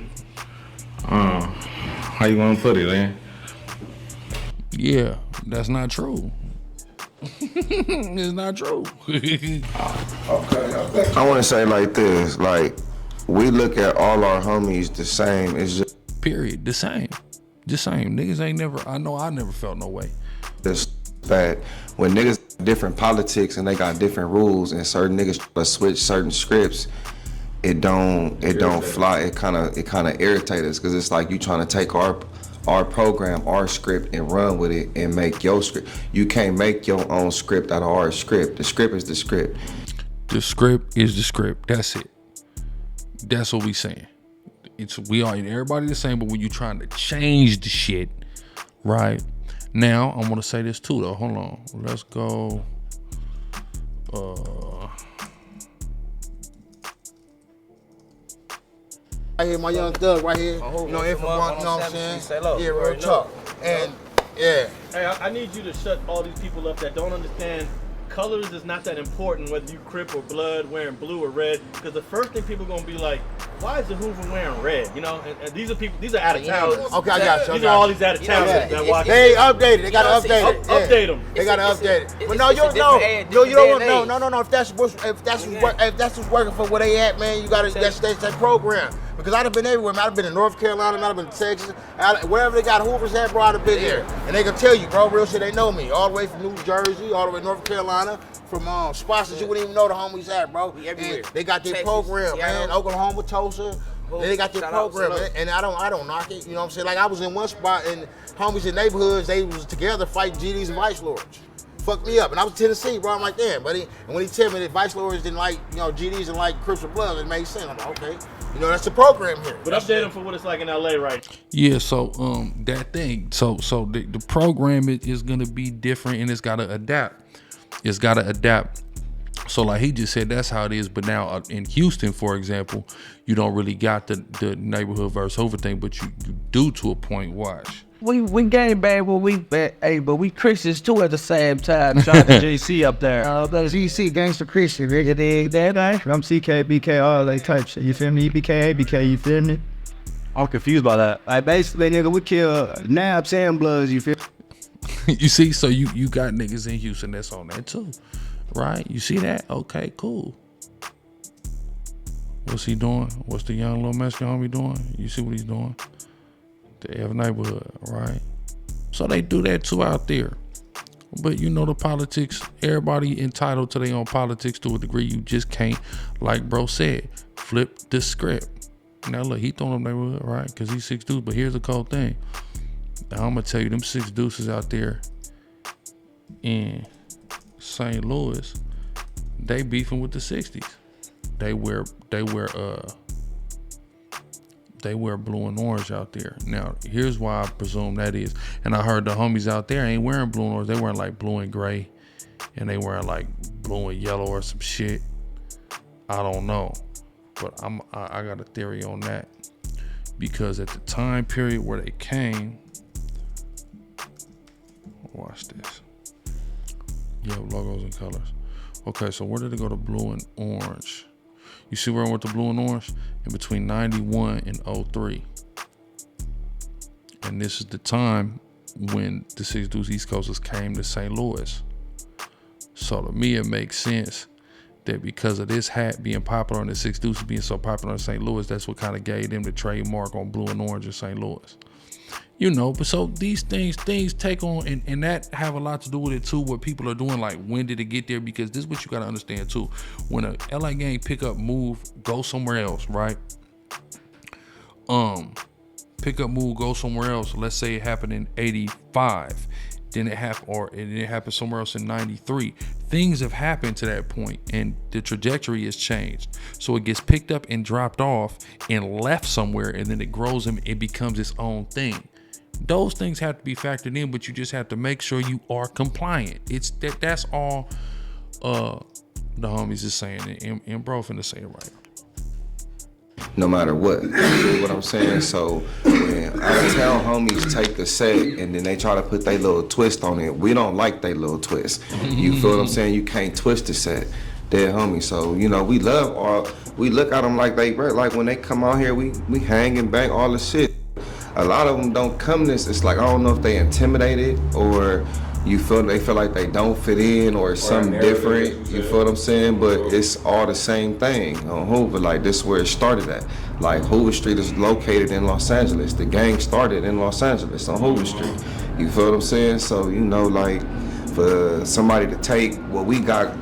[SPEAKER 23] how you want to put it, man?
[SPEAKER 4] Yeah, that's not true. It's not true.
[SPEAKER 3] I want to say like this, like, we look at all our homies the same. It's just
[SPEAKER 4] period, the same. Niggas ain't never, I know I never felt no way.
[SPEAKER 3] This that when niggas different politics and they got different rules and certain niggas switch certain scripts, it don't fly. It kind of irritates us because it's like you trying to take our program, our script, and run with it and make your script. You can't make your own script out of our script. The script is the script.
[SPEAKER 4] The script is the script. That's it. That's what we saying. We are everybody the same, but when you trying to change the shit, right? Now I want to say this too, though. Hold on. Let's go.
[SPEAKER 6] Right here, my young thug right here. You know, if you want, you know what I'm saying? Yeah, real talk. And yeah.
[SPEAKER 8] Hey, I need you to shut all these people up that don't understand colors is not that important, whether you Crip or Blood, wearing blue or red, because the first thing people gonna be like, why is the Hoover wearing red? You know, and these are people, these are out of towners.
[SPEAKER 6] Okay, I got you.
[SPEAKER 8] These are all these out of towners that watch.
[SPEAKER 6] They updated. They gotta update it.
[SPEAKER 8] Update them.
[SPEAKER 6] They gotta update it. But no, you don't know. If that's what's working for where they at, man, you gotta that's that program. Because I'd have been everywhere, man. I'd have been in North Carolina, I'd have been in Texas, wherever they got Hoovers at, bro, I'd have been here. And they can tell you, bro, real shit, they know me. All the way from New Jersey, all the way to North Carolina, from spots that you wouldn't even know the homies at, bro. And they got their program, man. Oklahoma, Tulsa. They got their program, man. And I don't knock it, you know what I'm saying? Like, I was in one spot, and homies in neighborhoods, they was together fighting GDs and Vice Lords. Fucked me up. And I was in Tennessee, bro. I'm like, damn, buddy. And when he told me that Vice Lords didn't like, you know, GDs didn't like Crips or Blood, it made sense. I'm like, okay. You know, that's the program here.
[SPEAKER 8] But update them for what it's like in LA, right?
[SPEAKER 4] Yeah, so that thing. So the program is gonna be different and it's gotta adapt. It's gotta adapt. So like he just said, that's how it is. But now in Houston, for example, you don't really got the neighborhood versus Hoover thing, but you do to a point. Watch.
[SPEAKER 22] We gang bang when we but we Christians too at the same time. Shout out to JC up there. GC gangster Christian, nigga, dig that right? I'm CK, BK, all that type shit. You feel me? BK, BK, you feel me? I'm confused by that. Like basically, nigga, we kill nabs and bloods. You feel?
[SPEAKER 4] You see, so you got niggas in Houston that's on that too, right? You see that? Okay, cool. What's he doing? What's the young little Mexican homie doing? You see what he's doing? The F neighborhood, right? So they do that too out there. But you know the politics, everybody entitled to their own politics to a degree. You just can't, like bro said, flip the script. Now look, he throwing up neighborhood, right? Because he's 6 deuces. But here's the cold thing. Now, I'm gonna tell you, them 6 deuces out there in St. Louis, they beefing with the 60s. They wear blue and orange out there. Now, here's why I presume that is. And I heard the homies out there ain't wearing blue and orange. They wearing like blue and gray. And they wearing like blue and yellow or some shit. I don't know. But I got a theory on that. Because at the time period where they came, watch this. You have logos and colors. Okay, so where did it go to blue and orange? You see where I went to blue and orange? In between 91 and 03. And this is the time when the 6 Deuce East Coasters came to St. Louis. So to me, it makes sense that because of this hat being popular and the 6 Deuces being so popular in St. Louis, that's what kind of gave them the trademark on blue and orange in St. Louis. You know, but so these things take on, and that have a lot to do with it too, what people are doing, like when did it get there? Because this is what you gotta understand too. When a LA gang pick up, move, go somewhere else, right? Pick up, move, go somewhere else. Let's say it happened in 85. Then it happened somewhere else in 93. Things have happened to that point and the trajectory has changed. So it gets picked up and dropped off and left somewhere, and then it grows and it becomes its own thing. Those things have to be factored in, but you just have to make sure you are compliant. It's that's all the homies is saying, and bro finna say it right.
[SPEAKER 3] No matter what. You see what I'm saying? So when out of town homies take a set and then they try to put their little twist on it, we don't like their little twist. You feel what I'm saying? You can't twist the set. dead homies. So, you know, we look at them like like when they come out here, we hang and bang all the shit. A lot of them don't come this, it's like, I don't know if they intimidated or they feel like they don't fit in or something different, you feel what I'm saying? But it's all the same thing on Hoover, like this is where it started at. Like Hoover Street is located in Los Angeles. The gang started in Los Angeles on Hoover Street. You feel what I'm saying? So, you know, like for somebody to take what we got,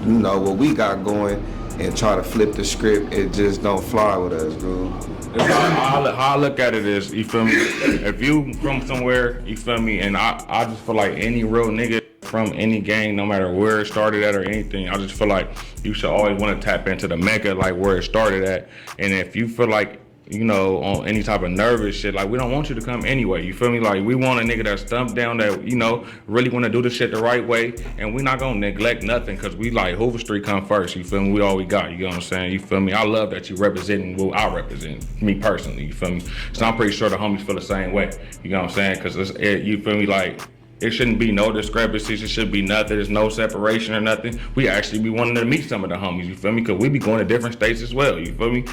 [SPEAKER 3] you know, what we got going and try to flip the script, it just don't fly with us, bro.
[SPEAKER 10] How I look at it is, you feel me? If you from somewhere, you feel me, and I just feel like any real nigga from any gang, no matter where it started at or anything, I just feel like you should always want to tap into the mecca, like where it started at. And if you feel like, you know, on any type of nervous shit, like we don't want you to come anyway, you feel me? Like we want a nigga that's thumbed down, that, you know, really want to do the shit the right way, and we not gonna neglect nothing, cause we like Hoover Street come first, you feel me? We all we got, you know what I'm saying? You feel me? I love that you representing what I represent, me personally, you feel me? So I'm pretty sure the homies feel the same way, you know what I'm saying? Cause you feel me? Like, it shouldn't be no discrepancies, it should be nothing, there's no separation or nothing. We actually be wanting to meet some of the homies, you feel me? Cause we be going to different states as well, you feel me?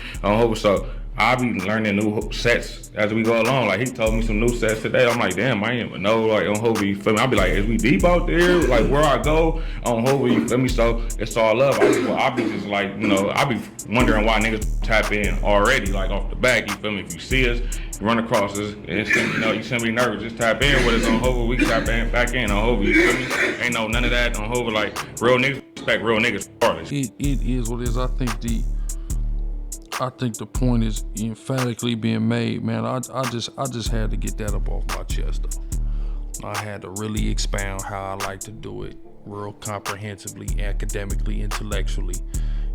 [SPEAKER 10] So I be learning new sets as we go along. Like he told me some new sets today. I'm like, damn, I ain't even know, like on Hoover, you feel me? I be like, is we deep out there? Like where I go on Hoover, you feel me? So it's all love. I be just like, you know, I be wondering why niggas tap in already, like off the back, you feel me? If you see us, you run across us, and you know, you shouldn't be nervous. Just tap in with us on Hoover. We tap in back in on Hoover, you feel me? Ain't no none of that on Hoover. Like real niggas respect real niggas regardless.
[SPEAKER 4] It is what it is. I think the point is emphatically being made, man. I just had to get that up off my chest, though. I had to really expound how I like to do it, real comprehensively, academically, intellectually.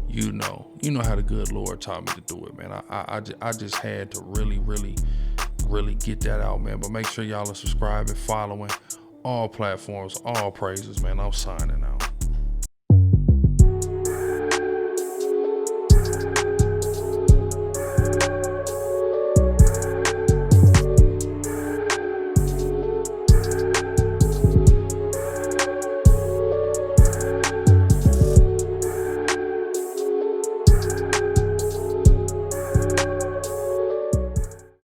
[SPEAKER 4] You know how the good Lord taught me to do it, man. I just had to really get that out, man. But make sure y'all are subscribing, following all platforms, all praises, man. I'm signing out.